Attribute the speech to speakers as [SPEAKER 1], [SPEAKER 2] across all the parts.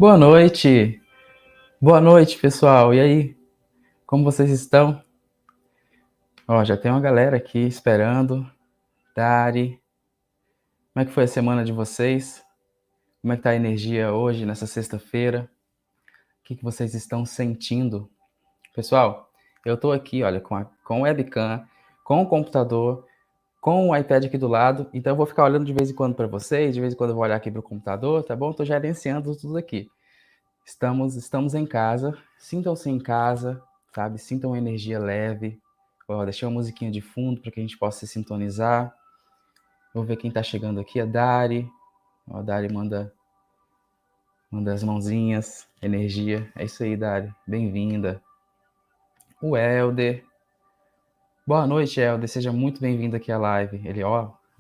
[SPEAKER 1] Boa noite! Boa noite, pessoal! E aí, como vocês estão? Ó, já tem uma galera aqui esperando. Dari, como é que foi a semana de vocês? Como é que tá a energia hoje, nessa sexta-feira? O que vocês estão sentindo? Pessoal, eu tô aqui, olha, com o webcam, com o computador, com o iPad aqui do lado, então eu vou ficar olhando de vez em quando para vocês, de vez em quando eu vou olhar aqui pro computador, tá bom? Tô gerenciando tudo aqui. Estamos em casa, sintam-se em casa, sabe? Sintam uma energia leve. Ó, deixei uma musiquinha de fundo para que a gente possa se sintonizar. Vou ver quem está chegando aqui, a Dari. Ó, a Dari manda as mãozinhas, energia. É isso aí, Dari. Bem-vinda. O Helder. Boa noite, Helder. Seja muito bem-vindo aqui à live.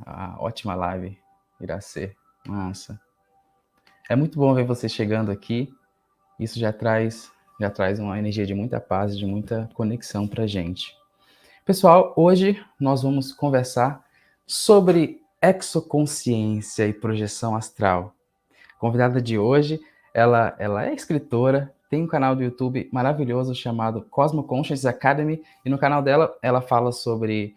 [SPEAKER 1] A ótima live irá ser. Massa. É muito bom ver você chegando aqui. Isso já traz uma energia de muita paz, de muita conexão para a gente. Pessoal, hoje nós vamos conversar sobre exoconsciência e projeção astral. A convidada de hoje, ela é escritora, tem um canal do YouTube maravilhoso chamado Cosmo Conscious Academy, e no canal dela ela fala sobre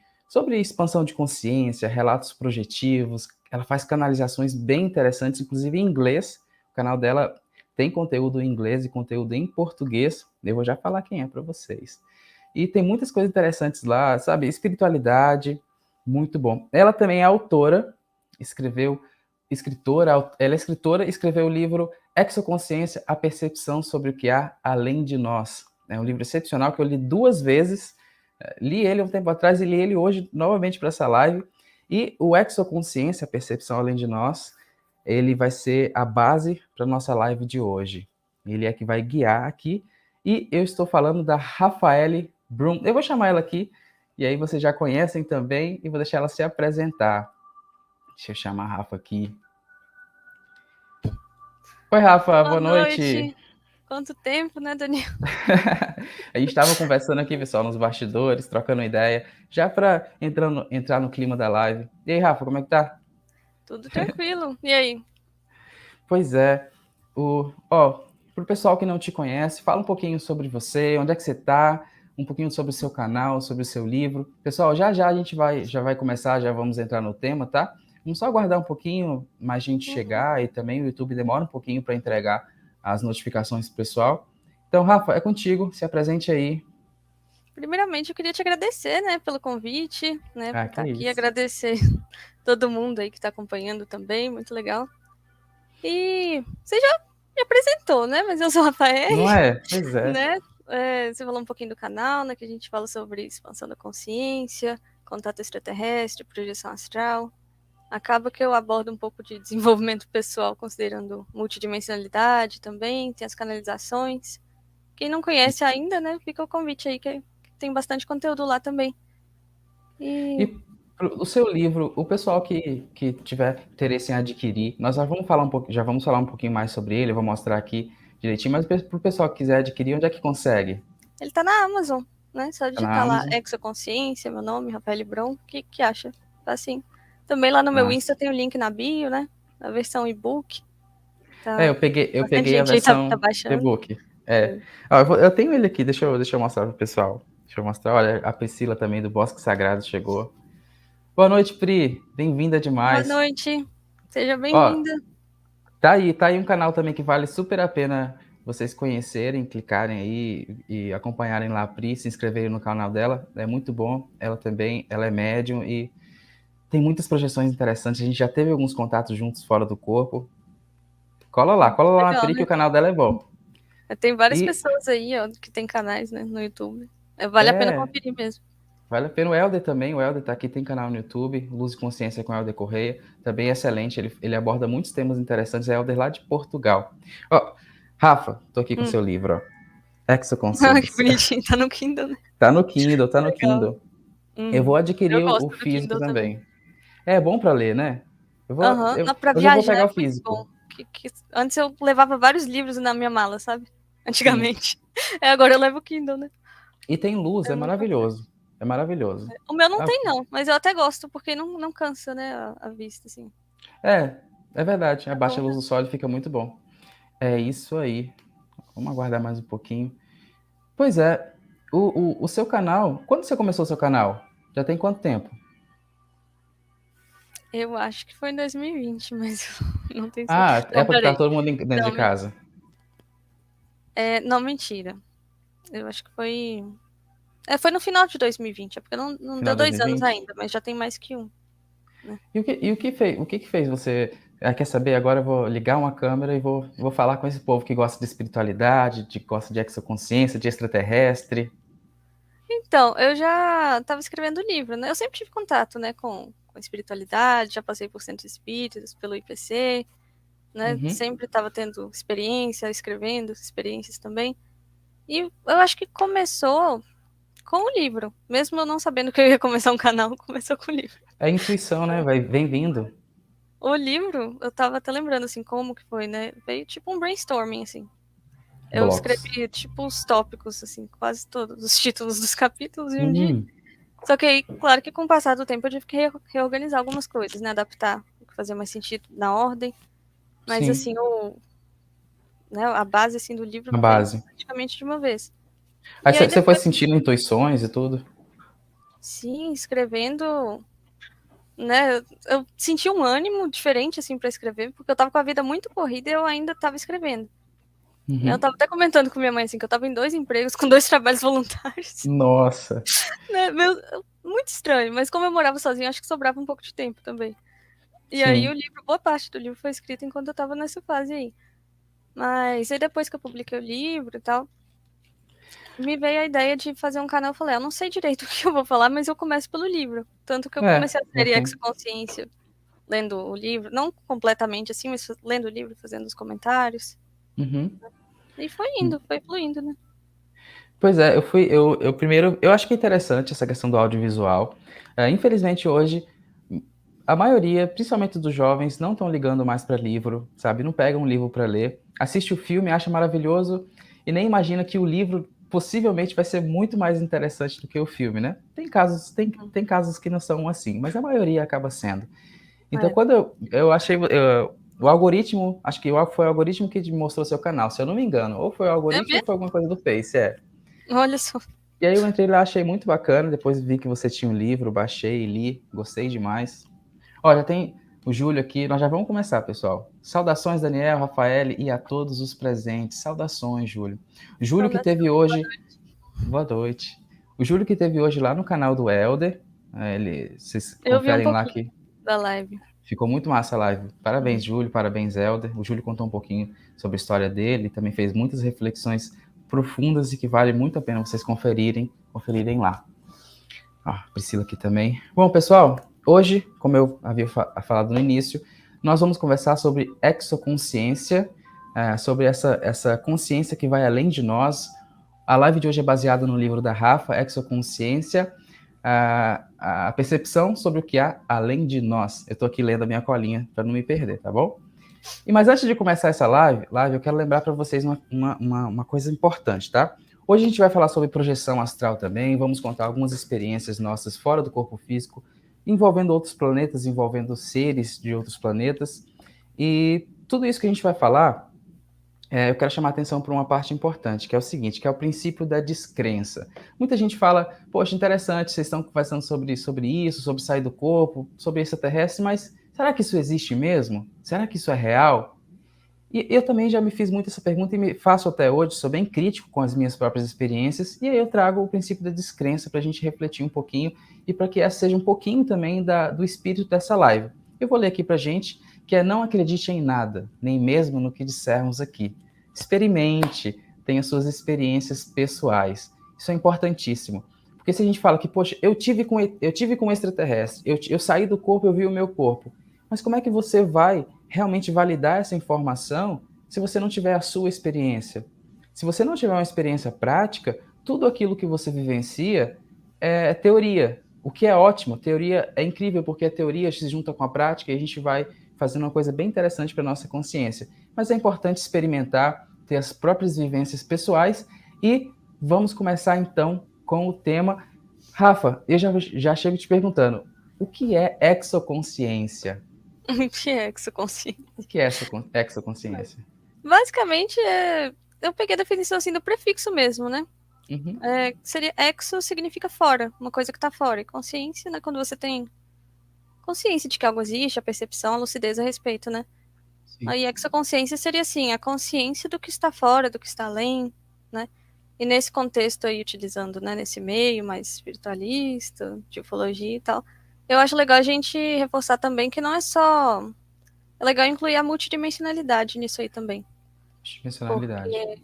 [SPEAKER 1] expansão de consciência, relatos projetivos, ela faz canalizações bem interessantes, inclusive em inglês. O canal dela tem conteúdo em inglês e conteúdo em português. Eu vou já falar quem é para vocês. E tem muitas coisas interessantes lá, sabe? Espiritualidade, muito bom. Ela também é autora, ela é escritora e escreveu o livro Exoconsciência, a percepção sobre o que há além de nós. É um livro excepcional que eu li 2 vezes, li ele há um tempo atrás e li ele hoje novamente para essa live. E o Exoconsciência, a percepção além de nós, ele vai ser a base para a nossa live de hoje. Ele é que vai guiar aqui. E eu estou falando da Rafaele Brum. Eu vou chamar ela aqui, e aí vocês já conhecem também, e vou deixar ela se apresentar. Deixa eu chamar a Rafa aqui. Oi, Rafa, boa noite.
[SPEAKER 2] Quanto tempo, né, Daniel?
[SPEAKER 1] A gente estava conversando aqui, pessoal, nos bastidores, trocando ideia, já para entrar no clima da live. E aí, Rafa, como é que tá?
[SPEAKER 2] Tudo tranquilo. E aí?
[SPEAKER 1] Pois é. Pro pessoal que não te conhece, fala um pouquinho sobre você, onde é que você tá, um pouquinho sobre o seu canal, sobre o seu livro. Pessoal, já a gente já vai começar, já vamos entrar no tema, tá? Vamos só aguardar um pouquinho mais gente chegar, e também o YouTube demora um pouquinho para entregar as notificações pro pessoal. Então, Rafa, é contigo, se apresente aí.
[SPEAKER 2] Primeiramente, eu queria te agradecer, né, pelo convite, né, por
[SPEAKER 1] Que
[SPEAKER 2] estar aqui,
[SPEAKER 1] isso.
[SPEAKER 2] agradecer todo mundo aí que está acompanhando também, muito legal. E você já me apresentou, né, mas eu sou a Rafael,
[SPEAKER 1] Não é? Pois é.
[SPEAKER 2] né, você falou um pouquinho do canal, né, que a gente fala sobre expansão da consciência, contato extraterrestre, projeção astral. Acaba que eu abordo um pouco de desenvolvimento pessoal, considerando multidimensionalidade também, tem as canalizações. Quem não conhece ainda, né, fica o convite aí, que tem bastante conteúdo lá também. E
[SPEAKER 1] E o seu livro, o pessoal que tiver interesse em adquirir, nós já vamos falar um pouquinho mais sobre ele, eu vou mostrar aqui direitinho, mas para o pessoal que quiser adquirir, onde é que consegue?
[SPEAKER 2] ele tá na Amazon, né? Só
[SPEAKER 1] Tá na
[SPEAKER 2] digitar lá
[SPEAKER 1] Amazon?
[SPEAKER 2] Exoconsciência, meu nome, Rafael Bron. O que acha? Tá assim. Também lá no meu
[SPEAKER 1] Massa.
[SPEAKER 2] Insta tem o link na bio, né? A versão e-book.
[SPEAKER 1] É,
[SPEAKER 2] Tá.
[SPEAKER 1] eu
[SPEAKER 2] Bastante
[SPEAKER 1] peguei a
[SPEAKER 2] gente aí tá
[SPEAKER 1] versão
[SPEAKER 2] baixando.
[SPEAKER 1] e-book. É. Ó, eu tenho ele aqui, deixa eu mostrar pro pessoal. Deixa eu mostrar. Olha, a Priscila também do Bosque Sagrado chegou. Boa noite, Pri. Bem-vinda
[SPEAKER 2] Boa
[SPEAKER 1] demais.
[SPEAKER 2] noite. Seja
[SPEAKER 1] Ó,
[SPEAKER 2] bem-vinda.
[SPEAKER 1] tá aí um canal também que vale super a pena vocês conhecerem, clicarem aí e acompanharem lá a Pri, se inscreverem no canal dela. É muito bom. Ela também, ela é médium e tem muitas projeções interessantes. A gente já teve alguns contatos juntos fora do corpo. Cola lá na
[SPEAKER 2] Legal,
[SPEAKER 1] Pri que
[SPEAKER 2] né?
[SPEAKER 1] o canal dela é bom.
[SPEAKER 2] Tem várias
[SPEAKER 1] E
[SPEAKER 2] pessoas aí, ó, que tem canais, né, no YouTube. Vale a pena conferir mesmo.
[SPEAKER 1] vale a pena. O Helder também, o Helder tá aqui, tem canal no YouTube, Luz e Consciência com o Helder Correia, também é excelente, ele aborda muitos temas interessantes, é Helder lá de Portugal. Ó, Rafa, tô aqui com o seu livro, ó,
[SPEAKER 2] Que
[SPEAKER 1] Exoconsciência.
[SPEAKER 2] bonitinho, tá no Kindle, né?
[SPEAKER 1] Tá no Kindle, tá no
[SPEAKER 2] Legal.
[SPEAKER 1] Kindle. Eu vou
[SPEAKER 2] Eu
[SPEAKER 1] adquirir o
[SPEAKER 2] gosto do
[SPEAKER 1] físico
[SPEAKER 2] Kindle também.
[SPEAKER 1] também. É bom para ler, né?
[SPEAKER 2] Aham. Pra
[SPEAKER 1] Eu já vou
[SPEAKER 2] viajar
[SPEAKER 1] pegar
[SPEAKER 2] é
[SPEAKER 1] o
[SPEAKER 2] muito bom.
[SPEAKER 1] físico.
[SPEAKER 2] Antes eu levava vários livros na minha mala, sabe?
[SPEAKER 1] Sim.
[SPEAKER 2] Antigamente. Agora eu levo o Kindle, né?
[SPEAKER 1] E tem luz,
[SPEAKER 2] É
[SPEAKER 1] é
[SPEAKER 2] muito bacana.
[SPEAKER 1] maravilhoso. É maravilhoso.
[SPEAKER 2] O meu não
[SPEAKER 1] Ah,
[SPEAKER 2] tem, não, mas eu até gosto, porque não cansa, né, a vista, assim.
[SPEAKER 1] é verdade.
[SPEAKER 2] É
[SPEAKER 1] Abaixa
[SPEAKER 2] bom
[SPEAKER 1] a luz do
[SPEAKER 2] mesmo.
[SPEAKER 1] sol e fica muito bom. É isso aí. Vamos aguardar mais um pouquinho. Pois é, o seu canal, quando você começou o seu canal? Já tem quanto tempo?
[SPEAKER 2] Eu acho que foi em 2020, mas eu não tenho certeza.
[SPEAKER 1] Ah,
[SPEAKER 2] Não,
[SPEAKER 1] época que tá
[SPEAKER 2] peraí.
[SPEAKER 1] todo mundo dentro de
[SPEAKER 2] Não,
[SPEAKER 1] casa.
[SPEAKER 2] não, mentira. Eu acho que foi. Foi no final de 2020, é porque não
[SPEAKER 1] Final
[SPEAKER 2] deu
[SPEAKER 1] de
[SPEAKER 2] 2 anos
[SPEAKER 1] 2020?
[SPEAKER 2] ainda, mas já tem mais que um, né?
[SPEAKER 1] E o que fez você. Quer saber? Agora eu vou ligar uma câmera e vou falar com esse povo que gosta de espiritualidade, que gosta de exoconsciência, de extraterrestre.
[SPEAKER 2] Então, eu já estava escrevendo livro, né? Eu sempre tive contato, né, com espiritualidade, já passei por centros espíritas, pelo IPC, né?
[SPEAKER 1] Uhum.
[SPEAKER 2] Sempre estava tendo experiência, escrevendo experiências também. E eu acho que começou com o livro. Mesmo eu não sabendo que eu ia começar um canal, começou com o livro.
[SPEAKER 1] É intuição, né? Vem vindo.
[SPEAKER 2] O livro, eu tava até lembrando, assim, como que foi, né? Veio tipo um brainstorming, assim. Eu
[SPEAKER 1] Blocos.
[SPEAKER 2] escrevi, tipo, os tópicos, assim, quase todos os títulos dos capítulos em um dia.
[SPEAKER 1] Hum,
[SPEAKER 2] Só que aí, claro que com o passar do tempo eu tive que reorganizar algumas coisas, né? Adaptar, fazer mais sentido na ordem. Mas,
[SPEAKER 1] sim,
[SPEAKER 2] assim, né, a base, assim, do livro
[SPEAKER 1] a
[SPEAKER 2] veio
[SPEAKER 1] base.
[SPEAKER 2] praticamente de uma vez.
[SPEAKER 1] Aí
[SPEAKER 2] E aí
[SPEAKER 1] você foi
[SPEAKER 2] depois,
[SPEAKER 1] sentindo intuições e tudo?
[SPEAKER 2] sim, escrevendo, né? Eu senti um ânimo diferente, assim, pra escrever, porque eu tava com a vida muito corrida e eu ainda tava escrevendo. Eu
[SPEAKER 1] Uhum.
[SPEAKER 2] tava até comentando com minha mãe, assim, que eu tava em 2 empregos, com 2 trabalhos voluntários,
[SPEAKER 1] Nossa,
[SPEAKER 2] né, muito estranho, mas como eu morava sozinha, acho que sobrava um pouco de tempo também. E aí o
[SPEAKER 1] sim.
[SPEAKER 2] livro, boa parte do livro foi escrito enquanto eu tava nessa fase aí. Mas aí depois que eu publiquei o livro e tal, me veio a ideia de fazer um canal, eu falei: "Eu não sei direito o que eu vou falar, mas eu começo pelo livro". Tanto que eu comecei a
[SPEAKER 1] Já
[SPEAKER 2] série
[SPEAKER 1] tem.
[SPEAKER 2] Exoconsciência, lendo o livro, não completamente assim, mas lendo o livro, fazendo os comentários.
[SPEAKER 1] Uhum.
[SPEAKER 2] E foi indo, foi fluindo, né.
[SPEAKER 1] Pois é, eu primeiro, eu acho que é interessante essa questão do audiovisual. Infelizmente hoje, a maioria, principalmente dos jovens, não estão ligando mais para livro, sabe? Não pegam um livro para ler, assiste o filme, acha maravilhoso e nem imagina que o livro possivelmente vai ser muito mais interessante do que o filme, né? Tem casos que não são assim, mas a maioria acaba sendo. Então,
[SPEAKER 2] É.
[SPEAKER 1] quando eu achei, o algoritmo, acho que foi o algoritmo que me mostrou seu canal, se eu não me engano, ou foi o
[SPEAKER 2] É
[SPEAKER 1] algoritmo ou foi
[SPEAKER 2] mesmo?
[SPEAKER 1] alguma coisa do Face, é.
[SPEAKER 2] Olha só.
[SPEAKER 1] E aí eu entrei lá, achei muito bacana, depois vi que você tinha um livro, baixei, li, gostei demais. Ó, já tem o Júlio aqui, nós já vamos começar, pessoal. Saudações, Daniel, Rafael e a todos os presentes. Saudações, Júlio. Júlio que teve
[SPEAKER 2] Saudações, boa
[SPEAKER 1] hoje,
[SPEAKER 2] noite.
[SPEAKER 1] boa noite. O Júlio que teve hoje lá no canal do Helder, vocês
[SPEAKER 2] Eu vi um
[SPEAKER 1] conferem lá
[SPEAKER 2] pouquinho
[SPEAKER 1] que
[SPEAKER 2] da live.
[SPEAKER 1] ficou muito massa a live. Parabéns,
[SPEAKER 2] Uhum.
[SPEAKER 1] Júlio, parabéns, Helder. O Júlio contou um pouquinho sobre a história dele, também fez muitas reflexões profundas e que vale muito a pena vocês conferirem lá. Priscila aqui também. Bom, pessoal, hoje, como eu havia falado no início, nós vamos conversar sobre exoconsciência, sobre essa consciência que vai além de nós. A live de hoje é baseada no livro da Rafa, Exoconsciência, a percepção sobre o que há além de nós. Eu estou aqui lendo a minha colinha para não me perder, tá bom? Mas antes de começar essa live eu quero lembrar para vocês uma coisa importante, tá? Hoje a gente vai falar sobre projeção astral também, vamos contar algumas experiências nossas fora do corpo físico, envolvendo outros planetas, envolvendo seres de outros planetas. E tudo isso que a gente vai falar, eu quero chamar a atenção para uma parte importante, que é o seguinte, que é o princípio da descrença. Muita gente fala, poxa, interessante, vocês estão conversando sobre isso, sobre sair do corpo, sobre extraterrestre, mas será que isso existe mesmo? Será que isso é real? E eu também já me fiz muito essa pergunta e me faço até hoje, sou bem crítico com as minhas próprias experiências, e aí eu trago o princípio da descrença para a gente refletir um pouquinho e para que essa seja um pouquinho também do espírito dessa live. Eu vou ler aqui para a gente que é: não acredite em nada, nem mesmo no que dissermos aqui. Experimente, tenha suas experiências pessoais. Isso é importantíssimo. Porque se a gente fala que, poxa, eu tive com extraterrestre, eu saí do corpo, eu vi o meu corpo. Mas como é que você vai realmente validar essa informação se você não tiver a sua experiência? Se você não tiver uma experiência prática, tudo aquilo que você vivencia é teoria. O que é ótimo, teoria é incrível, porque a teoria se junta com a prática e a gente vai fazendo uma coisa bem interessante para a nossa consciência. Mas é importante experimentar, ter as próprias vivências pessoais e vamos começar então com o tema. Rafa, eu já chego te perguntando, o que é exoconsciência?
[SPEAKER 2] O que é exoconsciência?
[SPEAKER 1] O que é essa exoconsciência?
[SPEAKER 2] Basicamente, eu peguei a definição assim do prefixo mesmo, né?
[SPEAKER 1] Uhum.
[SPEAKER 2] Seria exo significa fora, uma coisa que tá fora. E consciência, né? Quando você tem consciência de que algo existe, a percepção, a lucidez a respeito, né?
[SPEAKER 1] Sim.
[SPEAKER 2] Aí exoconsciência seria assim, a consciência do que está fora, do que está além, né? E nesse contexto aí, utilizando, né, nesse meio mais espiritualista, de ufologia e tal, eu acho legal a gente reforçar também que não é só... É legal incluir a multidimensionalidade nisso aí também.
[SPEAKER 1] Dimensionalidade.
[SPEAKER 2] Porque,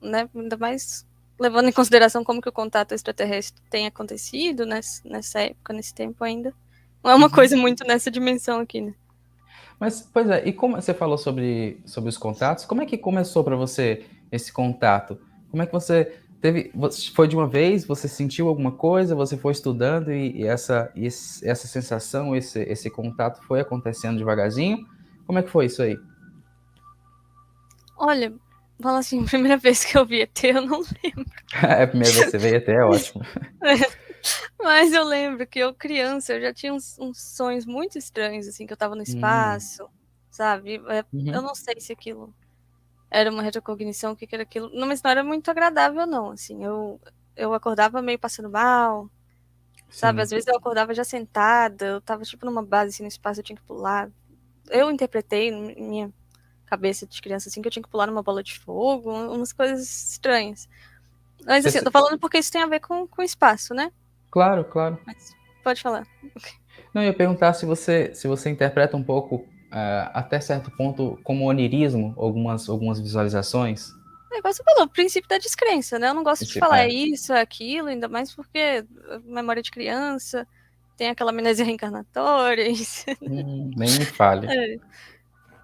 [SPEAKER 2] né, ainda mais levando em consideração como que o contato extraterrestre tem acontecido nessa época, nesse tempo ainda. Não é uma
[SPEAKER 1] Uhum.
[SPEAKER 2] coisa muito nessa dimensão aqui, né?
[SPEAKER 1] Mas, pois é, e como você falou sobre os contatos, como é que começou para você esse contato? Como é que você teve, foi de uma vez, você sentiu alguma coisa, você foi estudando e essa sensação, esse contato foi acontecendo devagarzinho? Como é que foi isso aí?
[SPEAKER 2] Olha, fala assim, a primeira vez que eu vi ET, eu não lembro.
[SPEAKER 1] É a primeira vez que você veio até, é ótimo.
[SPEAKER 2] Mas eu lembro que eu, criança, eu já tinha uns sonhos muito estranhos, assim, que eu tava no
[SPEAKER 1] Hum,
[SPEAKER 2] espaço, sabe? Eu
[SPEAKER 1] uhum,
[SPEAKER 2] não sei se aquilo era uma retrocognição, o que que era aquilo. Não, mas não era muito agradável, não, assim. Eu acordava meio passando mal, sabe? Às
[SPEAKER 1] sim.
[SPEAKER 2] vezes eu acordava já sentada, eu tava, tipo, numa base, assim, no espaço, eu tinha que pular. Eu interpretei em minha cabeça de criança, assim, que eu tinha que pular numa bola de fogo, umas coisas estranhas. Mas, assim, eu tô
[SPEAKER 1] Você-
[SPEAKER 2] falando porque isso tem a ver com espaço, né?
[SPEAKER 1] claro, claro.
[SPEAKER 2] Mas pode falar.
[SPEAKER 1] Não, eu ia perguntar se você interpreta um pouco, até certo ponto, como onirismo, algumas visualizações.
[SPEAKER 2] É igual você falou, o princípio da descrença, né? Eu não gosto de
[SPEAKER 1] Esse,
[SPEAKER 2] falar é isso, é aquilo, ainda mais porque memória de criança, tem aquela amnésia reencarnatória, isso.
[SPEAKER 1] nem me fale.
[SPEAKER 2] É.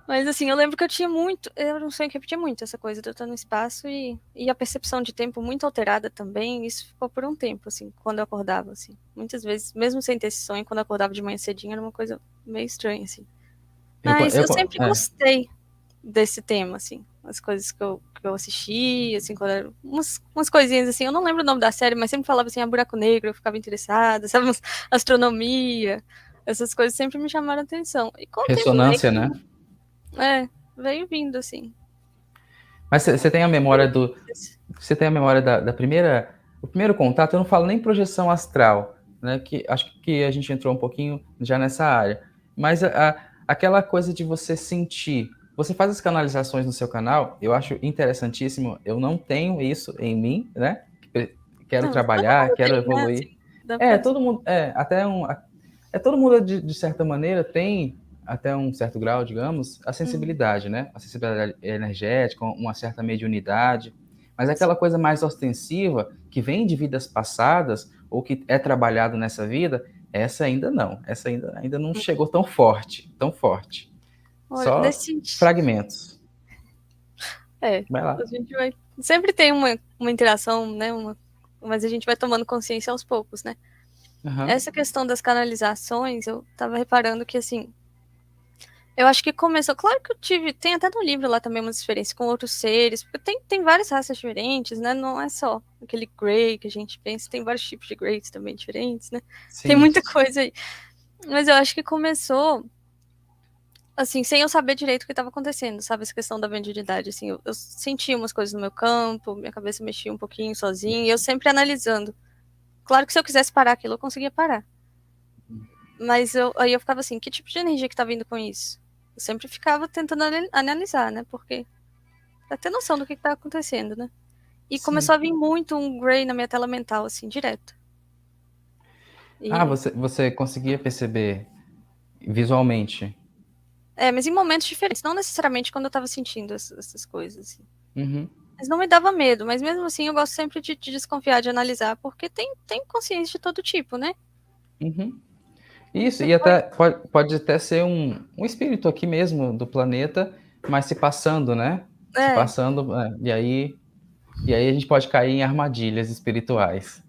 [SPEAKER 2] Mas assim, eu lembro que eu tinha muito, eu não sei que repetia muito essa coisa de eu estar no espaço e a percepção de tempo muito alterada também, isso ficou por um tempo, assim, quando eu acordava, assim. Muitas vezes, mesmo sem ter esse sonho, quando eu acordava de manhã cedinho, era uma coisa meio estranha, assim.
[SPEAKER 1] Eu, co-
[SPEAKER 2] Mas
[SPEAKER 1] eu,
[SPEAKER 2] eu
[SPEAKER 1] co-
[SPEAKER 2] sempre
[SPEAKER 1] é,
[SPEAKER 2] gostei desse tema, assim. As coisas que eu assisti, assim, quando era umas coisinhas assim, eu não lembro o nome da série, mas sempre falava assim, buraco negro, eu ficava interessada, sabe? Astronomia, essas coisas sempre me chamaram a atenção. E com o tempo
[SPEAKER 1] ressonância, né?
[SPEAKER 2] veio vindo, assim.
[SPEAKER 1] Mas você tem a memória do, você tem a memória da primeira, o primeiro contato. Eu não falo nem projeção astral, né? Que acho que a gente entrou um pouquinho já nessa área. Mas aquela coisa de você sentir. Você faz as canalizações no seu canal, eu acho interessantíssimo. Eu não tenho isso em mim, né? Quero
[SPEAKER 2] Não, mas todo
[SPEAKER 1] trabalhar,
[SPEAKER 2] mundo
[SPEAKER 1] quero
[SPEAKER 2] tem, né?
[SPEAKER 1] evoluir.
[SPEAKER 2] Assim, dá pra dizer.
[SPEAKER 1] Todo mundo, todo mundo de certa maneira tem até um certo grau, digamos, a
[SPEAKER 2] Uhum,
[SPEAKER 1] sensibilidade, né? A sensibilidade energética, uma certa mediunidade, mas
[SPEAKER 2] sim.
[SPEAKER 1] aquela coisa mais ostensiva que vem de vidas passadas ou que é trabalhado nessa vida, essa ainda não, essa ainda não chegou tão forte, tão forte.
[SPEAKER 2] Olha,
[SPEAKER 1] Só
[SPEAKER 2] nesse sentido.
[SPEAKER 1] fragmentos.
[SPEAKER 2] É,
[SPEAKER 1] Vai lá.
[SPEAKER 2] a gente vai. Sempre tem uma interação, né? Mas a gente vai tomando consciência aos poucos, né?
[SPEAKER 1] Aham.
[SPEAKER 2] Essa questão das canalizações, eu tava reparando que, assim, eu acho que começou. Claro que eu tive. Tem até no livro lá também umas experiências com outros seres, porque tem várias raças diferentes, né? Não é só aquele Grey que a gente pensa, tem vários tipos de Greys também diferentes, né? Tem
[SPEAKER 1] Sim.
[SPEAKER 2] muita coisa aí. Mas eu acho que começou, assim, sem eu saber direito o que estava acontecendo, sabe? Essa questão da mediunidade, assim, eu sentia umas coisas no meu campo, minha cabeça mexia um pouquinho sozinha, e eu sempre analisando. Claro que se eu quisesse parar aquilo, eu conseguia parar. Mas aí eu ficava assim, que tipo de energia que tá vindo com isso? Eu sempre ficava tentando analisar, né? Porque pra ter noção do que tá acontecendo, né? E começou a
[SPEAKER 1] Sim.
[SPEAKER 2] vir muito um Grey na minha tela mental, assim, direto. E,
[SPEAKER 1] Você conseguia perceber visualmente.
[SPEAKER 2] mas em momentos diferentes, não necessariamente quando eu tava sentindo essas coisas, assim.
[SPEAKER 1] Uhum.
[SPEAKER 2] Mas não me dava medo, mas mesmo assim eu gosto sempre de desconfiar, de analisar, porque tem consciência de todo tipo, né?
[SPEAKER 1] Uhum.
[SPEAKER 2] E
[SPEAKER 1] Isso,
[SPEAKER 2] você
[SPEAKER 1] e até
[SPEAKER 2] pode.
[SPEAKER 1] pode até ser um espírito aqui mesmo do planeta, mas se passando, né? Se
[SPEAKER 2] É,
[SPEAKER 1] passando, e aí a gente pode cair em armadilhas espirituais.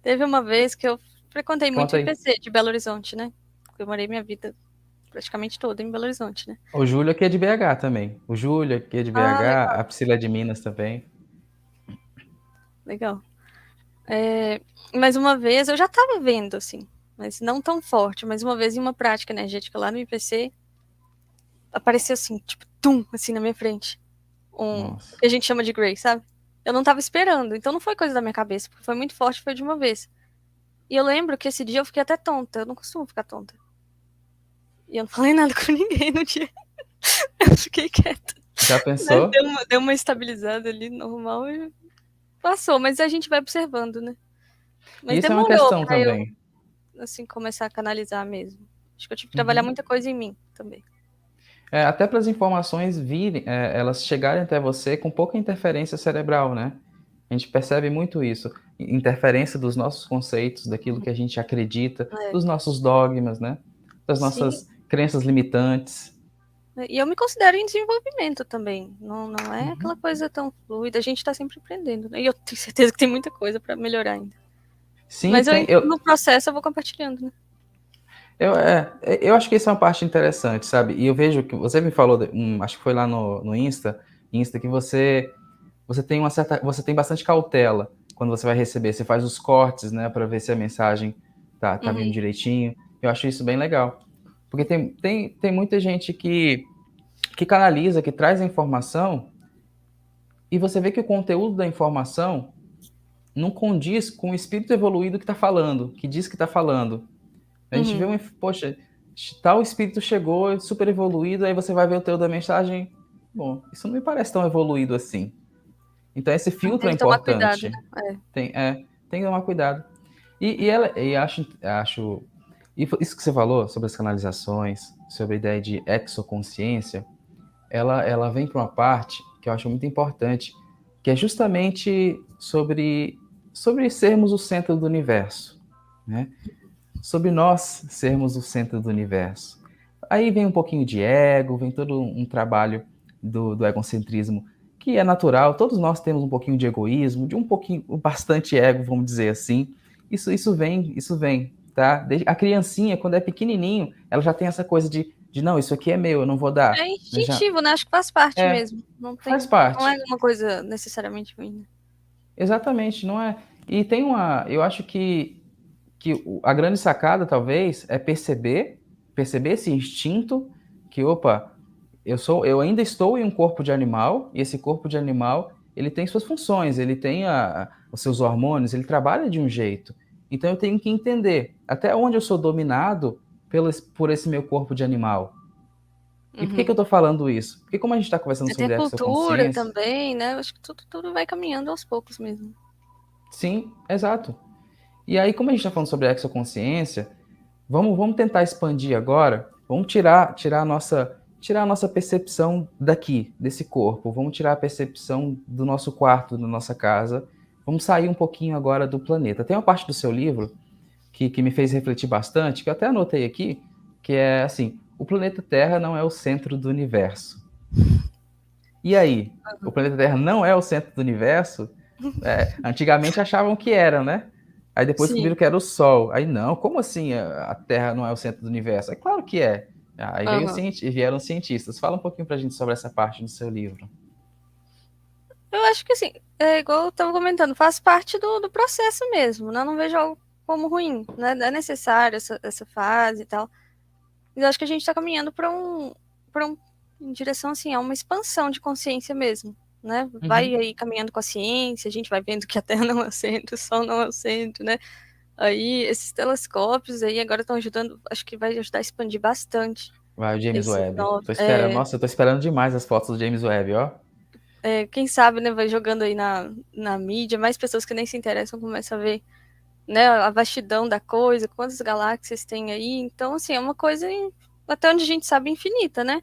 [SPEAKER 2] teve uma vez que eu frequentei muito
[SPEAKER 1] Conta
[SPEAKER 2] o
[SPEAKER 1] aí.
[SPEAKER 2] IPC de Belo Horizonte, né? Eu morei minha vida praticamente toda em Belo Horizonte, né?
[SPEAKER 1] O Júlio aqui é de BH também. O Júlio aqui é de
[SPEAKER 2] Ah,
[SPEAKER 1] BH,
[SPEAKER 2] legal,
[SPEAKER 1] a Priscila é de Minas também.
[SPEAKER 2] legal. Mas uma vez eu já tava vendo, assim, mas não tão forte, mas uma vez em uma prática energética lá no IPC, apareceu assim, tipo, tum, assim na minha frente. o
[SPEAKER 1] Nossa.
[SPEAKER 2] que a gente chama de Grey, sabe? Eu não tava esperando, então não foi coisa da minha cabeça, porque foi muito forte, foi de uma vez. E eu lembro que esse dia eu fiquei até tonta, eu não costumo ficar tonta. E eu não falei nada com ninguém no dia. Eu fiquei quieta.
[SPEAKER 1] Já
[SPEAKER 2] Mas
[SPEAKER 1] pensou?
[SPEAKER 2] deu uma estabilizada ali, normal, e passou. Mas a gente vai observando, né? Mas
[SPEAKER 1] Isso é uma
[SPEAKER 2] demorou
[SPEAKER 1] questão
[SPEAKER 2] pra eu,
[SPEAKER 1] também.
[SPEAKER 2] assim, começar a canalizar mesmo. Acho que eu tive que trabalhar
[SPEAKER 1] Uhum.
[SPEAKER 2] muita coisa em mim também.
[SPEAKER 1] Até para as informações virem, elas chegarem até você com pouca interferência cerebral, né? A gente percebe muito isso. Interferência dos nossos conceitos, daquilo que a gente acredita,
[SPEAKER 2] É,
[SPEAKER 1] dos nossos dogmas, né? Das
[SPEAKER 2] sim.
[SPEAKER 1] nossas crenças limitantes.
[SPEAKER 2] E eu me considero em desenvolvimento também. Não é aquela
[SPEAKER 1] Uhum.
[SPEAKER 2] coisa tão fluida. A gente tá sempre aprendendo, né? E eu tenho certeza que tem muita coisa pra melhorar ainda.
[SPEAKER 1] Sim,
[SPEAKER 2] Mas
[SPEAKER 1] tem.
[SPEAKER 2] no processo eu vou compartilhando, né?
[SPEAKER 1] Eu acho que isso é uma parte interessante, sabe? E eu vejo que você me falou, acho que foi lá no Insta, que você tem você tem bastante cautela quando você vai receber. Você faz os cortes, né, para ver se a mensagem tá vindo
[SPEAKER 2] Uhum,
[SPEAKER 1] direitinho. Eu acho isso bem legal. Porque tem muita gente que canaliza, que traz a informação, e você vê que o conteúdo da informação não condiz com o espírito evoluído que está falando, que diz que está falando. A gente vê
[SPEAKER 2] uhum.
[SPEAKER 1] poxa, tal espírito chegou, super evoluído, aí você vai ver o teu da mensagem, bom, isso não me parece tão evoluído assim. Então esse filtro é
[SPEAKER 2] Tem que tomar cuidado,
[SPEAKER 1] importante.
[SPEAKER 2] né?
[SPEAKER 1] Tem que tomar cuidado. E acho, e isso que você falou sobre as canalizações, sobre a ideia de exoconsciência, ela vem para uma parte que eu acho muito importante, que é justamente sobre sermos o centro do universo, né? Sobre nós sermos o centro do universo. Aí vem um pouquinho de ego, vem todo um trabalho do egocentrismo, que é natural, todos nós temos um pouquinho de egoísmo, de um pouquinho, bastante ego, vamos dizer assim. Isso vem, tá? A criancinha, quando é pequenininho, ela já tem essa coisa de não, isso aqui é meu, eu não vou dar.
[SPEAKER 2] É
[SPEAKER 1] Já,
[SPEAKER 2] instintivo, né? Acho que faz parte
[SPEAKER 1] é,
[SPEAKER 2] mesmo.
[SPEAKER 1] faz
[SPEAKER 2] Não é
[SPEAKER 1] parte.
[SPEAKER 2] uma coisa necessariamente ruim, né?
[SPEAKER 1] Exatamente, não é? E tem eu acho que a grande sacada, talvez, é perceber esse instinto que, opa, eu ainda estou em um corpo de animal, e esse corpo de animal, ele tem suas funções, ele tem os seus hormônios, ele trabalha de um jeito. Então eu tenho que entender até onde eu sou dominado por esse meu corpo de animal. E por que eu
[SPEAKER 2] Uhum.
[SPEAKER 1] estou falando isso? Porque como a gente está conversando
[SPEAKER 2] Tem a
[SPEAKER 1] sobre
[SPEAKER 2] cultura
[SPEAKER 1] exoconsciência,
[SPEAKER 2] também, né? Acho que tudo vai caminhando aos poucos mesmo.
[SPEAKER 1] sim, exato. E aí, como a gente está falando sobre exoconsciência, vamos tentar expandir agora. Vamos tirar a nossa percepção daqui, desse corpo. Vamos tirar a percepção do nosso quarto, da nossa casa. Vamos sair um pouquinho agora do planeta. Tem uma parte do seu livro que me fez refletir bastante, que eu até anotei aqui, que é assim: o planeta Terra não é o centro do universo. E aí? O planeta Terra não é o centro do universo? Antigamente achavam que era, né? Aí depois
[SPEAKER 2] Sim.
[SPEAKER 1] descobriram que era o Sol. Aí não, como assim a Terra não é o centro do universo? É claro que é. Aí
[SPEAKER 2] Uhum.
[SPEAKER 1] vieram cientistas. Fala um pouquinho pra gente sobre essa parte do seu livro.
[SPEAKER 2] Eu acho que assim, é igual eu tava comentando, faz parte do processo mesmo, né? Não vejo algo como ruim, né? É necessário essa fase e tal. Mas eu acho que a gente tá caminhando para em direção assim, a uma expansão de consciência mesmo, né? Vai
[SPEAKER 1] Uhum.
[SPEAKER 2] aí caminhando com a ciência, a gente vai vendo que a Terra não é o centro, o Sol não é o centro, né? Aí esses telescópios aí agora estão ajudando, acho que vai ajudar a expandir bastante
[SPEAKER 1] Vai o James
[SPEAKER 2] esses
[SPEAKER 1] Webb.
[SPEAKER 2] novos.
[SPEAKER 1] Tô esperando. Nossa, eu tô esperando demais as fotos do James Webb, ó.
[SPEAKER 2] Quem sabe, né, vai jogando aí na mídia, mais pessoas que nem se interessam começam a ver, né, a vastidão da coisa, quantas galáxias tem aí. Então, assim, é uma coisa, até onde a gente sabe, infinita, né?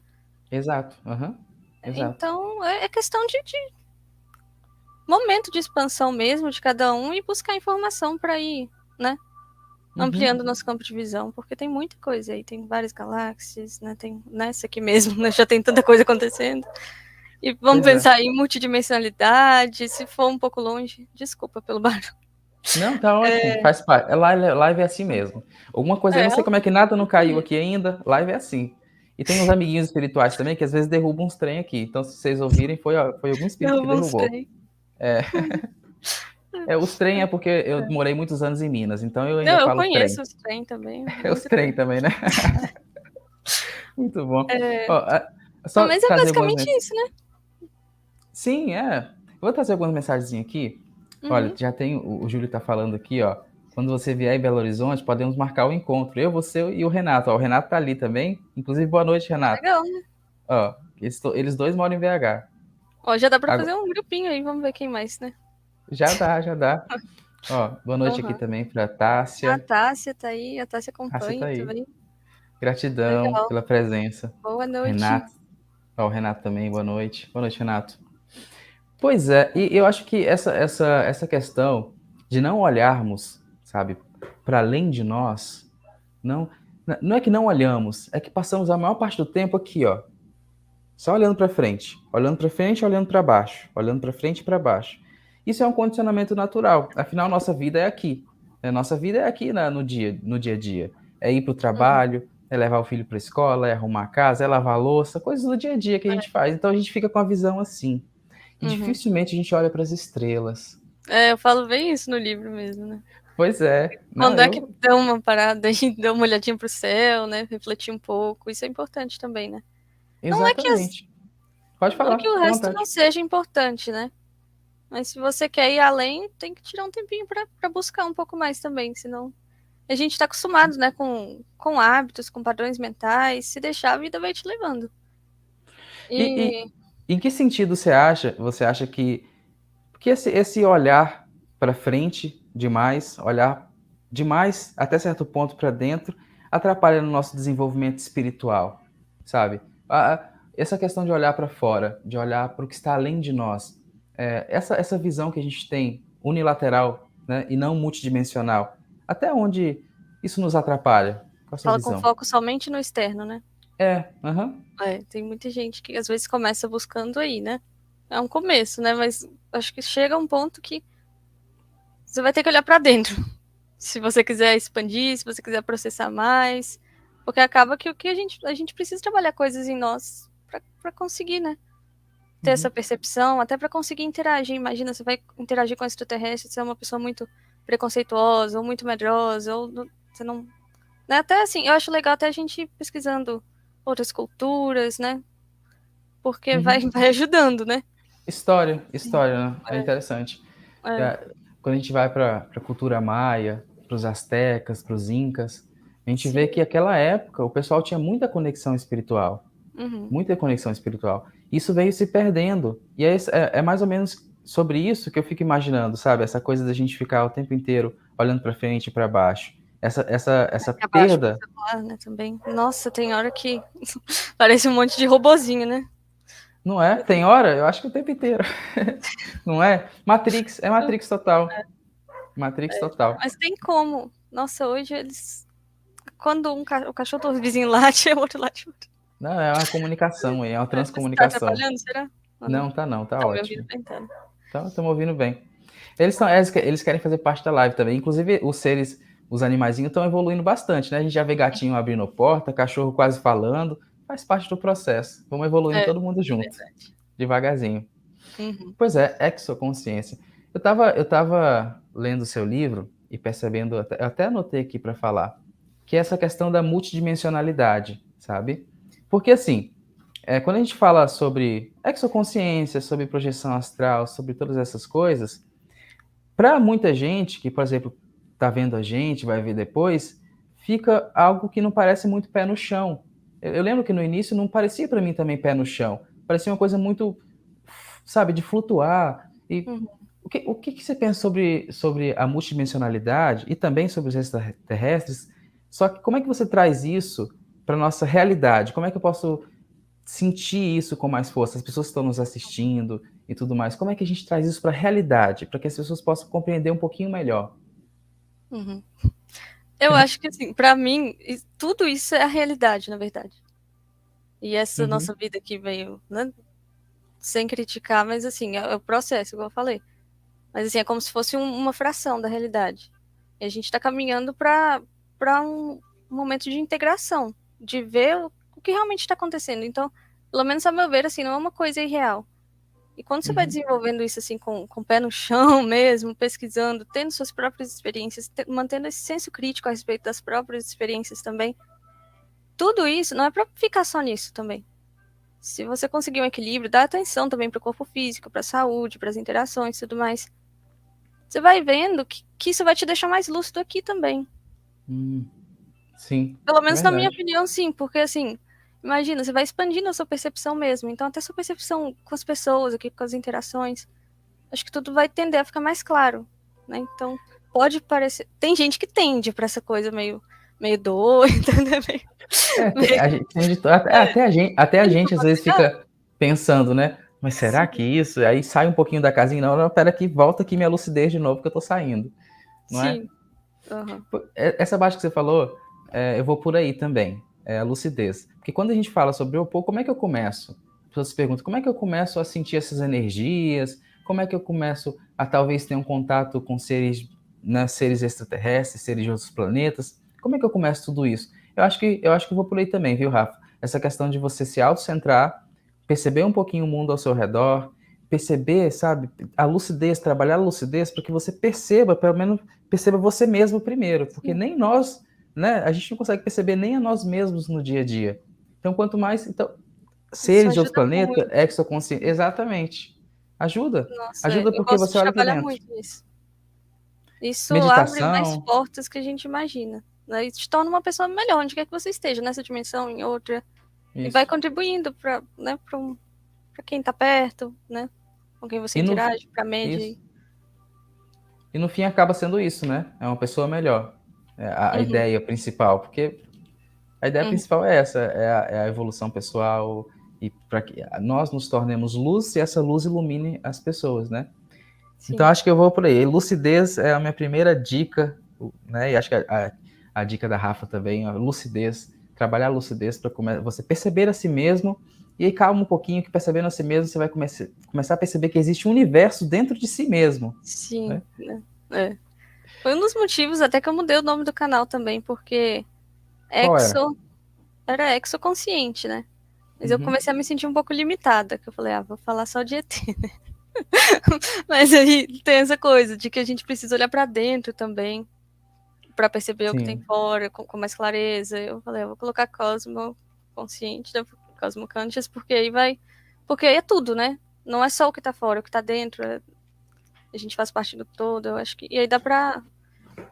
[SPEAKER 1] Exato. Aham. Exato.
[SPEAKER 2] Então, é questão de momento de expansão mesmo de cada um e buscar informação para ir, né,
[SPEAKER 1] Uhum.
[SPEAKER 2] ampliando nosso campo de visão, porque tem muita coisa aí, tem várias galáxias, né, tem nessa aqui mesmo, né, já tem tanta coisa acontecendo. E vamos
[SPEAKER 1] Pois é.
[SPEAKER 2] pensar em multidimensionalidade, se for um pouco longe, desculpa pelo barulho.
[SPEAKER 1] Não, tá ótimo. Faz parte. Live é assim mesmo. Alguma coisa, eu
[SPEAKER 2] É,
[SPEAKER 1] não sei como é que nada não caiu
[SPEAKER 2] é,
[SPEAKER 1] aqui ainda. Live é assim. E tem uns amiguinhos espirituais também que às vezes derrubam uns trem aqui. Então, se vocês ouvirem, foi algum espírito que
[SPEAKER 2] derrubou uns
[SPEAKER 1] derrubou.
[SPEAKER 2] trem.
[SPEAKER 1] Os trem é porque eu morei muitos anos em Minas, então eu ainda
[SPEAKER 2] Não, eu
[SPEAKER 1] falo trem.
[SPEAKER 2] conheço os trem também,
[SPEAKER 1] É os
[SPEAKER 2] muito
[SPEAKER 1] trem
[SPEAKER 2] trem.
[SPEAKER 1] também, né? Muito bom.
[SPEAKER 2] É,
[SPEAKER 1] Ó,
[SPEAKER 2] não,
[SPEAKER 1] só
[SPEAKER 2] mas é
[SPEAKER 1] trazer algumas
[SPEAKER 2] basicamente
[SPEAKER 1] mensagens.
[SPEAKER 2] isso, né?
[SPEAKER 1] Sim, é. Vou trazer algumas mensagenzinhas aqui. Olha,
[SPEAKER 2] Uhum.
[SPEAKER 1] já tem o Júlio tá falando aqui, ó. Quando você vier em Belo Horizonte, podemos marcar o encontro. Eu, você e o Renato. Ó, o Renato tá ali também. Inclusive, boa noite, Renato.
[SPEAKER 2] Legal, né?
[SPEAKER 1] Ó, eles dois moram em BH.
[SPEAKER 2] Ó, já dá pra
[SPEAKER 1] Agora,
[SPEAKER 2] fazer um grupinho aí, vamos ver quem mais, né?
[SPEAKER 1] já dá, já dá. Ó, boa noite aqui
[SPEAKER 2] Aham.
[SPEAKER 1] também pra
[SPEAKER 2] A
[SPEAKER 1] Tássia.
[SPEAKER 2] Tássia tá aí, a Tássia
[SPEAKER 1] Tássia tá
[SPEAKER 2] acompanha
[SPEAKER 1] aí.
[SPEAKER 2] também.
[SPEAKER 1] Gratidão
[SPEAKER 2] Legal.
[SPEAKER 1] pela presença.
[SPEAKER 2] Boa noite.
[SPEAKER 1] Renato. Ó, o Renato também, boa noite. Boa noite, Renato. Pois é, e eu acho que essa questão de não olharmos, sabe, para além de nós, não, não é que não olhamos, é que passamos a maior parte do tempo aqui, ó, só olhando para frente, olhando para baixo, olhando para frente e para baixo. Isso é um condicionamento natural. Afinal, nossa vida é aqui. Né? Nossa vida é aqui no dia a dia. É ir para o
[SPEAKER 2] Uhum.
[SPEAKER 1] trabalho, é levar o filho para a escola, é arrumar a casa, é lavar a louça, coisas do dia a dia que a gente faz. Então a gente fica com a visão assim. E
[SPEAKER 2] Uhum.
[SPEAKER 1] dificilmente a gente olha para as estrelas.
[SPEAKER 2] É, eu falo bem isso no livro mesmo, né?
[SPEAKER 1] Pois é. Não,
[SPEAKER 2] Quando é que
[SPEAKER 1] eu.
[SPEAKER 2] dá uma parada e dá uma olhadinha pro céu, né? Refletir um pouco, isso é importante também, né? Não é que,
[SPEAKER 1] Exatamente. Pode
[SPEAKER 2] não é
[SPEAKER 1] falar,
[SPEAKER 2] que o
[SPEAKER 1] fica à
[SPEAKER 2] resto não
[SPEAKER 1] vontade.
[SPEAKER 2] seja importante, né? Mas se você quer ir além, tem que tirar um tempinho pra buscar um pouco mais também, senão a gente tá acostumado, né, com hábitos, com padrões mentais, se deixar a vida vai te levando.
[SPEAKER 1] E
[SPEAKER 2] E
[SPEAKER 1] em que sentido você acha que esse olhar para frente demais, olhar demais até certo ponto para dentro, atrapalha no nosso desenvolvimento espiritual, sabe? Essa questão de olhar para fora, de olhar para o que está além de nós, essa visão que a gente tem unilateral, né, e não multidimensional, até onde isso nos atrapalha? Qual a sua
[SPEAKER 2] fala com
[SPEAKER 1] visão?
[SPEAKER 2] foco somente no externo, né?
[SPEAKER 1] É, aham.
[SPEAKER 2] É, tem muita gente que às vezes começa buscando aí, né? É um começo, né? Mas acho que chega um ponto que você vai ter que olhar pra dentro. Se você quiser expandir, se você quiser processar mais. Porque acaba que o que a gente precisa trabalhar coisas em nós pra conseguir, né? Ter essa
[SPEAKER 1] Uhum.
[SPEAKER 2] percepção, até pra conseguir interagir. Imagina, você vai interagir com extraterrestre, você é uma pessoa muito preconceituosa, ou muito medrosa, ou você não. Né? Até assim, eu acho legal até a gente ir pesquisando outras culturas, né? Porque vai,
[SPEAKER 1] Uhum.
[SPEAKER 2] vai ajudando, né? Sim.
[SPEAKER 1] História, né? É interessante.
[SPEAKER 2] É.
[SPEAKER 1] É, quando a gente vai para a cultura maia, para os astecas, para os incas, a gente vê
[SPEAKER 2] Sim.
[SPEAKER 1] que aquela época o pessoal tinha
[SPEAKER 2] Uhum.
[SPEAKER 1] muita conexão espiritual. Isso veio se perdendo. E é mais ou menos sobre isso que eu fico imaginando, sabe? Essa coisa da gente ficar o tempo inteiro olhando para frente e para baixo. Essa
[SPEAKER 2] Aqui abaixo com o
[SPEAKER 1] perda,
[SPEAKER 2] celular, né, também. Nossa, tem hora que parece um monte de robozinho, né?
[SPEAKER 1] não é? Tem hora? Eu acho que o tempo inteiro. Não é? Matrix, é Matrix total. Matrix total.
[SPEAKER 2] Mas tem como. Nossa, hoje eles. Quando o cachorro do vizinho late, o outro late.
[SPEAKER 1] Não, é uma comunicação aí, é uma
[SPEAKER 2] Você tá
[SPEAKER 1] transcomunicação.
[SPEAKER 2] atrapalhando, será? Ou não?
[SPEAKER 1] Não, tá não, tá
[SPEAKER 2] Estão me ouvindo
[SPEAKER 1] ótimo.
[SPEAKER 2] bem, tá?
[SPEAKER 1] Então, estamos ouvindo bem. Eles querem fazer parte da live também. Inclusive, os animaizinhos estão evoluindo bastante, né? A gente já vê gatinho abrindo porta, cachorro quase falando. Faz parte do processo. Vamos evoluindo
[SPEAKER 2] É,
[SPEAKER 1] todo mundo junto,
[SPEAKER 2] verdade.
[SPEAKER 1] devagarzinho.
[SPEAKER 2] Uhum.
[SPEAKER 1] Pois é, exoconsciência. Eu tava lendo o seu livro e percebendo, eu até anotei aqui para falar, que é essa questão da multidimensionalidade, sabe? Porque assim, quando a gente fala sobre exoconsciência, sobre projeção astral, sobre todas essas coisas, para muita gente que, por exemplo, está vendo a gente, vai ver depois, fica algo que não parece muito pé no chão. Eu lembro que no início não parecia para mim também pé no chão. Parecia uma coisa muito, sabe, de flutuar. E
[SPEAKER 2] Uhum.
[SPEAKER 1] o que você pensa sobre a multidimensionalidade e também sobre os extraterrestres? Só que como é que você traz isso para nossa realidade? Como é que eu posso sentir isso com mais força, as pessoas que estão nos assistindo e tudo mais, como é que a gente traz isso para a realidade, para que as pessoas possam compreender um pouquinho melhor?
[SPEAKER 2] Uhum. Eu acho que, assim, pra mim, tudo isso é a realidade, na verdade. E essa
[SPEAKER 1] Uhum,
[SPEAKER 2] nossa vida aqui veio, né, sem criticar, mas, assim, é o processo, igual eu falei. Mas, assim, é como se fosse uma fração da realidade. E a gente está caminhando para um momento de integração, de ver o que realmente está acontecendo. Então, pelo menos a meu ver, assim, não é uma coisa irreal. E quando você vai
[SPEAKER 1] uhum.
[SPEAKER 2] desenvolvendo isso assim com o pé no chão mesmo, pesquisando, tendo suas próprias experiências, mantendo esse senso crítico a respeito das próprias experiências também, tudo isso não é para ficar só nisso também. Se você conseguir um equilíbrio, dá atenção também para o corpo físico, para a saúde, para as interações e tudo mais. Você vai vendo que isso vai te deixar mais lúcido aqui também.
[SPEAKER 1] Sim,
[SPEAKER 2] Pelo
[SPEAKER 1] é
[SPEAKER 2] menos na minha
[SPEAKER 1] verdade.
[SPEAKER 2] opinião, sim, porque assim, imagina, você vai expandindo a sua percepção mesmo. Então, até a sua percepção com as pessoas aqui, com as interações, acho que tudo vai tender a ficar mais claro, né? Então, pode parecer. Tem gente que tende para essa coisa meio doida, né?
[SPEAKER 1] A gente tende até a gente às vezes fica pensando, né: "Mas será que
[SPEAKER 2] Sim,
[SPEAKER 1] isso?" Aí sai um pouquinho da casinha: "Não, não, espera aqui, volta aqui minha lucidez de novo que eu tô saindo", não é?
[SPEAKER 2] sim. Aham.
[SPEAKER 1] Essa parte que você falou, eu vou por aí também, é a lucidez. Porque quando a gente fala sobre o "pô, como é que eu começo?", as pessoas se perguntam: "Como é que eu começo a sentir essas energias? Como é que eu começo a talvez ter um contato com seres, né, seres extraterrestres, seres de outros planetas? Como é que eu começo tudo isso?". Eu acho que eu vou por aí também, viu, Rafa? Essa questão de você se autocentrar, perceber um pouquinho o mundo ao seu redor, perceber, sabe, a lucidez, trabalhar a lucidez para que você perceba, pelo menos perceba você mesmo primeiro, porque
[SPEAKER 2] Sim.
[SPEAKER 1] nem nós, né, a gente não consegue perceber nem a nós mesmos no dia a dia. Então, quanto mais então,
[SPEAKER 2] Isso
[SPEAKER 1] seres de outros
[SPEAKER 2] ajuda
[SPEAKER 1] planetas,
[SPEAKER 2] muito.
[SPEAKER 1] exoconsciência, exatamente. Ajuda.
[SPEAKER 2] Nossa,
[SPEAKER 1] Ajuda
[SPEAKER 2] eu
[SPEAKER 1] porque
[SPEAKER 2] gosto
[SPEAKER 1] você
[SPEAKER 2] de
[SPEAKER 1] olha para
[SPEAKER 2] trabalhar
[SPEAKER 1] dentro.
[SPEAKER 2] muito nisso. Isso abre mais
[SPEAKER 1] Meditação,
[SPEAKER 2] portas que a gente imagina, né? E te torna uma pessoa melhor, onde quer que você esteja, nessa dimensão, em outra. E vai
[SPEAKER 1] isso.
[SPEAKER 2] contribuindo para, né, para quem está perto, né? Com quem você
[SPEAKER 1] E no
[SPEAKER 2] interage, para a média.
[SPEAKER 1] isso. E no fim acaba sendo isso, né, é uma pessoa melhor. É a
[SPEAKER 2] Uhum,
[SPEAKER 1] ideia principal, porque a ideia
[SPEAKER 2] uhum,
[SPEAKER 1] principal é essa, é a evolução pessoal e para que nós nos tornemos luz e essa luz ilumine as pessoas, né. Então
[SPEAKER 2] sim.
[SPEAKER 1] acho que eu vou por aí. Lucidez é a minha primeira dica, né, e acho que a dica da Rafa também, a lucidez, trabalhar a lucidez para você perceber a si mesmo, e aí calma um pouquinho que percebendo a si mesmo você vai começar a perceber que existe um universo dentro de si mesmo,
[SPEAKER 2] Sim,
[SPEAKER 1] né.
[SPEAKER 2] né? É. Foi um dos motivos até que eu mudei o nome do canal também, porque
[SPEAKER 1] Qual era?
[SPEAKER 2] Exo era exoconsciente, né? Mas eu
[SPEAKER 1] Uhum.
[SPEAKER 2] comecei a me sentir um pouco limitada, que eu falei, vou falar só de ET, né? Mas aí tem essa coisa de que a gente precisa olhar para dentro também, para perceber o que tem
[SPEAKER 1] Sim.
[SPEAKER 2] fora com mais clareza. Eu falei, eu vou colocar Cosmo consciente, né? Cosmo Conscious, porque aí vai. Porque aí é tudo, né? Não é só o que tá fora, o que tá dentro. A gente faz parte do todo, eu acho que. E aí dá pra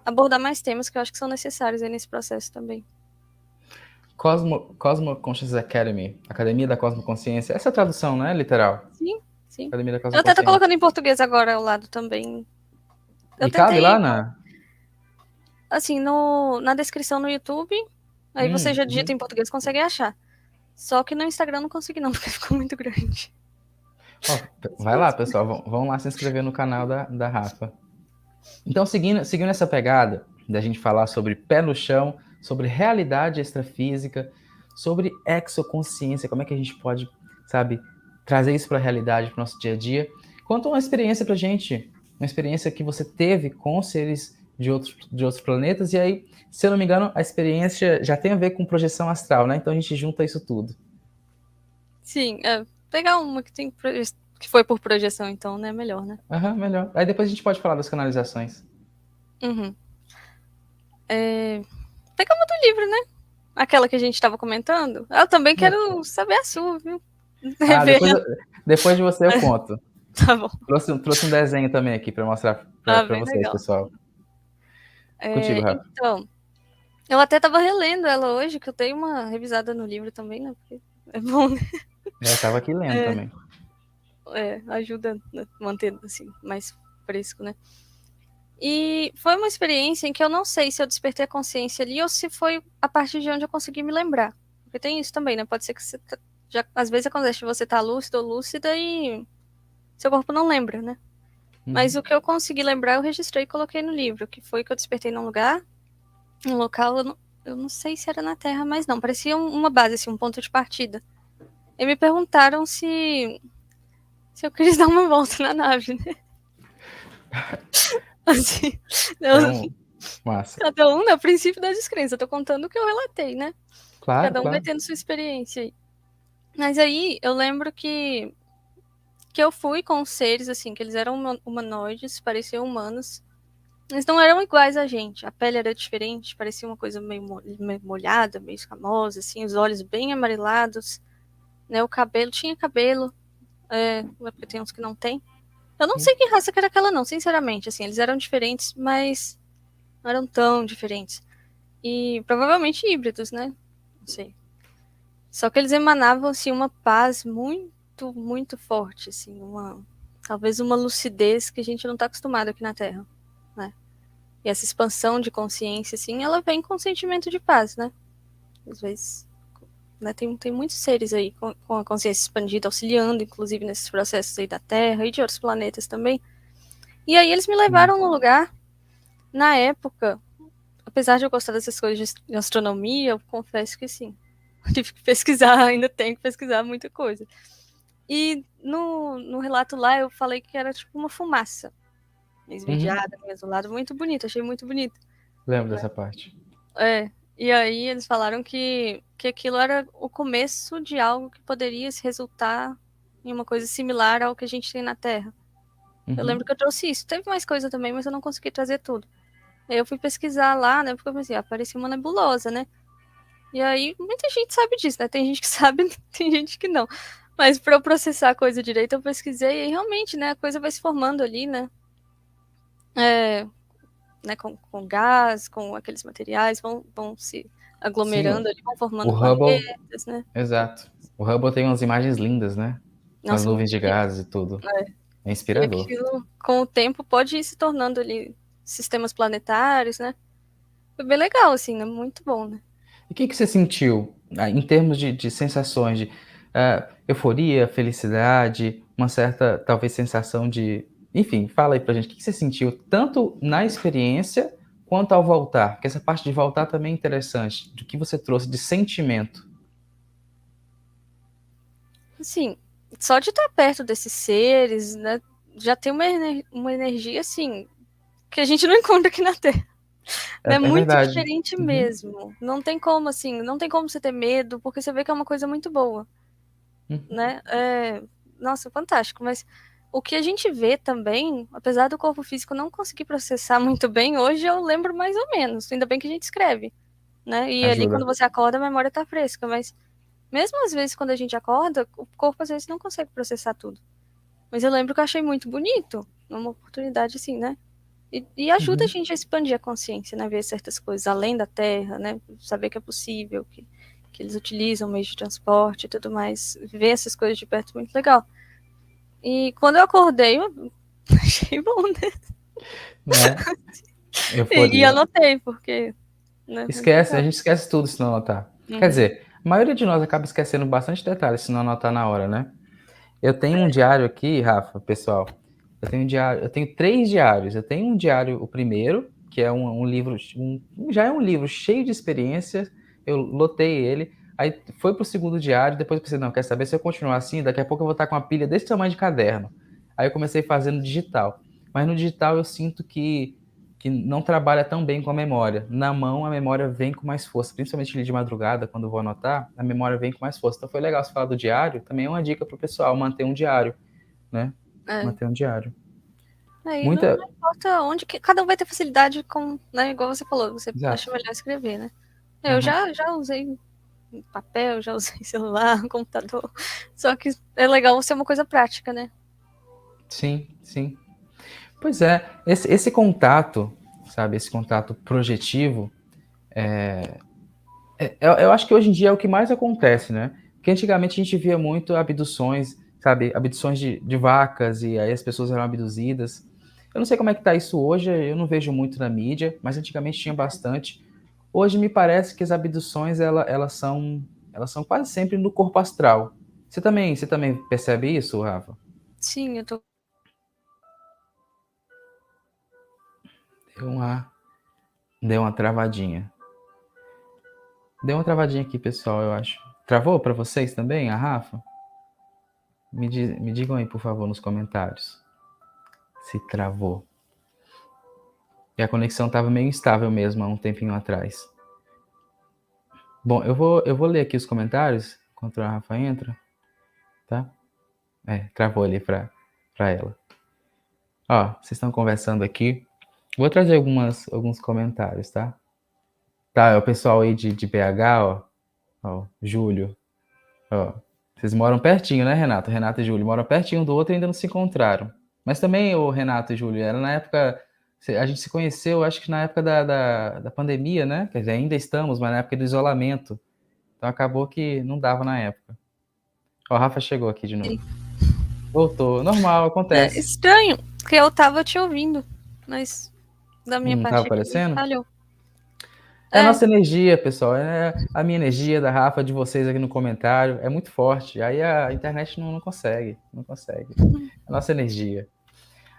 [SPEAKER 2] abordar mais temas que eu acho que são necessários aí nesse processo também.
[SPEAKER 1] Cosmo Conscious Academy, Academia da Cosmoconsciência. Essa é a tradução, né, literal?
[SPEAKER 2] Sim, sim.
[SPEAKER 1] Academia da
[SPEAKER 2] Eu até tô
[SPEAKER 1] Cosmoconsciência.
[SPEAKER 2] colocando em português agora ao lado também. Eu
[SPEAKER 1] E cabe lá
[SPEAKER 2] tentei,
[SPEAKER 1] na
[SPEAKER 2] assim, na descrição no YouTube, aí você já digita
[SPEAKER 1] uhum.
[SPEAKER 2] em português, consegue achar. Só que no Instagram não consegui não, porque ficou muito grande.
[SPEAKER 1] Ó, vai lá, pessoal, vão lá se inscrever no canal da Rafa. Então, seguindo essa pegada da gente falar sobre pé no chão, sobre realidade extrafísica, sobre exoconsciência, como é que a gente pode, sabe, trazer isso para a realidade, para o nosso dia a dia. Conta uma experiência para gente, uma experiência que você teve com seres de outros planetas, e aí, se eu não me engano, a experiência já tem a ver com projeção astral, né? Então a gente junta isso tudo.
[SPEAKER 2] Sim, pegar uma que foi por projeção, então, né? Melhor, né?
[SPEAKER 1] Aham, melhor. Aí depois a gente pode falar das canalizações.
[SPEAKER 2] Uhum. Pegar uma do livro, né? Aquela que a gente tava comentando. Eu também quero saber a sua, viu?
[SPEAKER 1] Ah,
[SPEAKER 2] Ver.
[SPEAKER 1] depois de você eu conto.
[SPEAKER 2] Tá bom.
[SPEAKER 1] Trouxe um desenho também aqui para mostrar para
[SPEAKER 2] Bem
[SPEAKER 1] vocês,
[SPEAKER 2] legal.
[SPEAKER 1] pessoal. Contigo, Rafa.
[SPEAKER 2] Então, eu até tava relendo ela hoje, que eu dei uma revisada no livro também, né? Porque é bom, né?
[SPEAKER 1] Eu tava aqui lendo também.
[SPEAKER 2] Ajuda a manter, assim, mais fresco, né? E foi uma experiência em que eu não sei se eu despertei a consciência ali ou se foi a partir de onde eu consegui me lembrar. Porque tem isso também, né? Pode ser que você às vezes acontece de você estar lúcido ou lúcida e seu corpo não lembra, né? Mas
[SPEAKER 1] Uhum.
[SPEAKER 2] o que eu consegui lembrar, eu registrei e coloquei no livro, que foi que eu despertei num lugar, um local, eu não sei se era na Terra, mas não, parecia uma base, assim, um ponto de partida. E me perguntaram se eu queria dar uma volta na nave, né? Assim, eu,
[SPEAKER 1] É um massa.
[SPEAKER 2] cada um, né, o princípio da descrença, eu tô contando o que eu relatei, né?
[SPEAKER 1] Claro,
[SPEAKER 2] Cada um vai
[SPEAKER 1] claro.
[SPEAKER 2] tendo sua experiência aí. Mas aí eu lembro que eu fui com seres, assim, que eles eram humanoides, pareciam humanos. Eles não eram iguais a gente. A pele era diferente, parecia uma coisa meio molhada, meio escamosa, assim, os olhos bem amarelados. né? O cabelo, tinha cabelo, porque tem uns que não tem. Eu não sei que raça que era aquela não, sinceramente, assim, eles eram diferentes, mas não eram tão diferentes. E provavelmente híbridos, né? Não sei. Só que eles emanavam, assim, uma paz muito, muito forte, assim, talvez uma lucidez que a gente não está acostumado aqui na Terra, né? E essa expansão de consciência, assim, ela vem com um sentimento de paz, né? Às vezes, né, tem muitos seres aí com a consciência expandida, auxiliando, inclusive, nesses processos aí da Terra e de outros planetas também. E aí eles me levaram no lugar, na época, apesar de eu gostar dessas coisas de astronomia, eu confesso que sim. Tive que pesquisar, ainda tenho que pesquisar muita coisa. E no relato lá eu falei que era tipo uma fumaça, esverdeada, meio azulada, muito bonito, achei muito bonito.
[SPEAKER 1] Lembro dessa parte.
[SPEAKER 2] E aí eles falaram que aquilo era o começo de algo que poderia se resultar em uma coisa similar ao que a gente tem na Terra. Eu lembro que eu trouxe isso. Teve mais coisa também, mas eu não consegui trazer tudo. Aí eu fui pesquisar lá, né? Porque eu pensei, apareceu uma nebulosa, né? E aí muita gente sabe disso, né? Tem gente que sabe, tem gente que não. Mas para eu processar a coisa direito, eu pesquisei e realmente, né? A coisa vai se formando ali, né? Né, com gás, com aqueles materiais, vão se
[SPEAKER 1] Sim,
[SPEAKER 2] aglomerando ali, vão
[SPEAKER 1] o
[SPEAKER 2] formando
[SPEAKER 1] Hubble,
[SPEAKER 2] planetas, né?
[SPEAKER 1] exato. O Hubble tem umas imagens lindas, né? Com as
[SPEAKER 2] Nossa,
[SPEAKER 1] nuvens
[SPEAKER 2] muito
[SPEAKER 1] de
[SPEAKER 2] bonito.
[SPEAKER 1] gases e tudo. É
[SPEAKER 2] E
[SPEAKER 1] inspirador.
[SPEAKER 2] aquilo, com o tempo, pode ir se tornando ali sistemas planetários, né? Foi bem legal, assim, né? Muito bom, né?
[SPEAKER 1] E o que você sentiu em termos de sensações, de euforia, felicidade, uma certa, talvez, sensação de. Enfim, fala aí pra gente, o que você sentiu tanto na experiência quanto ao voltar? Porque essa parte de voltar também é interessante, do que você trouxe de sentimento.
[SPEAKER 2] Assim, só de estar perto desses seres, né? Já tem uma energia, assim, que a gente não encontra aqui na Terra. É
[SPEAKER 1] É
[SPEAKER 2] muito
[SPEAKER 1] verdade.
[SPEAKER 2] diferente
[SPEAKER 1] Uhum,
[SPEAKER 2] mesmo. Não tem como, assim, não tem como você ter medo, porque você vê que é uma coisa muito boa,
[SPEAKER 1] uhum.
[SPEAKER 2] né? Nossa, fantástico. Mas o que a gente vê também, apesar do corpo físico não conseguir processar muito bem, hoje eu lembro mais ou menos. Ainda bem que a gente escreve, né? E ali quando
[SPEAKER 1] Ajuda.
[SPEAKER 2] você acorda, a memória tá fresca. Mas mesmo às vezes quando a gente acorda, o corpo às vezes não consegue processar tudo. Mas eu lembro que eu achei muito bonito. Uma oportunidade assim, né? E ajuda a
[SPEAKER 1] Uhum.
[SPEAKER 2] gente a expandir a consciência, né? Ver certas coisas além da Terra, né? Saber que é possível, que eles utilizam meios de transporte e tudo mais. Ver essas coisas de perto é muito legal. E quando eu acordei, eu achei bom, né?
[SPEAKER 1] Né?
[SPEAKER 2] E
[SPEAKER 1] Euforia.
[SPEAKER 2] anotei, porque, né? Muito
[SPEAKER 1] Esquece, a
[SPEAKER 2] legal.
[SPEAKER 1] gente esquece tudo se não anotar. Quer
[SPEAKER 2] Uhum.
[SPEAKER 1] dizer, a maioria de nós acaba esquecendo bastante detalhes se não anotar na hora, né? Eu tenho um diário aqui, Rafa, pessoal. Eu tenho 3 diários. Eu tenho um diário, o primeiro, que é um livro, já é um livro cheio de experiências. Eu lotei ele. Aí foi pro segundo diário, depois eu pensei, não, quer saber, se eu continuar assim, daqui a pouco eu vou estar com uma pilha desse tamanho de caderno. Aí eu comecei fazendo digital. Mas no digital eu sinto que não trabalha tão bem com a memória. Na mão, a memória vem com mais força, principalmente de madrugada, quando eu vou anotar, a memória vem com mais força. Então foi legal você falar do diário, também é uma dica pro pessoal, manter um diário, né?
[SPEAKER 2] É.
[SPEAKER 1] Manter um diário.
[SPEAKER 2] Aí
[SPEAKER 1] Muita.
[SPEAKER 2] não importa onde que. Cada um vai ter facilidade com, né? Igual você falou, você acha
[SPEAKER 1] Exato.
[SPEAKER 2] melhor escrever, né? Eu
[SPEAKER 1] Aham.
[SPEAKER 2] já usei papel, já usei celular, computador. Só que é legal ser uma coisa prática, né?
[SPEAKER 1] Sim, sim. Pois é, esse contato, sabe, esse contato projetivo, eu acho que hoje em dia é o que mais acontece, né? Porque antigamente a gente via muito abduções, sabe, abduções de vacas e aí as pessoas eram abduzidas. Eu não sei como é que tá isso hoje, eu não vejo muito na mídia, mas antigamente tinha bastante. Hoje me parece que as abduções elas são quase sempre no corpo astral. Você também percebe isso, Rafa?
[SPEAKER 2] Sim, eu tô.
[SPEAKER 1] Deu uma, deu uma travadinha. Deu uma travadinha aqui, pessoal, eu acho. Travou para vocês também, a Rafa? Me digam aí, por favor, nos comentários se travou. E a conexão estava meio instável mesmo há um tempinho atrás. Bom, eu vou ler aqui os comentários enquanto a Rafa entra, tá? Travou ali pra ela. Ó, vocês estão conversando aqui. Vou trazer alguns comentários, tá? Tá, é o pessoal aí de BH, ó. Ó, Júlio, ó. Vocês moram pertinho, né, Renato? Renato e Júlio moram pertinho um do outro e ainda não se encontraram. Mas também, o Renato e Júlio, era na época. A gente se conheceu, acho que na época da pandemia, né? Quer dizer, ainda estamos, mas na época do isolamento. Então acabou que não dava na época. Ó, a Rafa chegou aqui de novo.
[SPEAKER 2] Sim.
[SPEAKER 1] Voltou. Normal,
[SPEAKER 2] É
[SPEAKER 1] acontece.
[SPEAKER 2] estranho, porque eu tava te ouvindo, mas da minha
[SPEAKER 1] Não tava
[SPEAKER 2] parte aqui
[SPEAKER 1] aparecendo?
[SPEAKER 2] falhou.
[SPEAKER 1] É a
[SPEAKER 2] É,
[SPEAKER 1] nossa energia, pessoal. É a minha energia, da Rafa, de vocês aqui no comentário. É muito forte. Aí a internet não consegue. Não consegue. É a nossa energia.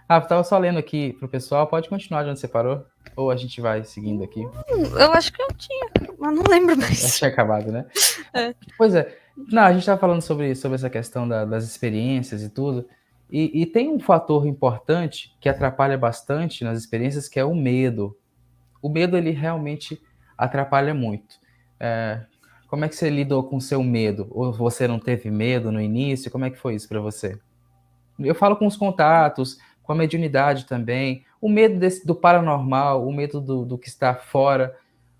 [SPEAKER 1] Rafa, tava só lendo aqui pro pessoal. Pode continuar de onde você parou? Ou a gente vai seguindo aqui?
[SPEAKER 2] eu acho que eu tinha, mas não lembro
[SPEAKER 1] Acho que
[SPEAKER 2] mais.
[SPEAKER 1] tinha acabado, né?
[SPEAKER 2] É.
[SPEAKER 1] Pois é. Não, a gente tava falando sobre essa questão das experiências e tudo. E tem um fator importante que atrapalha bastante nas experiências, que é o medo. O medo, ele realmente atrapalha muito. É, como é que você lidou com o seu medo? Ou você não teve medo no início? Como é que foi isso para você? Eu falo com os contatos, com a mediunidade também, o medo do paranormal, o medo do que está fora.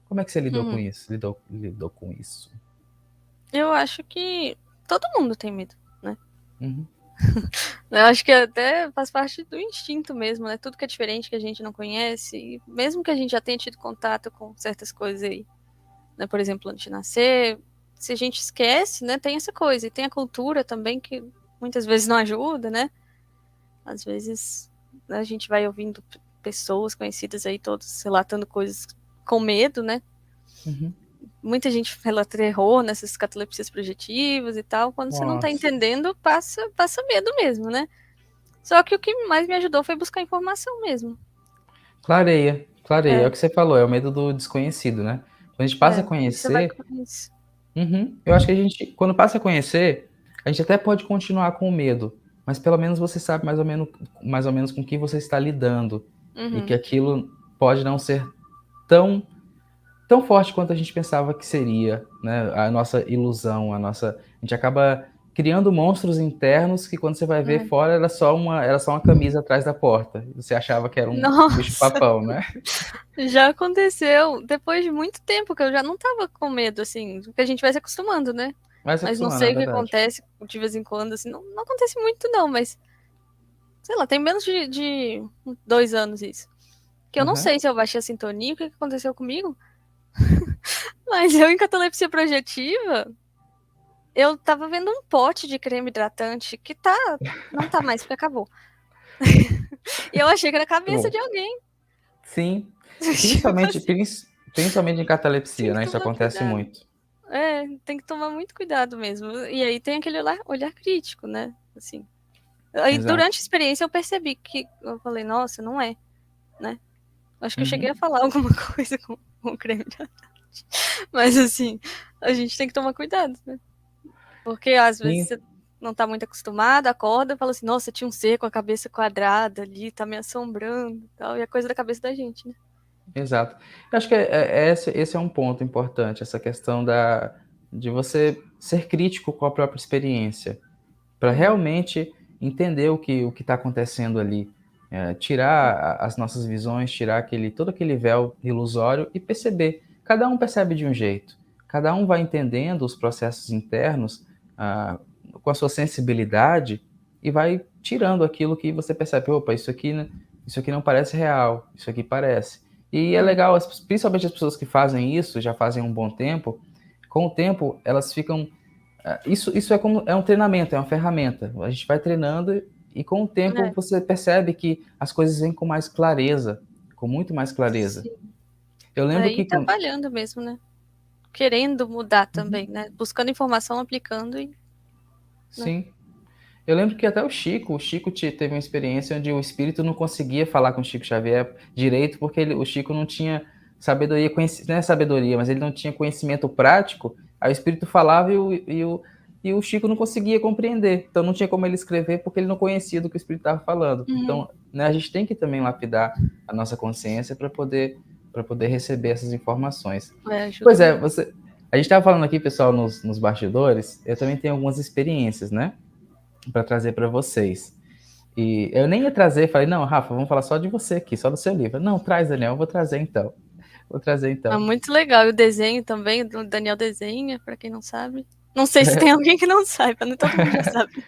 [SPEAKER 1] Como é que você lidou com isso? Lidou com isso?
[SPEAKER 2] Eu acho que todo mundo tem medo, né?
[SPEAKER 1] Uhum.
[SPEAKER 2] Eu acho que até faz parte do instinto mesmo, né? Tudo que é diferente, que a gente não conhece, e mesmo que a gente já tenha tido contato com certas coisas aí, né? Por exemplo, antes de nascer, se a gente esquece, né? Tem essa coisa. E tem a cultura também que muitas vezes não ajuda, né? Às vezes a gente vai ouvindo pessoas conhecidas aí, todos relatando coisas com medo, né?
[SPEAKER 1] Uhum.
[SPEAKER 2] Muita gente relata terror nessas catalepsias projetivas e tal. Quando você não tá
[SPEAKER 1] Nossa.
[SPEAKER 2] entendendo, passa medo mesmo, né? Só que o que mais me ajudou foi buscar informação mesmo.
[SPEAKER 1] Clareia, clareia. É o
[SPEAKER 2] É,
[SPEAKER 1] que você falou, é o medo do desconhecido, né? Quando a gente passa a
[SPEAKER 2] você vai
[SPEAKER 1] conhecer,
[SPEAKER 2] com isso.
[SPEAKER 1] eu acho que a gente, quando passa a conhecer, a gente até pode continuar com o medo, mas pelo menos você sabe mais ou menos com o que você está lidando e que
[SPEAKER 2] Uhum.
[SPEAKER 1] aquilo pode não ser tão tão forte quanto a gente pensava que seria, né? A nossa ilusão, a gente acaba criando monstros internos que quando você vai ver
[SPEAKER 2] É.
[SPEAKER 1] fora era só uma camisa atrás da porta. Você achava que era um
[SPEAKER 2] Nossa,
[SPEAKER 1] bicho-papão, né?
[SPEAKER 2] já aconteceu depois de muito tempo que eu já não tava com medo, assim, porque a gente vai se acostumando, né?
[SPEAKER 1] Vai se
[SPEAKER 2] Mas não
[SPEAKER 1] acostumando, é
[SPEAKER 2] sei o que
[SPEAKER 1] verdade.
[SPEAKER 2] acontece de vez em quando, assim, não acontece muito não, mas sei lá, tem menos de 2 anos isso. Que eu não
[SPEAKER 1] Aham.
[SPEAKER 2] sei se eu baixei a sintonia, o que aconteceu comigo, mas eu em catalepsia projetiva, eu tava vendo um pote de creme hidratante que não tá mais, porque acabou. E eu achei que era a
[SPEAKER 1] Muito
[SPEAKER 2] cabeça
[SPEAKER 1] bom.
[SPEAKER 2] de alguém.
[SPEAKER 1] Sim. E
[SPEAKER 2] Tipo assim,
[SPEAKER 1] principalmente em
[SPEAKER 2] tem
[SPEAKER 1] catalepsia,
[SPEAKER 2] que
[SPEAKER 1] né? Isso
[SPEAKER 2] tomar
[SPEAKER 1] acontece
[SPEAKER 2] cuidado.
[SPEAKER 1] muito.
[SPEAKER 2] É, tem que tomar muito cuidado mesmo. E aí tem aquele olhar crítico, né? Assim. Aí
[SPEAKER 1] Exato.
[SPEAKER 2] durante a experiência eu percebi que eu falei, nossa, não é, né? Acho que eu cheguei
[SPEAKER 1] Uhum.
[SPEAKER 2] a falar alguma coisa com o creme hidratante. Mas assim, a gente tem que tomar cuidado, né? Porque às vezes
[SPEAKER 1] Sim,
[SPEAKER 2] você não tá muito acostumado, acorda e fala assim, nossa, tinha um ser com a cabeça quadrada ali, tá me assombrando e tal. E é coisa da cabeça da gente, né?
[SPEAKER 1] exato. Eu acho que esse é um ponto importante, essa questão de você ser crítico com a própria experiência, para
[SPEAKER 2] Uhum.
[SPEAKER 1] realmente entender o que está acontecendo ali, tirar as nossas visões, tirar todo aquele véu ilusório e perceber. Cada um percebe de um jeito, cada um vai entendendo os processos internos ah, com a sua sensibilidade e vai tirando aquilo que você percebe. Opa, isso aqui não parece real, isso aqui parece. E é
[SPEAKER 2] Uhum.
[SPEAKER 1] legal, principalmente as pessoas que fazem isso, já fazem um bom tempo, com o tempo elas ficam isso é um treinamento, é uma ferramenta. A gente vai treinando e com o tempo
[SPEAKER 2] É,
[SPEAKER 1] você percebe que as coisas vêm com mais clareza, com muito mais clareza.
[SPEAKER 2] sim.
[SPEAKER 1] Eu lembro
[SPEAKER 2] Aí
[SPEAKER 1] que
[SPEAKER 2] trabalhando mesmo, né? Querendo mudar
[SPEAKER 1] Uhum.
[SPEAKER 2] também, né? Buscando informação, aplicando e, né?
[SPEAKER 1] Sim. Eu lembro que até o Chico teve uma experiência onde o espírito não conseguia falar com o Chico Xavier direito porque o Chico não tinha sabedoria, não é sabedoria, mas ele não tinha conhecimento prático. Aí o espírito falava e o Chico não conseguia compreender. Então não tinha como ele escrever porque ele não conhecia do que o espírito estava falando.
[SPEAKER 2] Uhum.
[SPEAKER 1] Então, né, a gente tem que também lapidar a nossa consciência para poder receber essas informações.
[SPEAKER 2] É, ajuda
[SPEAKER 1] Pois é,
[SPEAKER 2] muito.
[SPEAKER 1] a gente estava falando aqui, pessoal, nos bastidores, eu também tenho algumas experiências, né? Para trazer para vocês. E eu nem ia trazer, falei, não, Rafa, vamos falar só de você aqui, só do seu livro. Não, traz, Daniel, eu vou trazer então. Vou trazer
[SPEAKER 2] É
[SPEAKER 1] então.
[SPEAKER 2] muito legal. E o desenho também, o Daniel desenha, para quem não sabe. Não sei se tem alguém que não saiba, né? Todo mundo já sabe.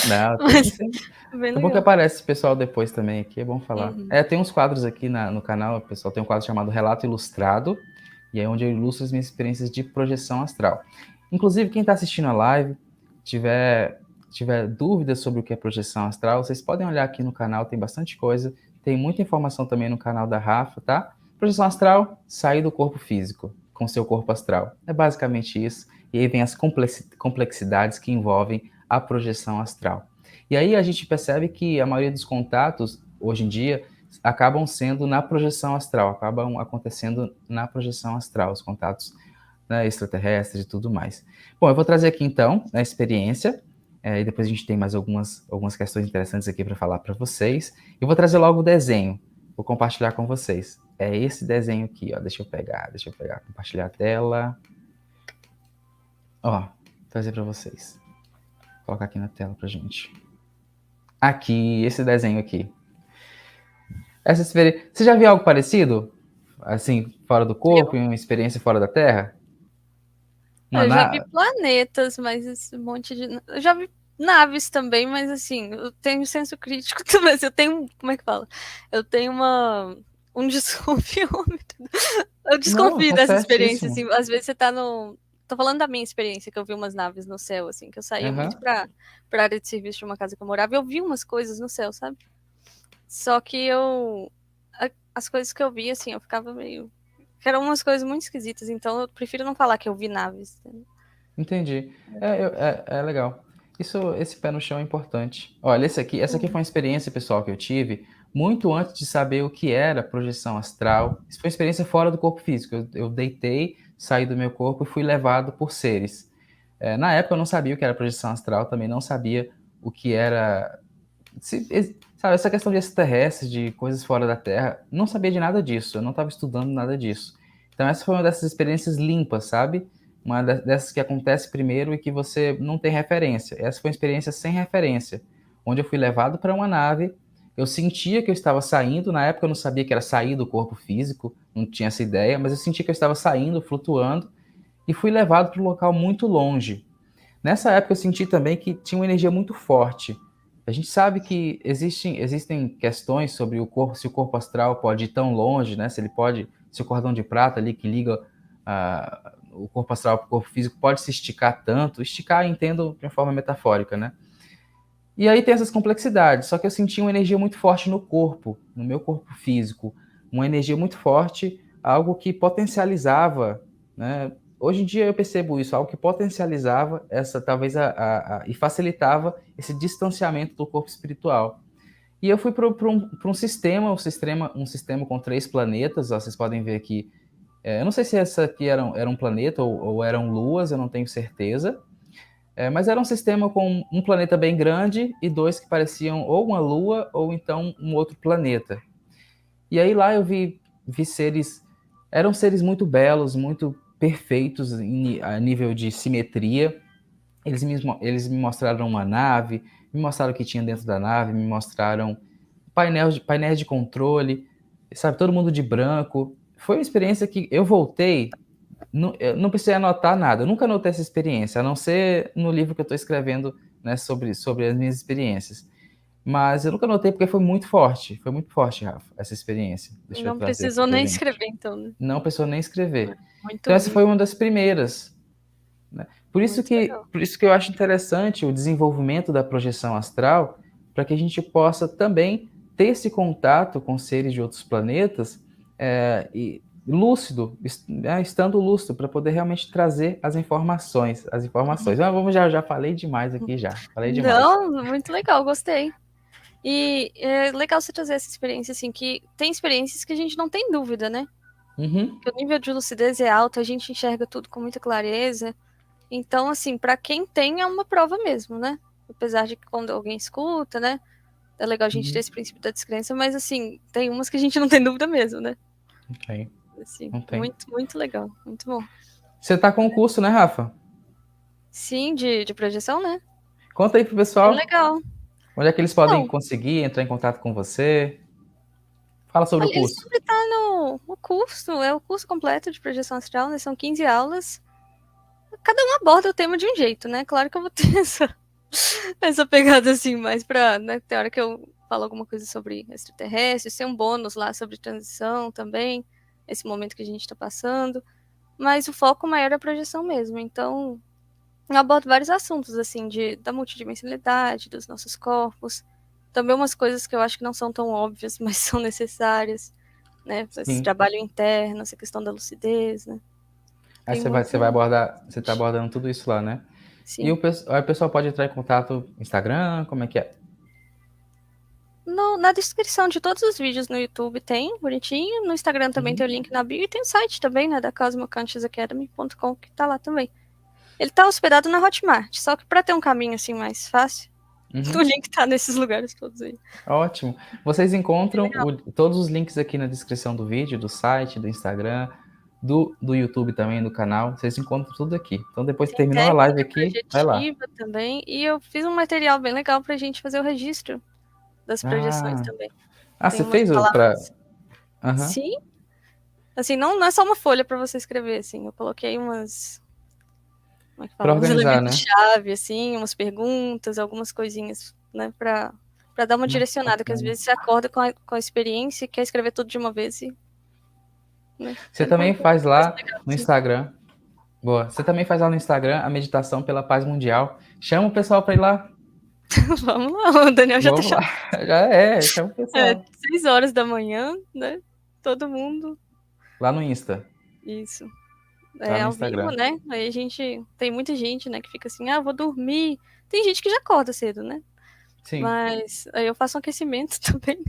[SPEAKER 1] Não, tem
[SPEAKER 2] Mas
[SPEAKER 1] sim.
[SPEAKER 2] bem
[SPEAKER 1] É bom que
[SPEAKER 2] legal.
[SPEAKER 1] aparece esse pessoal depois também aqui, é bom falar.
[SPEAKER 2] Uhum.
[SPEAKER 1] Tem uns quadros aqui no canal, pessoal, tem um quadro chamado Relato Ilustrado, e é onde eu ilustro as minhas experiências de projeção astral. Inclusive, quem está assistindo a live, tiver dúvidas sobre o que é projeção astral, vocês podem olhar aqui no canal, tem bastante coisa, tem muita informação também no canal da Rafa, tá? Projeção astral, sair do corpo físico, com seu corpo astral. É basicamente isso, e aí vem as complexidades que envolvem a projeção astral. E aí a gente percebe que a maioria dos contatos, hoje em dia, acabam sendo na projeção astral, acabam acontecendo na projeção astral, os contatos, né, extraterrestres e tudo mais. Bom, eu vou trazer aqui então a experiência, e depois a gente tem mais algumas questões interessantes aqui para falar para vocês. Eu vou trazer logo o desenho, vou compartilhar com vocês. É esse desenho aqui, ó. Deixa eu pegar, compartilhar a tela. Ó, trazer para vocês. Vou colocar aqui na tela pra gente. Aqui, esse desenho aqui. Você já viu algo parecido? Assim, fora do corpo, em uma experiência fora da Terra?
[SPEAKER 2] Eu já vi planetas, mas esse monte de. Eu já vi naves também, mas assim, eu tenho senso crítico também. Eu tenho. Como é que fala? Eu tenho um desconfiômetro. Eu
[SPEAKER 1] Não,
[SPEAKER 2] desconfio
[SPEAKER 1] tá
[SPEAKER 2] dessa experiência, assim.
[SPEAKER 1] certíssimo.
[SPEAKER 2] Às vezes você tá no. Tô falando da minha experiência, que eu vi umas naves no céu, assim, que eu saía muito
[SPEAKER 1] Uhum.
[SPEAKER 2] pra área de serviço de uma casa que eu morava, e eu vi umas coisas no céu, sabe? Só que as coisas que eu vi, assim, eu ficava meio. Eram umas coisas muito esquisitas, então eu prefiro não falar que eu vi naves.
[SPEAKER 1] Entendi. É legal. Esse pé no chão é importante. Olha, essa aqui foi uma experiência pessoal que eu tive muito antes de saber o que era projeção astral. Isso foi uma experiência fora do corpo físico. Eu deitei, saí do meu corpo e fui levado por seres. Na época eu não sabia o que era projeção astral, também não sabia o que era. Sabe, essa questão de extraterrestres, de coisas fora da Terra, não sabia de nada disso, eu não estava estudando nada disso. Então essa foi uma dessas experiências limpas, sabe? Uma dessas que acontece primeiro e que você não tem referência. Essa foi uma experiência sem referência, onde eu fui levado para uma nave, eu sentia que eu estava saindo, na época eu não sabia que era sair do corpo físico, não tinha essa ideia, mas eu sentia que eu estava saindo, flutuando, e fui levado para um local muito longe. Nessa época eu senti também que tinha uma energia muito forte. A gente sabe que existem questões sobre o corpo, se o corpo astral pode ir tão longe, né? Se o cordão de prata ali que liga o corpo astral para o corpo físico pode se esticar tanto. Esticar, entendo de uma forma metafórica, né? E aí tem essas complexidades. Só que eu senti uma energia muito forte no corpo, no meu corpo físico, uma energia muito forte, algo que potencializava, né? Hoje em dia eu percebo isso, algo que potencializava essa, talvez, e facilitava esse distanciamento do corpo espiritual. E eu fui para um sistema com 3 planetas, ó, vocês podem ver aqui. Eu não sei se essa aqui era um planeta ou eram luas, eu não tenho certeza. Mas era um sistema com um planeta bem grande e 2 que pareciam ou uma lua ou então um outro planeta. E aí lá eu vi seres, eram seres muito belos, muito perfeitos a nível de simetria. Eles me mostraram uma nave, me mostraram o que tinha dentro da nave, me mostraram painéis de controle, sabe, todo mundo de branco. Foi uma experiência que eu voltei, eu não precisei anotar nada, eu nunca anotei essa experiência, a não ser no livro que eu estou escrevendo, né, sobre as minhas experiências. Mas eu nunca anotei porque foi muito forte, Rafa, essa experiência. Deixa eu
[SPEAKER 2] Não
[SPEAKER 1] trazer aqui
[SPEAKER 2] precisou
[SPEAKER 1] pra
[SPEAKER 2] nem
[SPEAKER 1] gente.
[SPEAKER 2] escrever, então, né?
[SPEAKER 1] Não precisou nem escrever.
[SPEAKER 2] Muito
[SPEAKER 1] Então essa foi
[SPEAKER 2] vivo,
[SPEAKER 1] uma das primeiras, né?
[SPEAKER 2] muito legal.
[SPEAKER 1] Por isso que eu acho interessante o desenvolvimento da projeção astral, para que a gente possa também ter esse contato com seres de outros planetas, e lúcido, estando lúcido, para poder realmente trazer as informações. Já falei demais aqui já, falei demais.
[SPEAKER 2] Não, muito legal, gostei. E é legal você trazer essa experiência, assim, que tem experiências que a gente não tem dúvida, né?
[SPEAKER 1] Uhum.
[SPEAKER 2] Que o nível de lucidez é alto, a gente enxerga tudo com muita clareza. Então, assim, para quem tem é uma prova mesmo, né? Apesar de que quando alguém escuta, né? É legal a gente ter
[SPEAKER 1] Uhum.
[SPEAKER 2] esse princípio da descrença, mas assim, tem umas que a gente não tem dúvida mesmo, né?
[SPEAKER 1] Não tem,
[SPEAKER 2] Assim,
[SPEAKER 1] não tem.
[SPEAKER 2] muito, muito legal, muito bom.
[SPEAKER 1] Você tá com o curso, né, Rafa?
[SPEAKER 2] Sim, de projeção, né?
[SPEAKER 1] Conta aí pro
[SPEAKER 2] Bem
[SPEAKER 1] pessoal,
[SPEAKER 2] legal.
[SPEAKER 1] onde é que eles podem
[SPEAKER 2] Então,
[SPEAKER 1] conseguir entrar em contato com você. Fala sobre o
[SPEAKER 2] olha, ele
[SPEAKER 1] curso.
[SPEAKER 2] sempre tá no curso, é o curso completo de projeção astral, né? São 15 aulas. cada um aborda o tema de um jeito, né? Claro que eu vou ter essa pegada assim, mais pra, né, tem hora que eu falo alguma coisa sobre extraterrestres, tem um bônus lá sobre transição também, esse momento que a gente tá passando, mas o foco maior é a projeção mesmo, então eu abordo vários assuntos, assim, da multidimensionalidade, dos nossos corpos, também umas coisas que eu acho que não são tão óbvias, mas são necessárias, né, esse
[SPEAKER 1] Sim.
[SPEAKER 2] trabalho interno, essa questão da lucidez, né,
[SPEAKER 1] Aí
[SPEAKER 2] tem
[SPEAKER 1] você vai abordar, você tá abordando tudo isso lá, né? E
[SPEAKER 2] sim.
[SPEAKER 1] aí o pessoal pode entrar em contato no Instagram, como é que é?
[SPEAKER 2] Na descrição de todos os vídeos no YouTube tem, bonitinho. No Instagram também tem o
[SPEAKER 1] Uhum.
[SPEAKER 2] link na bio e tem o site também, né, da cosmoconsciousacademy.com, que tá lá também. Ele tá hospedado na Hotmart, só que pra ter um caminho assim mais fácil, o
[SPEAKER 1] Uhum.
[SPEAKER 2] link tá nesses lugares todos aí.
[SPEAKER 1] Ótimo. Vocês encontram todos os links aqui na descrição do vídeo, do site, do Instagram, do YouTube também, do canal. Vocês encontram tudo aqui. Então depois que
[SPEAKER 2] Tem
[SPEAKER 1] terminou a live
[SPEAKER 2] técnica
[SPEAKER 1] aqui, vai lá.
[SPEAKER 2] projetiva também, e eu fiz um material bem legal pra gente fazer o registro das projeções
[SPEAKER 1] Ah,
[SPEAKER 2] também. Tem
[SPEAKER 1] você
[SPEAKER 2] umas
[SPEAKER 1] fez o pra...
[SPEAKER 2] palavras.
[SPEAKER 1] Aham.
[SPEAKER 2] Sim, assim, não é só uma folha pra você escrever, assim, eu coloquei umas, como é que
[SPEAKER 1] Pra
[SPEAKER 2] fala? Uns
[SPEAKER 1] organizar, né?
[SPEAKER 2] elementos-chave, assim, umas perguntas, algumas coisinhas, né, pra dar uma
[SPEAKER 1] Nossa,
[SPEAKER 2] direcionada, que às
[SPEAKER 1] bacana.
[SPEAKER 2] vezes você acorda com a experiência e quer escrever tudo de uma vez e, né,
[SPEAKER 1] Você
[SPEAKER 2] você não
[SPEAKER 1] também
[SPEAKER 2] consegue.
[SPEAKER 1] faz
[SPEAKER 2] Mais
[SPEAKER 1] lá
[SPEAKER 2] legal,
[SPEAKER 1] no
[SPEAKER 2] assim.
[SPEAKER 1] Instagram. Boa. Você também faz lá no Instagram a meditação pela paz mundial. Chama o pessoal para ir lá.
[SPEAKER 2] Vamos lá, o Daniel já tá
[SPEAKER 1] Vamos lá.
[SPEAKER 2] chamando.
[SPEAKER 1] Já é, chama o
[SPEAKER 2] É,
[SPEAKER 1] pessoal.
[SPEAKER 2] 6 horas da manhã, né, todo mundo,
[SPEAKER 1] Lá no Insta,
[SPEAKER 2] isso.
[SPEAKER 1] lá
[SPEAKER 2] É
[SPEAKER 1] no
[SPEAKER 2] ao vivo,
[SPEAKER 1] Instagram.
[SPEAKER 2] né, aí a gente, tem muita gente, né, que fica assim, ah, vou dormir. Tem gente que já acorda cedo, né,
[SPEAKER 1] Sim,
[SPEAKER 2] mas aí eu faço um aquecimento também.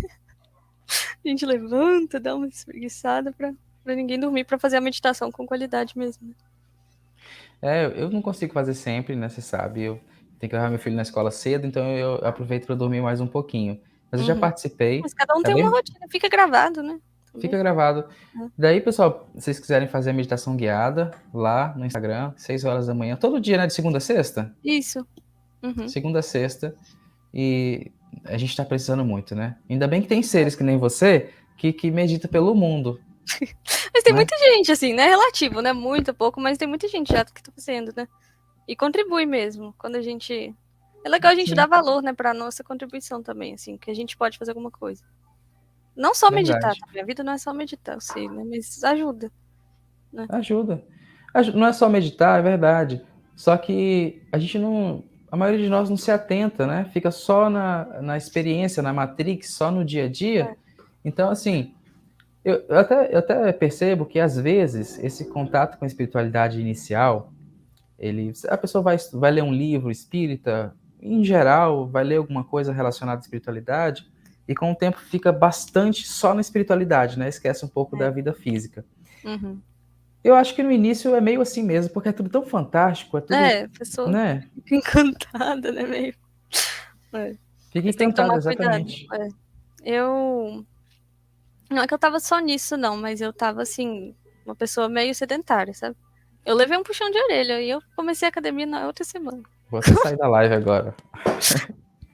[SPEAKER 2] A gente levanta, dá uma espreguiçada pra ninguém dormir, pra fazer a meditação com qualidade mesmo, né.
[SPEAKER 1] eu não consigo fazer sempre, né? Você sabe, eu tenho que levar meu filho na escola cedo, então eu aproveito para dormir mais um pouquinho. Mas eu já
[SPEAKER 2] Uhum.
[SPEAKER 1] participei,
[SPEAKER 2] Mas cada um
[SPEAKER 1] tá
[SPEAKER 2] tem uma
[SPEAKER 1] bem?
[SPEAKER 2] rotina, fica gravado, né,
[SPEAKER 1] Fica
[SPEAKER 2] também.
[SPEAKER 1] gravado.
[SPEAKER 2] É.
[SPEAKER 1] Daí, pessoal, se vocês quiserem fazer a meditação guiada lá no Instagram, 6 horas da manhã, todo dia, né? De segunda a sexta?
[SPEAKER 2] Isso. Uhum.
[SPEAKER 1] Segunda a sexta. E a gente tá precisando muito, né? Ainda bem que tem seres que nem você que medita pelo mundo,
[SPEAKER 2] Mas tem
[SPEAKER 1] né?
[SPEAKER 2] muita gente, assim, né, relativo, né, muito pouco, mas tem muita gente já que tá fazendo, né. E contribui mesmo, quando a gente, é legal a gente dar
[SPEAKER 1] Sim,
[SPEAKER 2] valor, né, pra nossa contribuição também, assim, que a gente pode fazer alguma coisa. Não só meditar
[SPEAKER 1] verdade.
[SPEAKER 2] também, a vida não é só meditar, eu sei, né, mas ajuda, né.
[SPEAKER 1] Ajuda. Não é só meditar, é verdade. Só que a gente não. A maioria de nós não se atenta, né? Fica só na experiência, na Matrix, só no dia a dia.
[SPEAKER 2] É.
[SPEAKER 1] Então, assim, eu até percebo que às vezes esse contato com a espiritualidade inicial, a pessoa vai ler um livro espírita, em geral, vai ler alguma coisa relacionada à espiritualidade, e com o tempo fica bastante só na espiritualidade, né? Esquece um pouco da
[SPEAKER 2] É.
[SPEAKER 1] vida física.
[SPEAKER 2] Uhum.
[SPEAKER 1] Eu acho que no início é meio assim mesmo, porque é tudo tão fantástico, é tudo,
[SPEAKER 2] É, a pessoa
[SPEAKER 1] né?
[SPEAKER 2] fica encantada, né, meio. É.
[SPEAKER 1] Fica
[SPEAKER 2] Mas tem que
[SPEAKER 1] encantado,
[SPEAKER 2] tomar cuidado.
[SPEAKER 1] exatamente.
[SPEAKER 2] É. Eu não é que eu estava só nisso não, mas eu estava, assim, uma pessoa meio sedentária, sabe. Eu levei um puxão de orelha e eu comecei a academia na outra semana.
[SPEAKER 1] Vou até sair da live agora.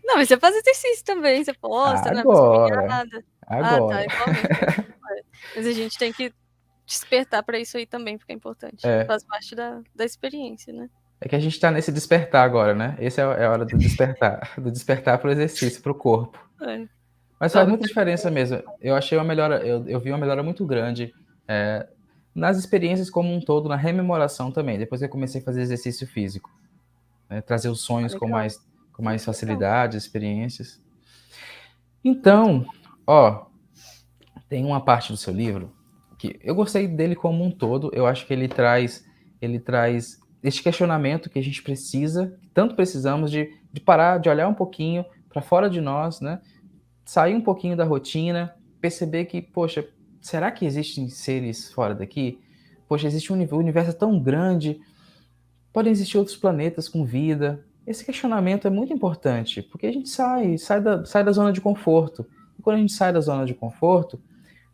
[SPEAKER 2] Não, mas você faz exercício também, você posta, né, faz
[SPEAKER 1] Agora.
[SPEAKER 2] caminhada. Ah, tá,
[SPEAKER 1] Agora.
[SPEAKER 2] igualmente, é. Mas a gente tem que despertar pra isso aí também, porque é importante.
[SPEAKER 1] É.
[SPEAKER 2] Faz parte da experiência, né.
[SPEAKER 1] É que a gente tá nesse despertar agora, né? Esse é a hora do despertar. Do despertar pro exercício, pro corpo.
[SPEAKER 2] É.
[SPEAKER 1] Mas faz
[SPEAKER 2] Ó,
[SPEAKER 1] muita diferença mesmo. Eu achei uma melhora, eu vi uma melhora muito grande nas experiências como um todo, na rememoração também, depois que eu comecei a fazer exercício físico. Né? Trazer os sonhos
[SPEAKER 2] legal,
[SPEAKER 1] com mais
[SPEAKER 2] legal.
[SPEAKER 1] facilidade, experiências. Então, ó, tem uma parte do seu livro que eu gostei dele como um todo. Eu acho que ele traz este questionamento que a gente precisa, que tanto precisamos de parar, de olhar um pouquinho para fora de nós, né? Sair um pouquinho da rotina, perceber que, poxa, será que existem seres fora daqui? Poxa, existe o universo é tão grande, podem existir outros planetas com vida. Esse questionamento é muito importante, porque a gente sai da zona de conforto. E quando a gente sai da zona de conforto,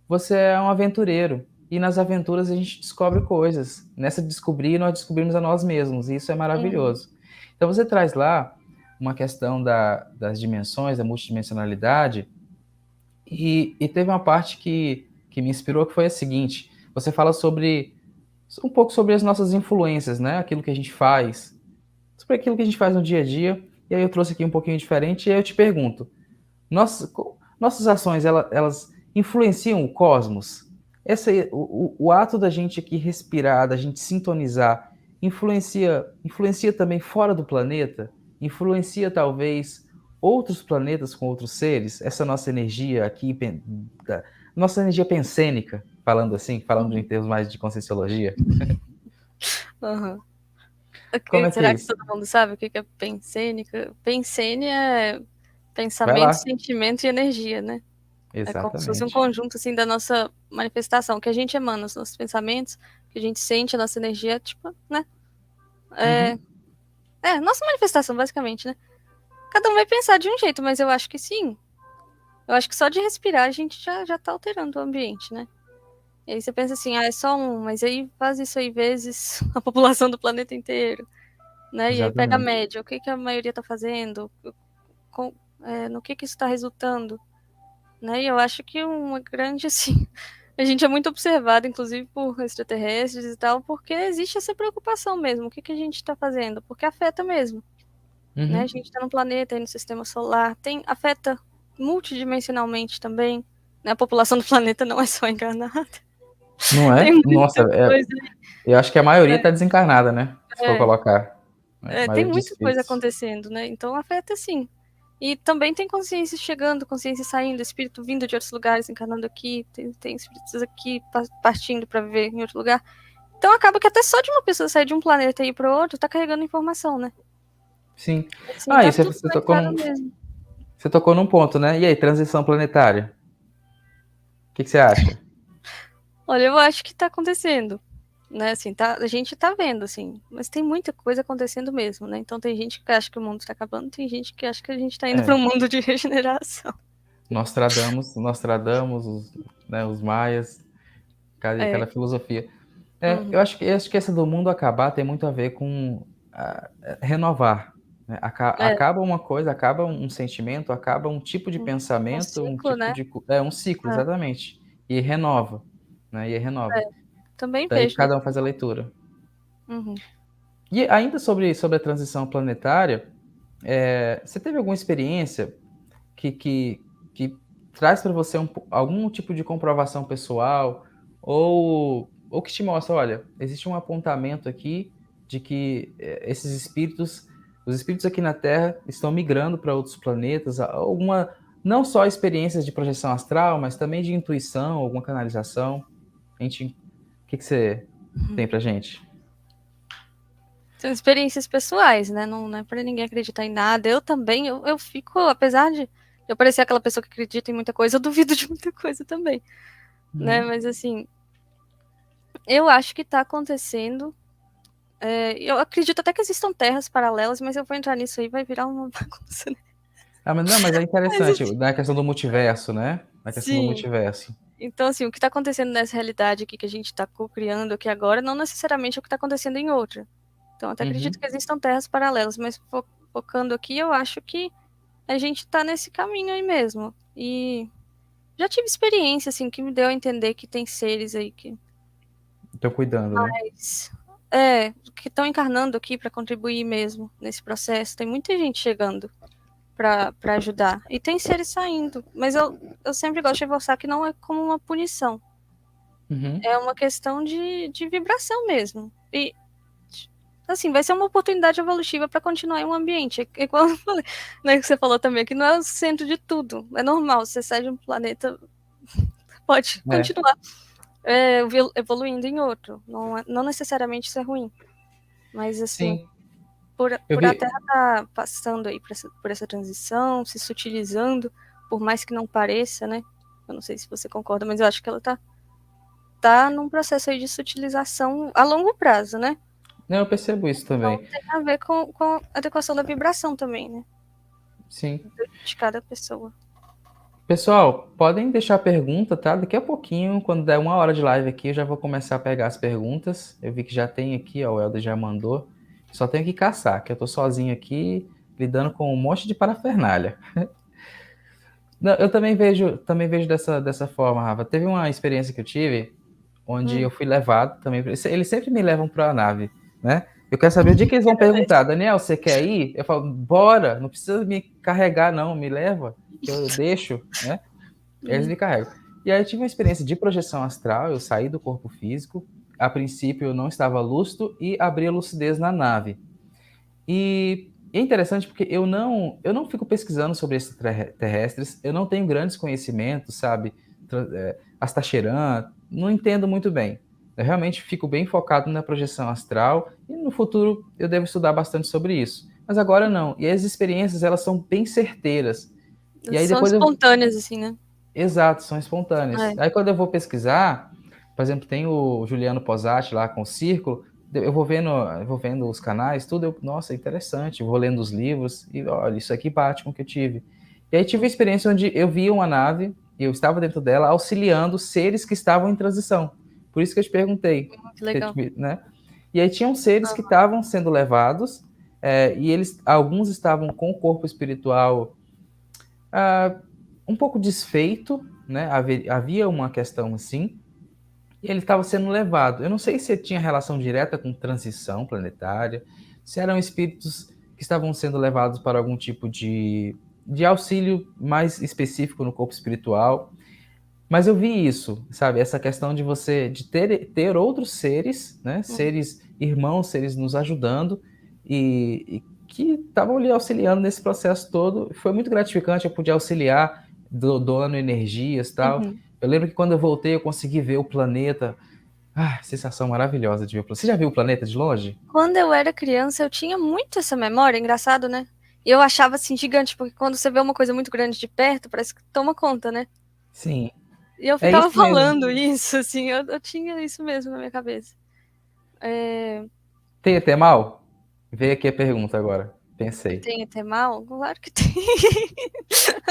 [SPEAKER 1] você é um aventureiro. E nas aventuras a gente descobre coisas. Nessa descobrir, nós descobrimos a nós mesmos. E isso é
[SPEAKER 2] Uhum.
[SPEAKER 1] maravilhoso. Então você traz lá uma questão das dimensões, da multidimensionalidade. E teve uma parte que me inspirou, que foi a seguinte. Você fala sobre um pouco sobre as nossas influências, né? Aquilo que a gente faz, sobre aquilo que a gente faz no dia a dia. E aí eu trouxe aqui um pouquinho diferente e aí eu te pergunto, nossas ações, elas influenciam o cosmos? O ato da gente aqui respirar, da gente sintonizar, influencia também fora do planeta? Influencia talvez outros planetas com outros seres? Essa nossa energia aqui, nossa energia pensênica, falando assim, falando em termos mais de conscienciologia.
[SPEAKER 2] Uhum.
[SPEAKER 1] Como é que é
[SPEAKER 2] Será que
[SPEAKER 1] isso?
[SPEAKER 2] todo mundo sabe o que é pensênica? Pensênia é
[SPEAKER 1] Vai
[SPEAKER 2] pensamento,
[SPEAKER 1] lá.
[SPEAKER 2] sentimento e energia, né? É como se fosse um
[SPEAKER 1] Exatamente.
[SPEAKER 2] conjunto, assim, da nossa manifestação, que a gente emana os nossos pensamentos, que a gente sente, a nossa energia, tipo, né?
[SPEAKER 1] Uhum.
[SPEAKER 2] Nossa manifestação, basicamente, né? Cada um vai pensar de um jeito, mas eu acho que sim. Eu acho que só de respirar a gente já tá alterando o ambiente, né? E aí você pensa assim, é só um, mas aí faz isso aí vezes a população do planeta inteiro, né? E aí pega a
[SPEAKER 1] Exatamente.
[SPEAKER 2] média, o que a maioria tá fazendo, no que isso tá resultando, né? E eu acho que uma grande, assim, a gente é muito observado, inclusive por extraterrestres e tal, porque existe essa preocupação mesmo, o que a gente tá fazendo, porque afeta mesmo, né? A
[SPEAKER 1] Uhum.
[SPEAKER 2] gente tá no planeta, aí no sistema solar, afeta multidimensionalmente também, né? A população do planeta não é só encarnada.
[SPEAKER 1] Não
[SPEAKER 2] Tem
[SPEAKER 1] é? Nossa,
[SPEAKER 2] muita coisa.
[SPEAKER 1] eu acho que a maioria está desencarnada, né? Se for
[SPEAKER 2] É,
[SPEAKER 1] colocar. A
[SPEAKER 2] tem
[SPEAKER 1] maioria de
[SPEAKER 2] muita coisa
[SPEAKER 1] espíritos.
[SPEAKER 2] acontecendo, né? Então afeta sim. E também tem consciência chegando, consciência saindo, espírito vindo de outros lugares, encarnando aqui, tem espíritos aqui partindo para viver em outro lugar. Então acaba que até só de uma pessoa sair de um planeta e ir para outro, tá carregando informação, né?
[SPEAKER 1] Sim.
[SPEAKER 2] Assim,
[SPEAKER 1] Ah,
[SPEAKER 2] tá
[SPEAKER 1] e
[SPEAKER 2] tudo conectado mesmo.
[SPEAKER 1] você tocou num ponto, né? E aí, transição planetária? O que você acha?
[SPEAKER 2] Olha, eu acho que tá acontecendo, né? Assim, a gente tá vendo, assim, mas tem muita coisa acontecendo mesmo, né? Então tem gente que acha que o mundo tá acabando, tem gente que acha que a gente tá indo para
[SPEAKER 1] É,
[SPEAKER 2] um mundo de regeneração.
[SPEAKER 1] Nostradamus, né, os maias,
[SPEAKER 2] É.
[SPEAKER 1] cada filosofia.
[SPEAKER 2] Uhum.
[SPEAKER 1] Eu acho que essa do mundo acabar tem muito a ver com renovar. Né?
[SPEAKER 2] É,
[SPEAKER 1] Acaba uma coisa, acaba um sentimento, acaba um tipo de
[SPEAKER 2] um
[SPEAKER 1] pensamento, um
[SPEAKER 2] ciclo,
[SPEAKER 1] tipo
[SPEAKER 2] né?
[SPEAKER 1] de. Um ciclo, exatamente. E renova. Né? E renova.
[SPEAKER 2] Também
[SPEAKER 1] Daí
[SPEAKER 2] vejo
[SPEAKER 1] cada
[SPEAKER 2] dessa
[SPEAKER 1] um faz a
[SPEAKER 2] forma.
[SPEAKER 1] leitura.
[SPEAKER 2] Uhum.
[SPEAKER 1] E ainda sobre a transição planetária, você teve alguma experiência que traz para você algum tipo de comprovação pessoal ou que te mostra, olha, existe um apontamento aqui de que esses espíritos, os espíritos aqui na Terra estão migrando para outros planetas, alguma não só experiências de projeção astral, mas também de intuição, alguma canalização. O que você tem pra gente?
[SPEAKER 2] São experiências pessoais, né? Não é pra ninguém acreditar em nada. Eu também, eu fico, apesar de eu parecer aquela pessoa que acredita em muita coisa, eu duvido de muita coisa também, né?
[SPEAKER 1] Uhum.
[SPEAKER 2] Mas assim, eu acho que tá acontecendo. Eu acredito até que existam terras paralelas, mas eu vou entrar nisso aí, vai virar uma bagunça, né?
[SPEAKER 1] Mas não, mas é
[SPEAKER 2] Mas
[SPEAKER 1] interessante,
[SPEAKER 2] assim,
[SPEAKER 1] na questão do multiverso, né? Na questão do
[SPEAKER 2] sim.
[SPEAKER 1] multiverso.
[SPEAKER 2] Então, assim, o que está acontecendo nessa realidade aqui que a gente está co-criando aqui agora, não necessariamente é o que está acontecendo em outra. Então, até acredito
[SPEAKER 1] Uhum.
[SPEAKER 2] que existam terras paralelas, mas focando aqui, eu acho que a gente está nesse caminho aí mesmo. E já tive experiência, assim, que me deu a entender que tem seres aí
[SPEAKER 1] Tô cuidando, né?
[SPEAKER 2] que estão encarnando aqui para contribuir mesmo nesse processo. Tem muita gente chegando para ajudar. E tem seres saindo. Mas eu sempre gosto de reforçar que não é como uma punição.
[SPEAKER 1] Uhum.
[SPEAKER 2] É uma questão de vibração mesmo. E, assim, vai ser uma oportunidade evolutiva para continuar em um ambiente. É igual eu falei, né, que você falou também, que não é o centro de tudo. É normal, você sai de um planeta, pode
[SPEAKER 1] É.
[SPEAKER 2] continuar evoluindo em outro. Não necessariamente isso é ruim. Mas, assim,
[SPEAKER 1] Sim. Eu
[SPEAKER 2] por a
[SPEAKER 1] vi.
[SPEAKER 2] Terra estar passando aí por essa transição, se sutilizando, por mais que não pareça, né? Eu não sei se você concorda, mas eu acho que ela tá num processo aí de sutilização a longo prazo, né?
[SPEAKER 1] Não, eu percebo isso
[SPEAKER 2] Então
[SPEAKER 1] também.
[SPEAKER 2] tem a ver com a adequação da vibração também, né?
[SPEAKER 1] Sim.
[SPEAKER 2] De cada pessoa.
[SPEAKER 1] Pessoal, podem deixar pergunta, tá? Daqui a pouquinho, quando der 1 hora de live aqui, eu já vou começar a pegar as perguntas. Eu vi que já tem aqui, ó, o Helder já mandou. Só tenho que caçar, que eu tô sozinho aqui, lidando com um monte de parafernália. Não, eu também vejo dessa forma, Rafa. Teve uma experiência que eu tive. onde eu fui levado também. Eles sempre me levam para a nave, né? Eu quero saber o dia que eles vão perguntar, Daniel, você quer ir? Eu falo, bora, não precisa me carregar, não, me leva, que eu deixo, né? Eles me carregam. E aí eu tive uma experiência de projeção astral, eu saí do corpo físico, a princípio eu não estava lúcido e abri a lucidez na nave. E é interessante porque eu não fico pesquisando sobre extraterrestres, eu não tenho grandes conhecimentos, sabe? Astacheran, não entendo muito bem. Eu realmente fico bem focado na projeção astral e no futuro eu devo estudar bastante sobre isso. Mas agora não. E as experiências, elas são bem certeiras. E aí
[SPEAKER 2] São
[SPEAKER 1] depois eu...
[SPEAKER 2] espontâneas, assim, né?
[SPEAKER 1] Exato, são espontâneas.
[SPEAKER 2] É.
[SPEAKER 1] Aí quando eu vou pesquisar, por exemplo, tem o Juliano Posati lá com o Círculo, eu vou vendo os canais, tudo, nossa, é interessante, eu vou lendo os livros e olha, isso aqui bate com o que eu tive. E aí tive uma experiência onde eu via uma nave, e eu estava dentro dela auxiliando seres que estavam em transição. Por isso que eu te perguntei,
[SPEAKER 2] Que legal.
[SPEAKER 1] né? E aí tinham seres que estavam sendo levados, e alguns estavam com o corpo espiritual um pouco desfeito, né? Havia uma questão assim, e ele estava sendo levado. Eu não sei se tinha relação direta com transição planetária, se eram espíritos que estavam sendo levados para algum tipo de auxílio mais específico no corpo espiritual. Mas eu vi isso, sabe? Essa questão de você de ter outros seres, né? Seres irmãos, seres nos ajudando e que estavam ali auxiliando nesse processo todo. Foi muito gratificante, eu pude auxiliar, doando energias e tal. Eu lembro que quando eu voltei, eu consegui ver o planeta. Ah, sensação maravilhosa de ver o planeta. Você já viu o planeta de longe?
[SPEAKER 2] Quando eu era criança, eu tinha muito essa memória, engraçado, né? E eu achava assim gigante, porque quando você vê uma coisa muito grande de perto, parece que toma conta, né?
[SPEAKER 1] Sim.
[SPEAKER 2] E eu
[SPEAKER 1] É
[SPEAKER 2] ficava
[SPEAKER 1] isso mesmo.
[SPEAKER 2] falando isso, assim, eu tinha isso mesmo na minha cabeça.
[SPEAKER 1] Tem até mal? Veio aqui a pergunta agora. Pensei.
[SPEAKER 2] Tem ET mal? Claro que tem.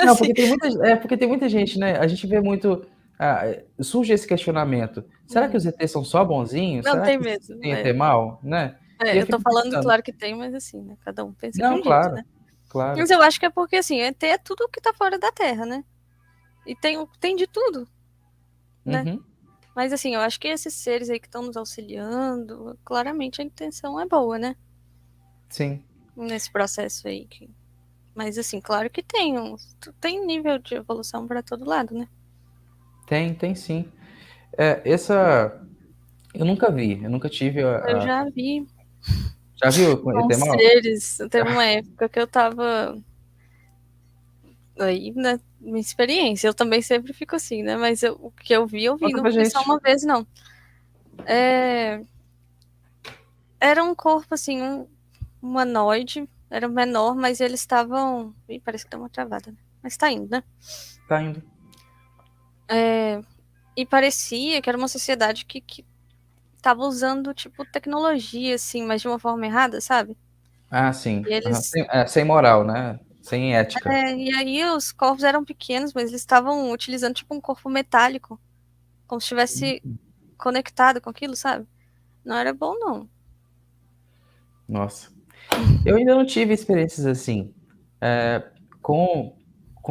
[SPEAKER 1] Não,
[SPEAKER 2] Assim,
[SPEAKER 1] porque tem muita gente, né? A gente vê muito. Surge esse questionamento. Será que os ETs são só bonzinhos?
[SPEAKER 2] não,
[SPEAKER 1] Será
[SPEAKER 2] tem
[SPEAKER 1] que
[SPEAKER 2] mesmo.
[SPEAKER 1] tem ET mal? Né? E eu
[SPEAKER 2] Eu tô
[SPEAKER 1] fico
[SPEAKER 2] falando,
[SPEAKER 1] pensando.
[SPEAKER 2] claro que tem, mas assim, né? Cada um pensa de
[SPEAKER 1] Não,
[SPEAKER 2] um jeito,
[SPEAKER 1] claro,
[SPEAKER 2] né?
[SPEAKER 1] claro.
[SPEAKER 2] Mas eu acho que é porque, assim, ET é tudo que tá fora da Terra, né? E tem de tudo, né?
[SPEAKER 1] Uhum,
[SPEAKER 2] Mas, assim, eu acho que esses seres aí que estão nos auxiliando, claramente a intenção é boa, né?
[SPEAKER 1] sim.
[SPEAKER 2] Nesse processo aí. Mas, assim, claro que tem nível de evolução para todo lado, né?
[SPEAKER 1] Tem sim. Essa. Eu nunca vi, eu nunca tive
[SPEAKER 2] Eu já vi
[SPEAKER 1] Já viu com ET
[SPEAKER 2] com
[SPEAKER 1] mal?
[SPEAKER 2] seres. Teve uma época que eu tava aí, né? Minha experiência. Eu também sempre fico assim, né? Mas o que eu vi,
[SPEAKER 1] Conta
[SPEAKER 2] não
[SPEAKER 1] pra
[SPEAKER 2] foi só
[SPEAKER 1] gente.
[SPEAKER 2] uma vez, não. Era um corpo, assim, um humanoide. Era menor, mas eles estavam. Ih, parece que deu uma travada, né? Mas tá indo, né?
[SPEAKER 1] Tá indo.
[SPEAKER 2] E parecia que era uma sociedade que tava usando, tipo, tecnologia, assim, mas de uma forma errada, sabe?
[SPEAKER 1] Ah, sim.
[SPEAKER 2] E
[SPEAKER 1] Aham.
[SPEAKER 2] eles.
[SPEAKER 1] Sem moral, né? Sem ética.
[SPEAKER 2] E aí os corpos eram pequenos, mas eles estavam utilizando, tipo, um corpo metálico. Como se estivesse conectado com aquilo, sabe? Não era bom, não.
[SPEAKER 1] Nossa. Eu ainda não tive experiências assim, com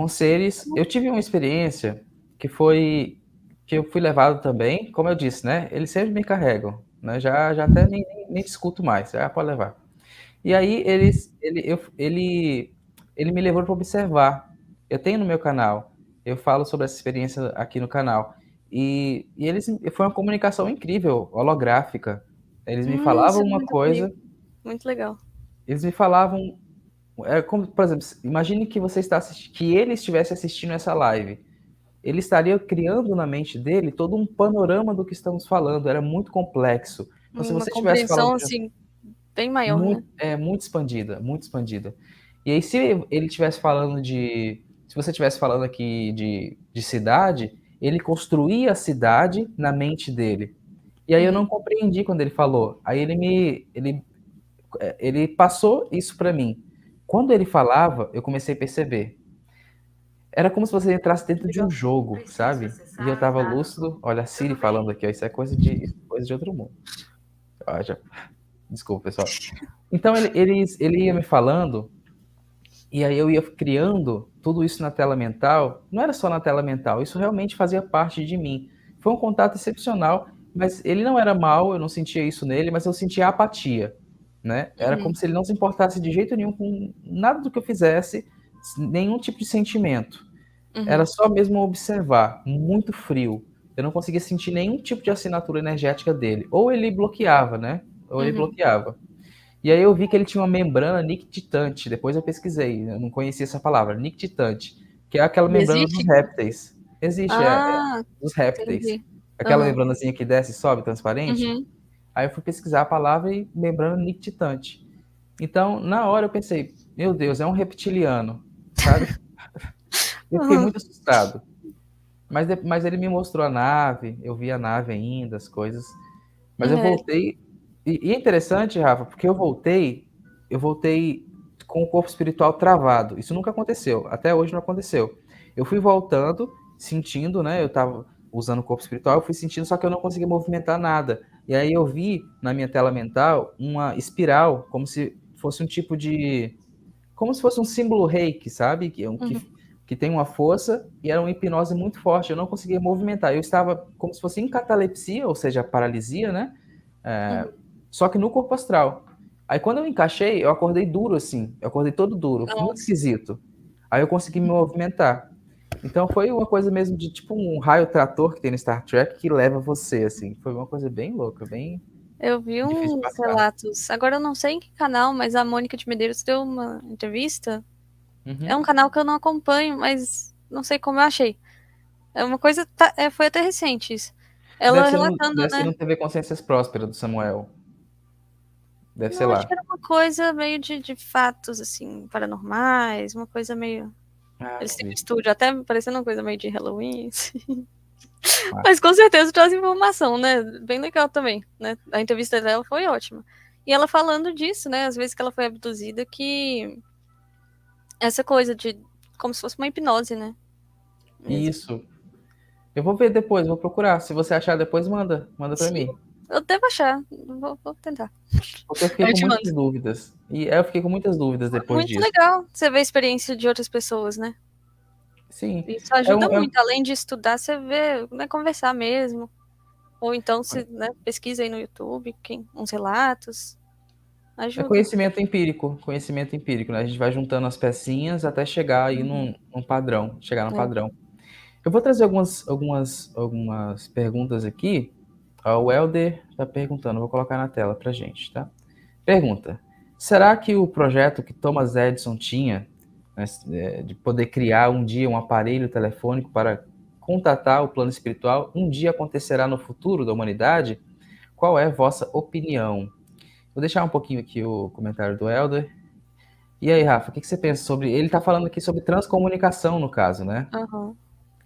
[SPEAKER 1] seres. Eu tive uma experiência que foi que eu fui levado também, como eu disse, né, eles sempre me carregam, né, já até nem discuto mais, pode levar. E aí ele me levou para observar. Eu tenho no meu canal, eu falo sobre essa experiência aqui no canal. E eles foi uma comunicação incrível, holográfica. Eles me falavam
[SPEAKER 2] Isso é
[SPEAKER 1] uma
[SPEAKER 2] muito bonito.
[SPEAKER 1] coisa,
[SPEAKER 2] Muito legal.
[SPEAKER 1] eles me falavam como, por exemplo, imagine que que ele estivesse assistindo essa live. Ele estaria criando na mente dele todo um panorama do que estamos falando. Era muito complexo. Então, se
[SPEAKER 2] Uma
[SPEAKER 1] você estivesse falando
[SPEAKER 2] compreensão, assim, bem maior, né?
[SPEAKER 1] muito expandida, muito expandida. E aí, se ele estivesse falando se você estivesse falando aqui de cidade, ele construía a cidade na mente dele. E aí eu não compreendi quando ele falou. Aí ele passou isso para mim. Quando ele falava, eu comecei a perceber. Era como se você entrasse dentro de um jogo, sabe? E eu tava lúcido. Olha a Siri falando aqui, ó, isso é coisa de outro mundo. Ó, desculpa, pessoal. Então ele ia me falando, e aí eu ia criando tudo isso na tela mental. Não era só na tela mental, isso realmente fazia parte de mim. Foi um contato excepcional. Mas ele não era mal, eu não sentia isso nele, mas eu sentia apatia, né. Era como
[SPEAKER 2] Uhum,
[SPEAKER 1] se ele não se importasse de jeito nenhum com nada do que eu fizesse, nenhum tipo de sentimento. Era
[SPEAKER 2] uhum,
[SPEAKER 1] só mesmo observar, muito frio. Eu não conseguia sentir nenhum tipo de assinatura energética dele. Ou ele bloqueava, né, ou ele
[SPEAKER 2] uhum.
[SPEAKER 1] bloqueava. E aí eu vi que ele tinha uma membrana nictitante, depois eu pesquisei, eu não conhecia essa palavra, nictitante, que é aquela
[SPEAKER 2] E
[SPEAKER 1] membrana dos
[SPEAKER 2] existe?
[SPEAKER 1] répteis. Existe,
[SPEAKER 2] Ah,
[SPEAKER 1] dos répteis.
[SPEAKER 2] entendi.
[SPEAKER 1] Aquela
[SPEAKER 2] Aham.
[SPEAKER 1] membranazinha que desce e sobe, transparente.
[SPEAKER 2] Uhum.
[SPEAKER 1] Aí eu fui pesquisar a palavra e membrana nictitante. Então, na hora eu pensei: "Meu Deus, é um reptiliano", sabe. Eu fiquei
[SPEAKER 2] Aham.
[SPEAKER 1] muito assustado. Mas ele me mostrou a nave, eu vi a nave ainda, as coisas, mas eu
[SPEAKER 2] É.
[SPEAKER 1] voltei e é interessante, Rafa, porque eu voltei com o corpo espiritual travado, isso nunca aconteceu, até hoje não aconteceu. Eu fui voltando, sentindo, né, eu estava usando o corpo espiritual, eu fui sentindo, só que eu não conseguia movimentar nada. E aí eu vi na minha tela mental uma espiral, como se fosse um tipo de como se fosse um símbolo reiki, sabe?
[SPEAKER 2] Uhum,
[SPEAKER 1] Que tem uma força e era uma hipnose muito forte. Eu não conseguia movimentar. Eu estava como se fosse em catalepsia, ou seja, paralisia, né? É,
[SPEAKER 2] uhum.
[SPEAKER 1] só que no corpo astral. Aí quando eu encaixei, eu acordei duro assim. Eu acordei todo duro, muito
[SPEAKER 2] Nossa.
[SPEAKER 1] esquisito. Aí eu consegui me movimentar. Então foi uma coisa mesmo de tipo um raio trator que tem no Star Trek que leva você, assim. Foi uma coisa bem louca, bem
[SPEAKER 2] Eu vi
[SPEAKER 1] difícil de
[SPEAKER 2] uns
[SPEAKER 1] passar.
[SPEAKER 2] relatos, agora eu não sei em que canal, mas a Mônica de Medeiros deu uma entrevista. É
[SPEAKER 1] Uhum.
[SPEAKER 2] um canal que eu não acompanho, mas não sei como eu achei. É uma coisa, foi até recente isso. Ela relatando,
[SPEAKER 1] Deve ser
[SPEAKER 2] né?
[SPEAKER 1] no TV Consciências Prósperas do Samuel. Deve ser
[SPEAKER 2] Não, acho
[SPEAKER 1] lá.
[SPEAKER 2] que era uma coisa meio de fatos, assim, paranormais, uma coisa meio.
[SPEAKER 1] Ah,
[SPEAKER 2] Eles
[SPEAKER 1] não
[SPEAKER 2] têm um
[SPEAKER 1] vi.
[SPEAKER 2] estúdio, até parecendo uma coisa meio de Halloween, assim. Mas
[SPEAKER 1] Massa.
[SPEAKER 2] com certeza traz informação, né? Bem legal também, né? A entrevista dela foi ótima. E ela falando disso, né? Às vezes que ela foi abduzida, que essa coisa de como se fosse uma hipnose, né? Mesmo.
[SPEAKER 1] Isso. Eu vou ver depois, vou procurar. Se você achar depois, manda para
[SPEAKER 2] Sim,
[SPEAKER 1] mim.
[SPEAKER 2] eu devo achar. Vou tentar.
[SPEAKER 1] Porque eu fiquei
[SPEAKER 2] Eu
[SPEAKER 1] com
[SPEAKER 2] te
[SPEAKER 1] muitas
[SPEAKER 2] mando.
[SPEAKER 1] dúvidas. E eu fiquei com muitas dúvidas depois
[SPEAKER 2] Muito
[SPEAKER 1] disso.
[SPEAKER 2] legal você ver a experiência de outras pessoas, né?
[SPEAKER 1] Sim,
[SPEAKER 2] Isso
[SPEAKER 1] é
[SPEAKER 2] ajuda
[SPEAKER 1] um, é,
[SPEAKER 2] muito. Além de estudar, você vê, né, conversar mesmo. Ou então, se, né, pesquisa aí no YouTube, uns relatos.
[SPEAKER 1] é
[SPEAKER 2] Ajuda.
[SPEAKER 1] conhecimento empírico, né? A gente vai juntando as pecinhas até chegar aí
[SPEAKER 2] Uhum.
[SPEAKER 1] num padrão, chegar num
[SPEAKER 2] É.
[SPEAKER 1] padrão. Eu vou trazer algumas perguntas aqui. Ó, o Helder está perguntando, vou colocar na tela pra gente, tá? Pergunta: será que o projeto que Thomas Edison tinha, né, de poder criar um dia um aparelho telefônico para contatar o plano espiritual, um dia acontecerá no futuro da humanidade? Qual é a vossa opinião? Vou deixar um pouquinho aqui o comentário do Helder. E aí, Rafa, o que você pensa sobre. Ele está falando aqui sobre transcomunicação, no caso, né?
[SPEAKER 2] Aham.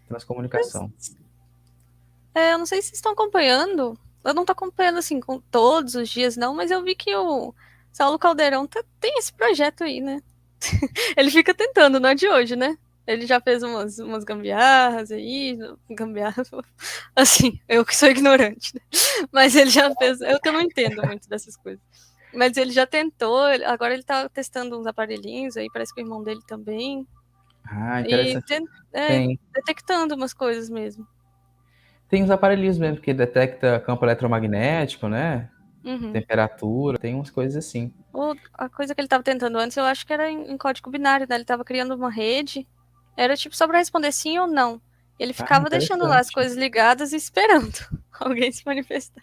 [SPEAKER 2] Mas,
[SPEAKER 1] Transcomunicação.
[SPEAKER 2] eu não sei se vocês estão acompanhando. Eu não tô acompanhando, assim, com todos os dias, não, mas eu vi que o Saulo Caldeirão tem esse projeto aí, né? Ele fica tentando, não é de hoje, né? Ele já fez umas gambiarras aí, gambiarras, assim, eu que sou ignorante, né? Mas ele já fez, eu que não entendo muito dessas coisas. Mas ele já tentou, agora ele tá testando uns aparelhinhos aí, parece que o irmão dele também,
[SPEAKER 1] Ah,
[SPEAKER 2] e
[SPEAKER 1] interessante. Tem.
[SPEAKER 2] detectando umas coisas mesmo.
[SPEAKER 1] Tem os aparelhos mesmo que detecta campo eletromagnético, né?
[SPEAKER 2] Uhum.
[SPEAKER 1] Temperatura, tem umas coisas assim.
[SPEAKER 2] A coisa que ele tava tentando antes, eu acho que era em código binário, né? Ele tava criando uma rede, era tipo só pra responder sim ou não. Ele
[SPEAKER 1] Ah,
[SPEAKER 2] ficava deixando lá as
[SPEAKER 1] interessante.
[SPEAKER 2] coisas ligadas e esperando alguém se manifestar.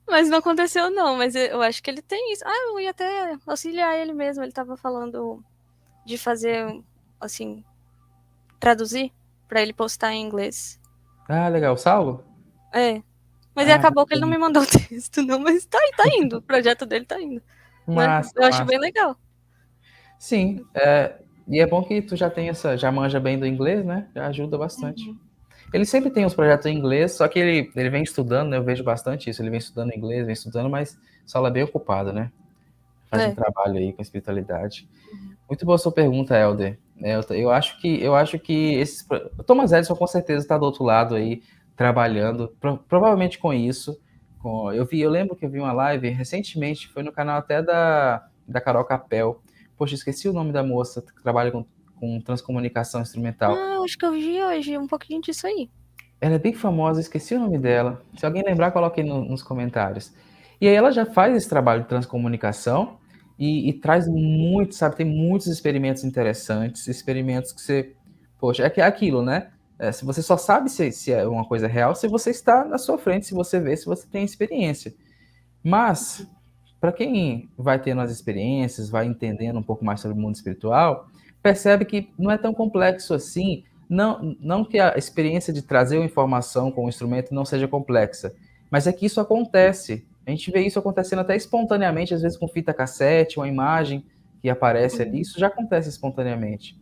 [SPEAKER 2] Mas não aconteceu, não. Mas eu acho que ele tem isso. Ah, eu ia até auxiliar ele mesmo. Ele tava falando de fazer, assim, traduzir pra ele postar em inglês.
[SPEAKER 1] Ah, legal. Saulo?
[SPEAKER 2] É. Mas aí
[SPEAKER 1] Ah,
[SPEAKER 2] acabou que ele não
[SPEAKER 1] bacana.
[SPEAKER 2] me mandou o texto, não. Mas tá indo. O projeto dele tá indo. Né?
[SPEAKER 1] Massa,
[SPEAKER 2] Eu acho
[SPEAKER 1] massa.
[SPEAKER 2] bem legal.
[SPEAKER 1] Sim, e é bom que tu já tem já manja bem do inglês, né? Já ajuda bastante.
[SPEAKER 2] Uhum.
[SPEAKER 1] Ele sempre tem os projetos em inglês, só que ele vem estudando, né? Eu vejo bastante isso. Ele vem estudando inglês, vem estudando, mas Saulo é bem ocupado, né? Faz um
[SPEAKER 2] É.
[SPEAKER 1] trabalho aí com espiritualidade. Muito boa sua pergunta, Helder. Eu acho que o Thomas Edison com certeza está do outro lado aí trabalhando, provavelmente com isso. Eu lembro que eu vi uma live recentemente, foi no canal até da Carol Capel. Poxa, esqueci o nome da moça que trabalha com transcomunicação instrumental.
[SPEAKER 2] Ah, eu acho que eu vi hoje um pouquinho disso aí.
[SPEAKER 1] Ela é bem famosa, esqueci o nome dela. Se alguém lembrar, coloque aí nos comentários. E aí ela já faz esse trabalho de transcomunicação e traz muito, sabe, tem muitos experimentos interessantes, experimentos que você... Poxa, é aquilo, né? Se você só sabe se é uma coisa real, se você está na sua frente, se você vê, se você tem experiência. Mas, para quem vai tendo as experiências, vai entendendo um pouco mais sobre o mundo espiritual, percebe que não é tão complexo assim. Não que a experiência de trazer uma informação com o instrumento não seja complexa, mas é que isso acontece. A gente vê isso acontecendo até espontaneamente, às vezes com fita cassete, uma imagem que aparece ali, isso já acontece espontaneamente.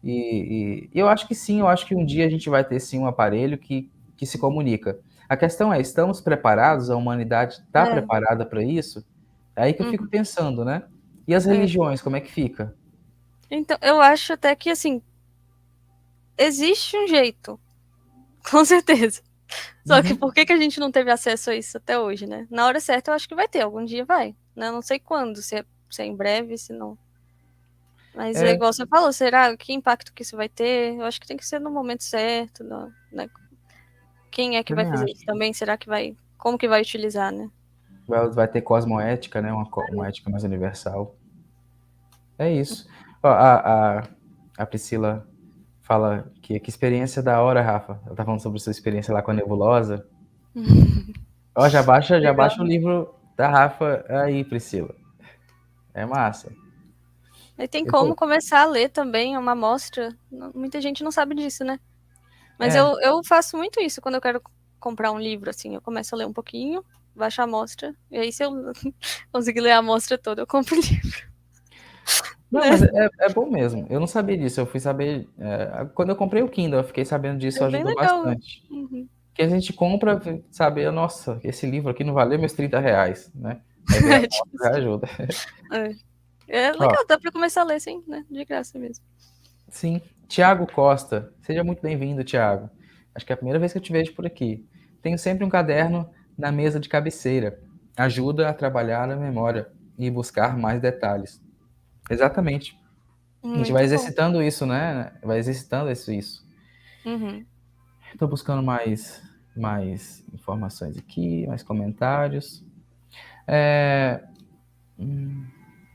[SPEAKER 1] E eu acho que sim, eu acho que um dia a gente vai ter sim um aparelho que se comunica. A questão é, estamos preparados? A humanidade está
[SPEAKER 2] É,
[SPEAKER 1] preparada para isso? É aí que eu fico
[SPEAKER 2] uhum,
[SPEAKER 1] pensando, né? E as
[SPEAKER 2] é.
[SPEAKER 1] religiões, como é que fica?
[SPEAKER 2] Então, eu acho até que, assim, existe um jeito, com certeza. Só que
[SPEAKER 1] Uhum.
[SPEAKER 2] por que que a gente não teve acesso a isso até hoje, né? Na hora certa eu acho que vai ter, algum dia vai, né? Eu não sei quando, se é em breve, se não. Mas é
[SPEAKER 1] É,
[SPEAKER 2] igual você falou, será que impacto que isso vai ter? Eu acho que tem que ser no momento certo, né? Quem é que vai
[SPEAKER 1] também
[SPEAKER 2] fazer
[SPEAKER 1] acho.
[SPEAKER 2] isso também? Será que vai, como que vai utilizar, né?
[SPEAKER 1] Vai ter cosmoética, né? Uma ética mais universal. É isso. Ó, a Priscila fala que experiência da hora, Rafa. Ela tá falando sobre sua experiência lá com a nebulosa. Ó, já
[SPEAKER 2] Legal.
[SPEAKER 1] baixa o livro da Rafa aí, Priscila. É massa.
[SPEAKER 2] Aí tem
[SPEAKER 1] Eu,
[SPEAKER 2] como
[SPEAKER 1] pô,
[SPEAKER 2] começar a ler também uma amostra. Muita gente não sabe disso, né? Mas
[SPEAKER 1] é,
[SPEAKER 2] eu faço muito isso quando eu quero comprar um livro, assim. Eu começo a ler um pouquinho, baixo a amostra, e aí se eu conseguir ler a amostra toda, eu compro o livro,
[SPEAKER 1] não,
[SPEAKER 2] né?
[SPEAKER 1] mas é bom mesmo. Eu não sabia disso. Eu fui saber. Quando eu comprei o Kindle, eu fiquei sabendo disso,
[SPEAKER 2] É bem
[SPEAKER 1] ajudou
[SPEAKER 2] legal.
[SPEAKER 1] bastante.
[SPEAKER 2] Uhum.
[SPEAKER 1] Porque a gente compra, sabe, nossa, esse livro aqui não valeu meus R$ 30, né? Aí veio a
[SPEAKER 2] É,
[SPEAKER 1] moto
[SPEAKER 2] tipo
[SPEAKER 1] já
[SPEAKER 2] assim.
[SPEAKER 1] ajuda.
[SPEAKER 2] É. É
[SPEAKER 1] Ó,
[SPEAKER 2] legal, dá pra começar a ler, sim, né? De graça mesmo.
[SPEAKER 1] sim, Tiago Costa. Seja muito bem-vindo, Tiago. Acho que é a primeira vez que eu te vejo por aqui. Tenho sempre um caderno na mesa de cabeceira. Ajuda a trabalhar a memória e buscar mais detalhes. Exatamente. A gente vai
[SPEAKER 2] Muito bom.
[SPEAKER 1] exercitando isso, né? Vai exercitando isso.
[SPEAKER 2] Uhum.
[SPEAKER 1] Estou buscando mais informações aqui, mais comentários. É...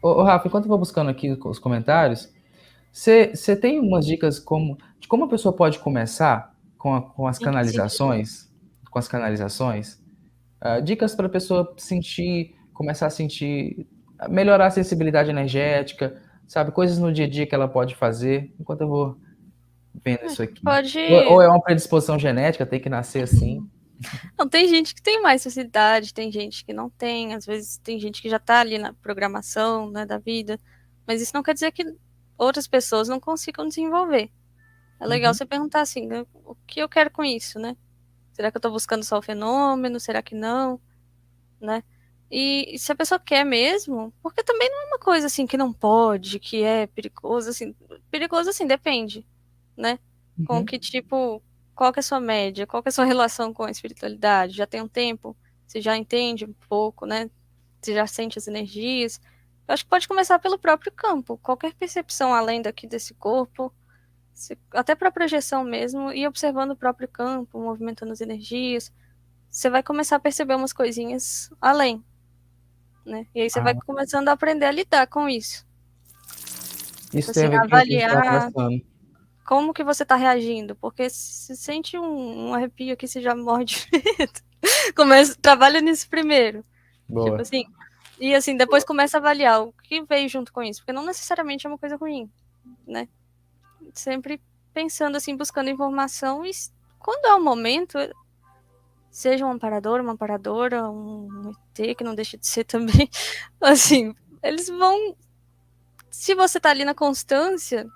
[SPEAKER 1] Ô, Rafa, enquanto eu vou buscando aqui os comentários, você tem umas dicas de como a pessoa pode começar com as
[SPEAKER 2] Em que sentido?
[SPEAKER 1] canalizações? Com as canalizações? Dicas para a pessoa sentir, começar a sentir, melhorar a sensibilidade energética, sabe? Coisas no dia a dia que ela pode fazer, enquanto eu vou vendo isso aqui. Ou
[SPEAKER 2] Pode.
[SPEAKER 1] é uma predisposição genética, tem que nascer assim.
[SPEAKER 2] Não, tem gente que tem mais facilidade, tem gente que não tem, às vezes tem gente que já tá ali na programação, né, da vida, mas isso não quer dizer que outras pessoas não consigam desenvolver. É legal
[SPEAKER 1] Uhum.
[SPEAKER 2] você perguntar assim, né, o que eu quero com isso, né? Será que eu tô buscando só o fenômeno? Será que não? Né? E se a pessoa quer mesmo, porque também não é uma coisa assim que não pode, que é perigoso assim, depende, né? Com
[SPEAKER 1] Uhum.
[SPEAKER 2] que tipo, qual que é a sua média, qual que é a sua relação com a espiritualidade? Já tem um tempo? Você já entende um pouco, né? Você já sente as energias? Eu acho que pode começar pelo próprio campo, qualquer percepção além daqui desse corpo, até para projeção mesmo, e observando o próprio campo, movimentando as energias, você vai começar a perceber umas coisinhas além, né? E aí você vai
[SPEAKER 1] Ah,
[SPEAKER 2] começando a aprender a lidar com isso. Tipo
[SPEAKER 1] isso tem
[SPEAKER 2] assim,
[SPEAKER 1] a ver com o que a gente estava
[SPEAKER 2] avaliar
[SPEAKER 1] conversando.
[SPEAKER 2] como que você tá reagindo, porque se sente um arrepio aqui, você já morre de medo. Começa, trabalha nisso primeiro. Tipo
[SPEAKER 1] Boa.
[SPEAKER 2] assim, e assim, depois começa a avaliar o que veio junto com isso, porque não necessariamente é uma coisa ruim, né? Sempre pensando assim, buscando informação e quando é o momento, seja um amparador, uma amparadora, um ET, que não deixa de ser também, assim, eles vão. Se você tá ali na constância,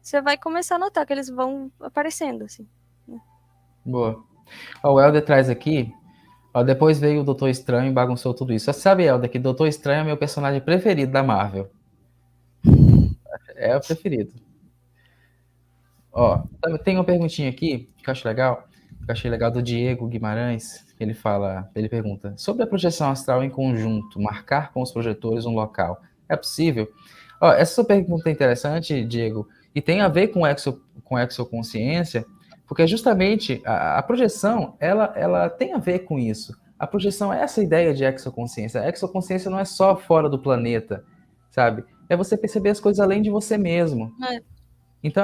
[SPEAKER 2] você vai começar a notar que eles vão aparecendo, assim. Né?
[SPEAKER 1] Boa. Ó, o Helder traz aqui. Ó, depois veio o Doutor Estranho e bagunçou tudo isso. Você sabe, Helder, que Doutor Estranho é meu personagem preferido da Marvel. É o preferido. Ó, tem uma perguntinha aqui que eu acho legal. Que eu achei legal do Diego Guimarães. Ele fala, ele pergunta: sobre a projeção astral em conjunto, marcar com os projetores um local, é possível? Ó, essa sua pergunta é interessante, Diego, e tem a ver com exoconsciência, Porque justamente a projeção, ela tem a ver com isso. A projeção é essa ideia de exoconsciência. A exoconsciência não é só fora do planeta, sabe? É você perceber as coisas além de você mesmo.
[SPEAKER 2] É.
[SPEAKER 1] Então,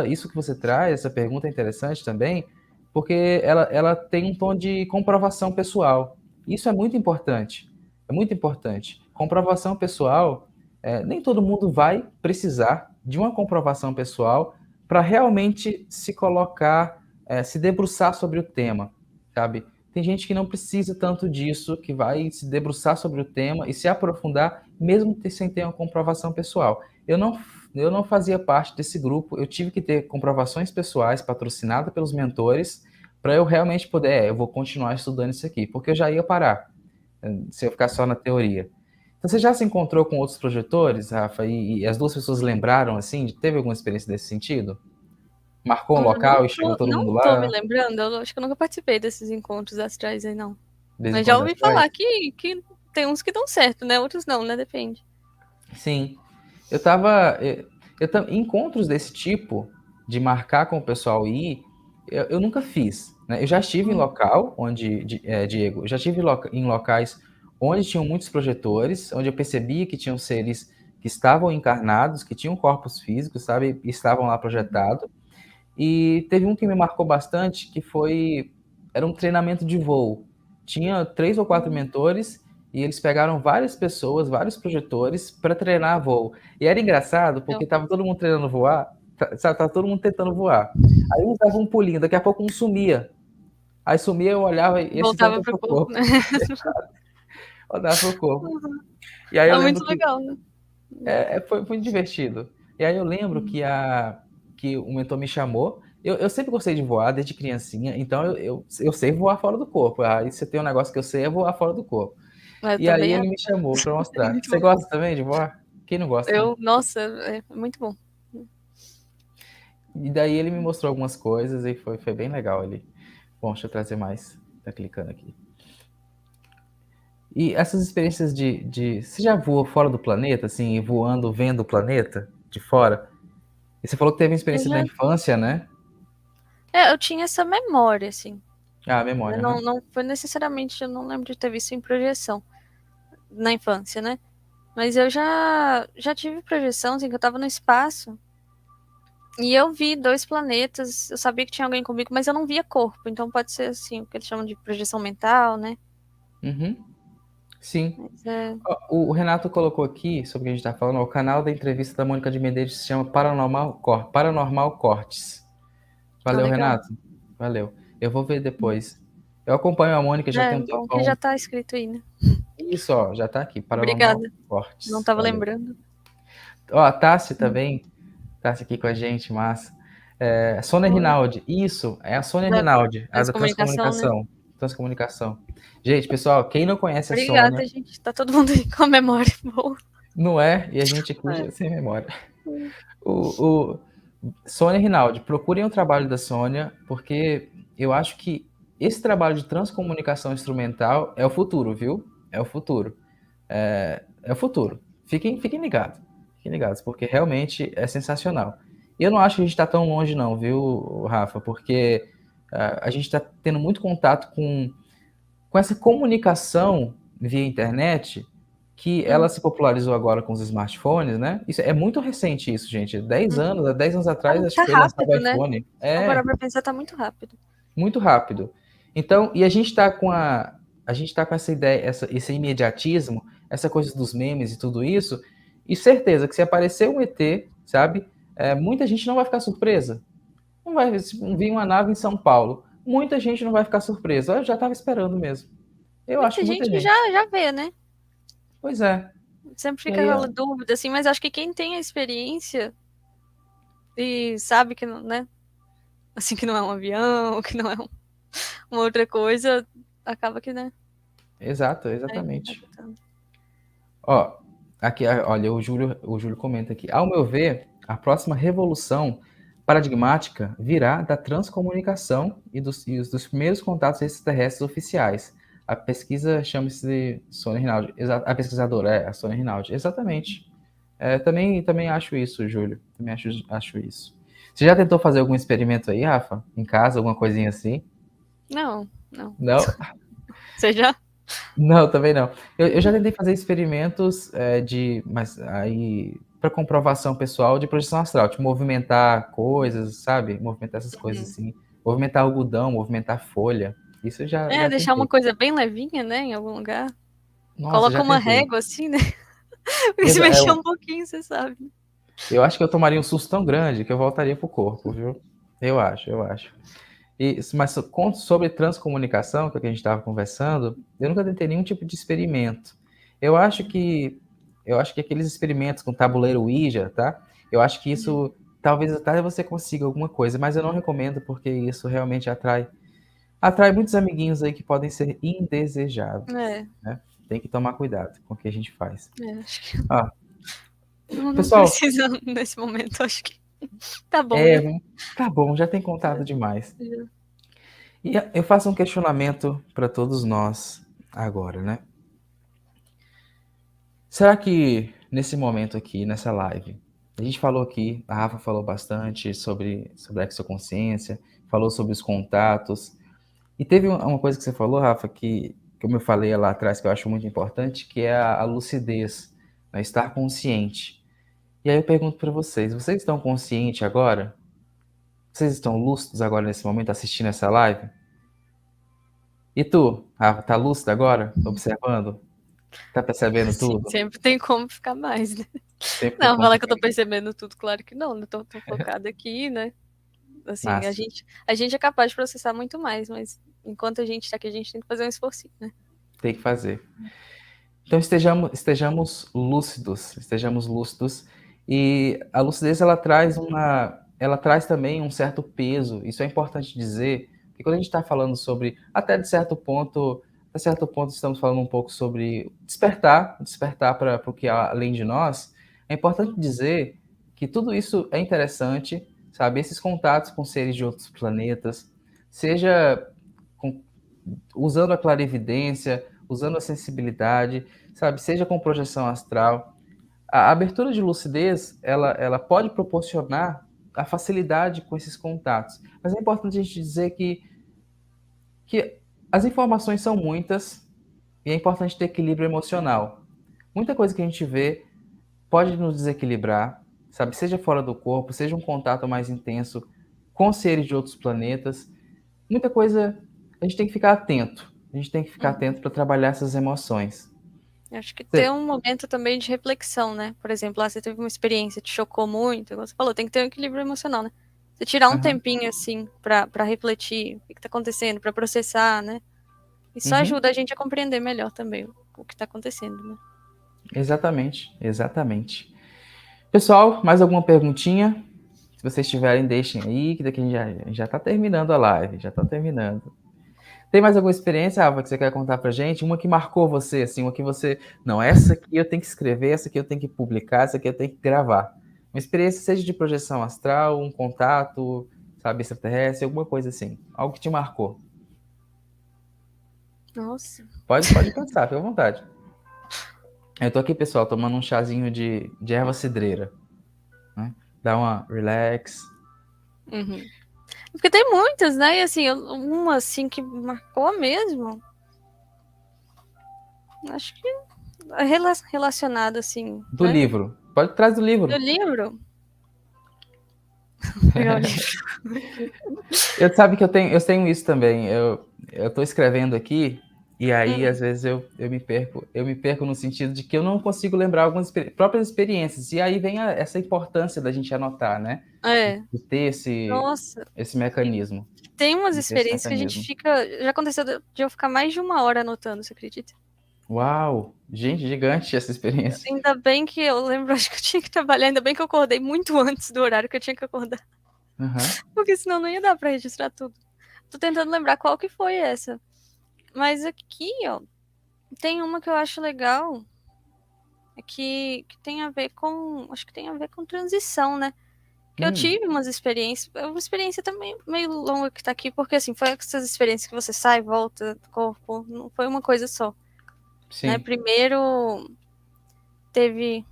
[SPEAKER 1] isso que você traz, essa pergunta é interessante também, porque ela tem um tom de comprovação pessoal. Isso é muito importante. É muito importante. Comprovação pessoal, nem todo mundo vai precisar de uma comprovação pessoal para realmente se colocar, se debruçar sobre o tema, sabe? Tem gente que não precisa tanto disso, que vai se debruçar sobre o tema e se aprofundar, mesmo sem ter uma comprovação pessoal. Eu não fazia parte desse grupo, eu tive que ter comprovações pessoais patrocinadas pelos mentores para eu realmente poder, eu vou continuar estudando isso aqui, porque eu já ia parar, se eu ficar só na teoria. Então, você já se encontrou com outros projetores, Rafa, e as duas pessoas lembraram, assim, teve alguma experiência desse sentido? Marcou um local e chegou todo mundo
[SPEAKER 2] Não tô me
[SPEAKER 1] lá?
[SPEAKER 2] lembrando, eu acho que eu nunca participei desses encontros astrais aí, não.
[SPEAKER 1] De vez em
[SPEAKER 2] Mas já
[SPEAKER 1] quando
[SPEAKER 2] ouvi
[SPEAKER 1] atrás?
[SPEAKER 2] falar que tem uns que dão certo, né? Outros não, né? Depende.
[SPEAKER 1] Sim. Eu tava. Em encontros desse tipo, de marcar com o pessoal e ir, eu nunca fiz. Né? Eu já estive em local Diego, eu já estive em locais onde tinham muitos projetores, onde eu percebia que tinham seres que estavam encarnados, que tinham corpos físicos, sabe, e estavam lá projetados. E teve um que me marcou bastante, que era um treinamento de voo. Tinha 3 ou 4 mentores e eles pegaram várias pessoas, vários projetores para treinar voo. E era engraçado porque tava todo mundo treinando voar, sabe, tava todo mundo tentando voar. Aí um dava um pulinho, daqui a pouco um sumia. Aí sumia, eu olhava e esse
[SPEAKER 2] Voltava
[SPEAKER 1] volta
[SPEAKER 2] pro
[SPEAKER 1] pro
[SPEAKER 2] corpo,
[SPEAKER 1] corpo.
[SPEAKER 2] né?
[SPEAKER 1] Voltava pro corpo.
[SPEAKER 2] Uhum.
[SPEAKER 1] E aí eu
[SPEAKER 2] É
[SPEAKER 1] lembro
[SPEAKER 2] muito
[SPEAKER 1] que
[SPEAKER 2] legal, né?
[SPEAKER 1] foi muito divertido. E aí eu lembro que o mentor me chamou. Eu sempre gostei de voar desde criancinha, então eu sei voar fora do corpo. Aí você tem um negócio que eu sei é voar fora do corpo.
[SPEAKER 2] Eu
[SPEAKER 1] E aí
[SPEAKER 2] também
[SPEAKER 1] ele me chamou para
[SPEAKER 2] é
[SPEAKER 1] mostrar.
[SPEAKER 2] muito
[SPEAKER 1] Você
[SPEAKER 2] bom.
[SPEAKER 1] gosta também de voar? Quem não gosta, né?
[SPEAKER 2] Nossa, é muito bom.
[SPEAKER 1] E daí ele me mostrou algumas coisas e foi bem legal ali. Bom, deixa eu trazer mais. Tá clicando aqui. E essas experiências Você já voou fora do planeta, assim, voando, vendo o planeta de fora? E você falou que teve uma
[SPEAKER 2] Eu
[SPEAKER 1] experiência na
[SPEAKER 2] já.
[SPEAKER 1] infância, né?
[SPEAKER 2] Eu tinha essa memória, assim.
[SPEAKER 1] Ah, memória,
[SPEAKER 2] Não,
[SPEAKER 1] né?
[SPEAKER 2] não foi necessariamente, eu não lembro de ter visto em projeção na infância, né? Mas eu já tive projeção, assim, que eu tava no espaço e eu vi 2 planetas. Eu sabia que tinha alguém comigo, mas eu não via corpo. Então pode ser, assim, o que eles chamam de projeção mental, né?
[SPEAKER 1] Uhum. Sim.
[SPEAKER 2] Mas é.
[SPEAKER 1] Ó, o Renato colocou aqui, sobre o que a gente está falando, ó, o canal da entrevista da Mônica de Medeiros se chama Paranormal Cortes.
[SPEAKER 2] Ah,
[SPEAKER 1] Valeu,
[SPEAKER 2] legal.
[SPEAKER 1] Renato. Valeu. Eu vou ver depois. Eu acompanho a Mônica já tem um
[SPEAKER 2] Bom que já
[SPEAKER 1] tempão.
[SPEAKER 2] tá escrito aí, né?
[SPEAKER 1] Isso, ó, já tá aqui, Paranormal
[SPEAKER 2] Obrigada. Não
[SPEAKER 1] Cortes.
[SPEAKER 2] tava
[SPEAKER 1] Valeu.
[SPEAKER 2] lembrando.
[SPEAKER 1] Ó, a Tassi também, Tassi aqui com a gente, massa. Sônia
[SPEAKER 2] Oi.
[SPEAKER 1] Rinaldi, isso, é a Sônia
[SPEAKER 2] Da
[SPEAKER 1] Rinaldi, a da
[SPEAKER 2] transcomunicação, né?
[SPEAKER 1] Transcomunicação. Transcomunicação. Gente, pessoal, quem não conhece a Sônia,
[SPEAKER 2] Obrigada, gente. Tá todo mundo aí com a memória boa.
[SPEAKER 1] não é, e a gente aqui
[SPEAKER 2] É.
[SPEAKER 1] sem memória. O Sônia Rinaldi, procurem o trabalho da Sônia, porque eu acho que esse trabalho de transcomunicação instrumental é o futuro, viu? É o futuro. É o futuro. Fiquem ligados. Fiquem ligados, porque realmente é sensacional. E eu não acho que a gente está tão longe, não, viu, Rafa? Porque a gente está tendo muito contato com essa comunicação via internet que ela se popularizou agora com os smartphones, né? Isso é muito recente isso, gente. 10 anos atrás, acho
[SPEAKER 2] Tá
[SPEAKER 1] que foi lançado o
[SPEAKER 2] rápido, né?
[SPEAKER 1] iPhone.
[SPEAKER 2] Vou parar
[SPEAKER 1] É,
[SPEAKER 2] pra pensar, tá muito rápido.
[SPEAKER 1] muito rápido. Então, e a gente tá com essa ideia, esse imediatismo, essa coisa dos memes e tudo isso, e certeza que se aparecer um ET, sabe? Muita gente não vai ficar surpresa. Não vai vir uma nave em São Paulo. Muita gente não vai ficar surpresa. Eu já estava esperando mesmo. Eu acho
[SPEAKER 2] Muita
[SPEAKER 1] que muita
[SPEAKER 2] gente
[SPEAKER 1] gente.
[SPEAKER 2] já vê, né?
[SPEAKER 1] Pois é.
[SPEAKER 2] Sempre
[SPEAKER 1] E
[SPEAKER 2] fica
[SPEAKER 1] aí,
[SPEAKER 2] aquela dúvida, assim, mas acho que quem tem a experiência e sabe que não, né? Assim, que não é um avião, que não é uma outra coisa, acaba que, né?
[SPEAKER 1] exato,
[SPEAKER 2] Vai
[SPEAKER 1] exatamente.
[SPEAKER 2] adaptando.
[SPEAKER 1] Ó, aqui, olha, o Júlio comenta aqui. Ao meu ver, a próxima revolução paradigmática virá da transcomunicação dos primeiros contatos extraterrestres oficiais. A pesquisa chama-se de Sônia Rinaldi. A pesquisadora é a Sônia Rinaldi. Exatamente. Também acho isso, Júlio. Também acho isso. Você já tentou fazer algum experimento aí, Rafa? Em casa, alguma coisinha assim?
[SPEAKER 2] Não.
[SPEAKER 1] Não?
[SPEAKER 2] Você já?
[SPEAKER 1] Não, também não. Eu já tentei fazer experimentos, mas aí para comprovação pessoal de projeção astral, tipo movimentar coisas, sabe? Movimentar essas coisas
[SPEAKER 2] Uhum.
[SPEAKER 1] assim. Movimentar algodão, movimentar folha. Isso eu já
[SPEAKER 2] Deixar uma
[SPEAKER 1] tentei.
[SPEAKER 2] coisa bem levinha, né, em algum lugar.
[SPEAKER 1] Nossa,
[SPEAKER 2] Coloca
[SPEAKER 1] já
[SPEAKER 2] uma
[SPEAKER 1] tentei.
[SPEAKER 2] régua assim, né? Porque se mexer um pouquinho, você sabe.
[SPEAKER 1] Eu acho que eu tomaria um susto tão grande que eu voltaria pro corpo, viu? Eu acho. Mas sobre transcomunicação, que é o que a gente estava conversando, eu nunca tentei nenhum tipo de experimento. Eu acho que eu acho que aqueles experimentos com tabuleiro Ouija, tá? Eu acho que isso talvez até você consiga alguma coisa, mas eu não recomendo porque isso realmente atrai muitos amiguinhos aí que podem ser indesejáveis,
[SPEAKER 2] É,
[SPEAKER 1] né? Tem que tomar cuidado com o que a gente faz.
[SPEAKER 2] acho que
[SPEAKER 1] Ah,
[SPEAKER 2] não
[SPEAKER 1] pessoal,
[SPEAKER 2] precisa nesse momento, acho que tá bom, né?
[SPEAKER 1] tá bom, já tem contado demais. E eu faço um questionamento para todos nós agora, né? Será que nesse momento aqui, nessa live, a gente falou aqui, a Rafa falou bastante sobre a exoconsciência, falou sobre os contatos, e teve uma coisa que você falou, Rafa, que como eu falei lá atrás, que eu acho muito importante, que é a lucidez, né? Estar consciente. E aí eu pergunto para vocês estão conscientes agora? Vocês estão lúcidos agora nesse momento assistindo essa live? E tu, Rafa, tá lúcido agora? Observando? Tá percebendo
[SPEAKER 2] Sim,
[SPEAKER 1] tudo?
[SPEAKER 2] sempre tem como ficar mais, né?
[SPEAKER 1] Sempre tem
[SPEAKER 2] Não,
[SPEAKER 1] como
[SPEAKER 2] falar que eu
[SPEAKER 1] ficar
[SPEAKER 2] tô percebendo tudo, claro que não, né? Tô focada aqui, né? Assim,
[SPEAKER 1] massa.
[SPEAKER 2] a gente é capaz de processar muito mais, mas enquanto a gente tá aqui, a gente tem que fazer um esforcinho, né?
[SPEAKER 1] Tem que fazer. Então estejamos lúcidos, estejamos lúcidos. E a lucidez ela traz também um certo peso. Isso é importante dizer, porque quando a gente está falando sobre, até certo ponto estamos falando um pouco sobre despertar para o que há além de nós. É importante dizer que tudo isso é interessante, sabe? Esses contatos com seres de outros planetas, seja com usando a clarividência, usando a sensibilidade, sabe? Seja com projeção astral. A abertura de lucidez, ela pode proporcionar a facilidade com esses contatos. Mas é importante a gente dizer que as informações são muitas e é importante ter equilíbrio emocional. Muita coisa que a gente vê pode nos desequilibrar, sabe? Seja fora do corpo, seja um contato mais intenso com seres de outros planetas. Muita coisa a gente tem que ficar atento. A gente tem que ficar atento para trabalhar essas emoções.
[SPEAKER 2] Acho que ter
[SPEAKER 1] Você-
[SPEAKER 2] um momento também de reflexão, né? Por exemplo, lá você teve uma experiência, te chocou muito, igual você falou, tem que ter um equilíbrio emocional, né? Você tirar um
[SPEAKER 1] Aham.
[SPEAKER 2] tempinho, assim, pra refletir o que tá acontecendo, pra processar, né? Isso
[SPEAKER 1] Uhum.
[SPEAKER 2] ajuda a gente a compreender melhor também o que tá acontecendo, né?
[SPEAKER 1] Exatamente, exatamente. Pessoal, mais alguma perguntinha? Se vocês tiverem, deixem aí, que daqui a gente já tá terminando a live, já tá terminando. Tem mais alguma experiência, Ava, que você quer contar pra gente? Uma que marcou você, assim, uma que você... Não, essa aqui eu tenho que escrever, essa aqui eu tenho que publicar, essa aqui eu tenho que gravar. Uma experiência, seja de projeção astral, um contato, sabe, extraterrestre, alguma coisa assim. Algo que te marcou.
[SPEAKER 2] Nossa.
[SPEAKER 1] Pode pensar, fica à vontade. Eu tô aqui, pessoal, tomando um chazinho de erva cidreira, né? Dá uma relax.
[SPEAKER 2] Uhum. Porque tem muitas, né? E assim, uma assim que marcou mesmo, acho que é relacionada, assim,
[SPEAKER 1] Do
[SPEAKER 2] né?
[SPEAKER 1] livro. Pode trazer do
[SPEAKER 2] Do
[SPEAKER 1] livro.
[SPEAKER 2] livro. Pegar o livro.
[SPEAKER 1] Sabe que eu tenho isso também. Eu tô escrevendo aqui e aí
[SPEAKER 2] Hum,
[SPEAKER 1] às vezes eu me perco no sentido de que eu não consigo lembrar algumas próprias experiências. E aí vem essa importância da gente anotar, né?
[SPEAKER 2] é.
[SPEAKER 1] De ter
[SPEAKER 2] Nossa.
[SPEAKER 1] esse mecanismo,
[SPEAKER 2] Tem umas
[SPEAKER 1] de ter esse
[SPEAKER 2] experiências que a gente
[SPEAKER 1] mecanismo.
[SPEAKER 2] fica. Já aconteceu de eu ficar mais de uma hora anotando, você acredita?
[SPEAKER 1] Uau, gente, gigante essa experiência.
[SPEAKER 2] Ainda bem que eu lembro, acho que eu tinha que trabalhar, ainda bem que eu acordei muito antes do horário que eu tinha que acordar.
[SPEAKER 1] Aham.
[SPEAKER 2] Porque senão não ia dar pra registrar tudo. Tô tentando lembrar qual que foi essa. Mas aqui, ó, tem uma que eu acho legal, que tem a ver com. Acho que tem a ver com transição, né? Que eu
[SPEAKER 1] Hum,
[SPEAKER 2] tive umas experiências. É uma experiência também meio longa que tá aqui, porque assim, foi essas experiências que você sai, volta do corpo, não foi uma coisa só. Né?
[SPEAKER 1] sim.
[SPEAKER 2] Primeiro teve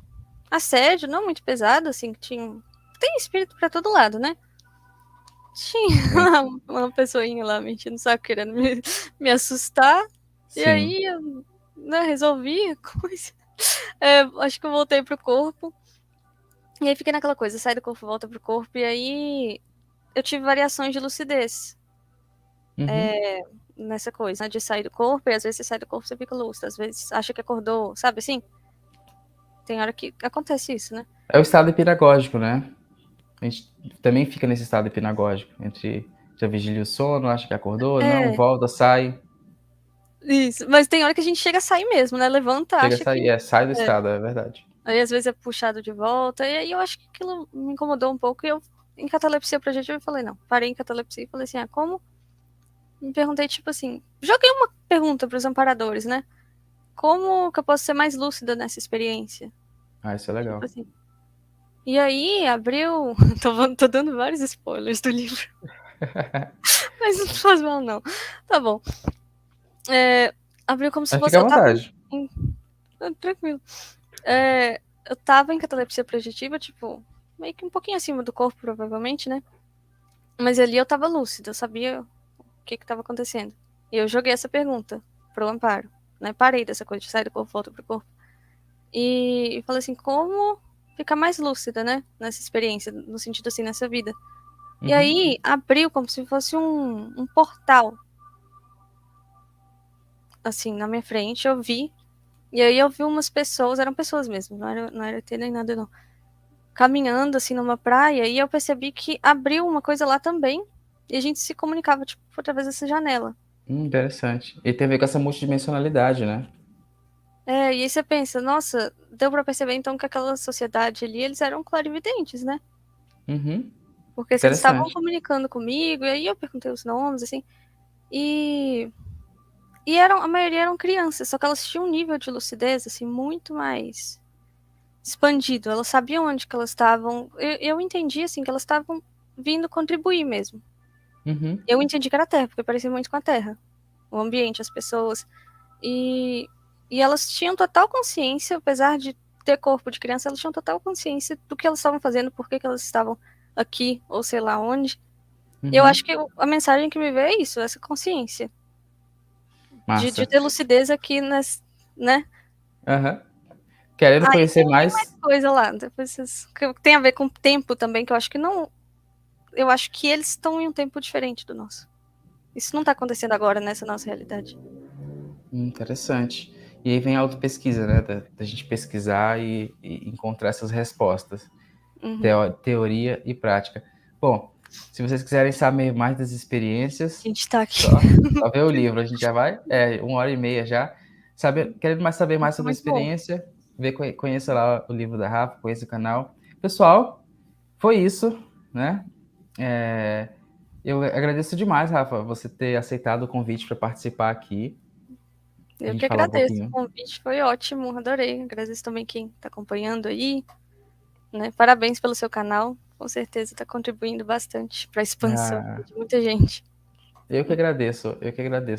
[SPEAKER 2] assédio, não muito pesado, assim, que tinha tem espírito pra todo lado, né? Tinha uma pessoinha lá me enchendo o saco, querendo me assustar.
[SPEAKER 1] Sim.
[SPEAKER 2] E aí eu, né, resolvi a coisa. Acho que eu voltei pro corpo. E aí fiquei naquela coisa, sai do corpo, volta pro corpo. E aí eu tive variações de lucidez. Nessa coisa, né, de sair do corpo. E às vezes você sai do corpo, você fica lúcido. Às vezes acha que acordou, sabe assim? Tem hora que acontece isso, né?
[SPEAKER 1] É o estado hipnagógico, né? A gente também fica nesse estado hipnagógico, entre a vigília e o sono, acha que acordou, não, volta, sai.
[SPEAKER 2] Isso, mas tem hora que a gente chega a sair mesmo, né? Levanta,
[SPEAKER 1] Chega a
[SPEAKER 2] acha que...
[SPEAKER 1] sair, sai do estado, é verdade.
[SPEAKER 2] Aí às vezes é puxado de volta, e aí eu acho que aquilo me incomodou um pouco, e eu, em catalepsia projetiva, eu falei, não, parei em catalepsia e falei assim, como? Me perguntei, tipo assim, joguei uma pergunta pros amparadores, né? Como que eu posso ser mais lúcida nessa experiência?
[SPEAKER 1] Isso é legal.
[SPEAKER 2] Tipo assim. E aí, abriu... tô dando vários spoilers do livro. Mas não faz mal, não. Tá bom. Abriu como se fosse...
[SPEAKER 1] Fica à vontade.
[SPEAKER 2] Tranquilo. Eu tava em catalepsia projetiva, tipo, meio que um pouquinho acima do corpo, provavelmente, né? Mas ali eu tava lúcida, eu sabia o que tava acontecendo. E eu joguei essa pergunta pro amparo, né? Parei dessa coisa de sair do corpo, volta pro corpo. E falei assim, como ficar mais lúcida, né? Nessa experiência, no sentido assim, nessa vida. E aí, abriu como se fosse um portal. Assim, na minha frente, eu vi. E aí eu vi umas pessoas, eram pessoas mesmo, não era ET nem nada, não. Caminhando, assim, numa praia, e eu percebi que abriu uma coisa lá também, e a gente se comunicava, tipo, através dessa janela.
[SPEAKER 1] Interessante. E tem a ver com essa multidimensionalidade, né?
[SPEAKER 2] E aí você pensa, nossa, deu pra perceber então que aquela sociedade ali, eles eram clarividentes, né? Porque eles estavam comunicando comigo, e aí eu perguntei os nomes, assim, e a maioria eram crianças, só que elas tinham um nível de lucidez, assim, muito mais expandido. Elas sabiam onde que elas estavam. Eu entendi, assim, que elas estavam vindo contribuir mesmo. Eu entendi que era a Terra, porque parecia muito com a Terra. O ambiente, as pessoas. E elas tinham total consciência, apesar de ter corpo de criança, elas tinham total consciência do que elas estavam fazendo, por que elas estavam aqui, ou sei lá onde. E eu acho que a mensagem que me veio é isso, essa consciência. De ter lucidez aqui, né?
[SPEAKER 1] Querendo conhecer mais...
[SPEAKER 2] Tem mais coisa lá. Depois tem a ver com o tempo também, que eu acho que não... Eu acho que eles estão em um tempo diferente do nosso. Isso não está acontecendo agora nessa nossa realidade.
[SPEAKER 1] Interessante. E aí vem a autopesquisa, né? Da gente pesquisar e encontrar essas respostas. Teoria e prática. Bom, se vocês quiserem saber mais das experiências...
[SPEAKER 2] A gente tá aqui.
[SPEAKER 1] Só ver o livro, a gente já vai... 1h30 já. Querendo saber mais sobre a experiência, conheça lá o livro da Rafa, conheça o canal. Pessoal, foi isso, né? Eu agradeço demais, Rafa, você ter aceitado o convite para participar aqui.
[SPEAKER 2] Eu que agradeço, o convite foi ótimo, adorei. Agradeço também quem está acompanhando aí, né? Parabéns pelo seu canal, com certeza está contribuindo bastante para a expansão de muita gente.
[SPEAKER 1] Eu que agradeço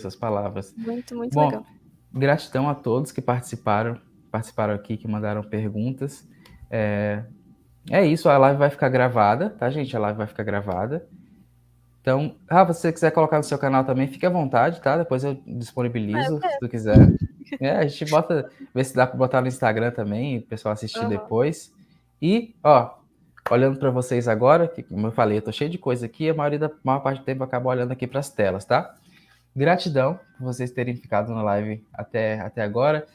[SPEAKER 1] as palavras.
[SPEAKER 2] Muito, muito legal.
[SPEAKER 1] Gratidão a todos que participaram aqui, que mandaram perguntas. É isso, a live vai ficar gravada, tá, gente? A live vai ficar gravada. Então, se você quiser colocar no seu canal também, fique à vontade, tá? Depois eu disponibilizo, se tu quiser. A gente vê se dá para botar no Instagram também, o pessoal assistir depois. E, olhando para vocês agora, que como eu falei, eu tô cheio de coisa aqui, a maior parte do tempo eu acabo olhando aqui para as telas, tá? Gratidão por vocês terem ficado na live até agora,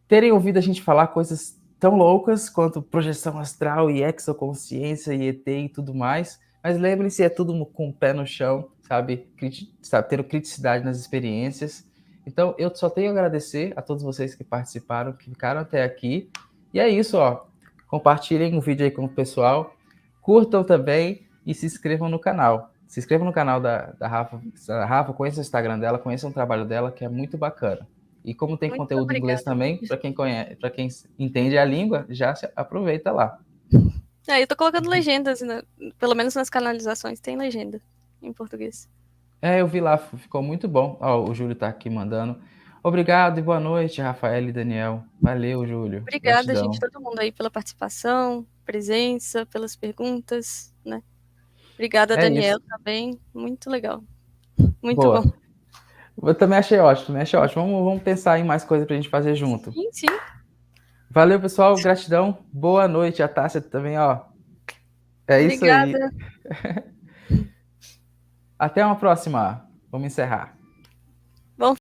[SPEAKER 1] terem ouvido a gente falar coisas tão loucas quanto projeção astral e exoconsciência e ET e tudo mais. Mas lembrem-se, é tudo com o pé no chão, sabe? Tendo criticidade nas experiências. Então, eu só tenho a agradecer a todos vocês que participaram, que ficaram até aqui. E é isso, compartilhem o vídeo aí com o pessoal, curtam também e se inscrevam no canal. Se inscrevam no canal da Rafa. Rafa, conheça o Instagram dela, conheça o trabalho dela, que é muito bacana. E como tem muito conteúdo em inglês também, para quem conhece, para quem entende a língua, já aproveita lá.
[SPEAKER 2] Eu tô colocando legendas, pelo menos nas canalizações tem legenda em português.
[SPEAKER 1] Eu vi lá, ficou muito bom. O Júlio tá aqui mandando. Obrigado e boa noite, Rafael e Daniel. Valeu, Júlio.
[SPEAKER 2] Obrigada, gente,
[SPEAKER 1] Gratidão.
[SPEAKER 2] todo mundo aí pela participação, presença, pelas perguntas, né? Obrigada,
[SPEAKER 1] É
[SPEAKER 2] Daniel,
[SPEAKER 1] isso.
[SPEAKER 2] também. Muito legal. Muito bom.
[SPEAKER 1] Boa. Eu também achei ótimo, também achei ótimo. Vamos pensar em mais coisa pra gente fazer junto.
[SPEAKER 2] Sim, sim.
[SPEAKER 1] Valeu, pessoal. Gratidão. Boa noite. A Tássia também, ó. É isso aí.
[SPEAKER 2] Obrigada.
[SPEAKER 1] Até uma próxima. Vamos encerrar.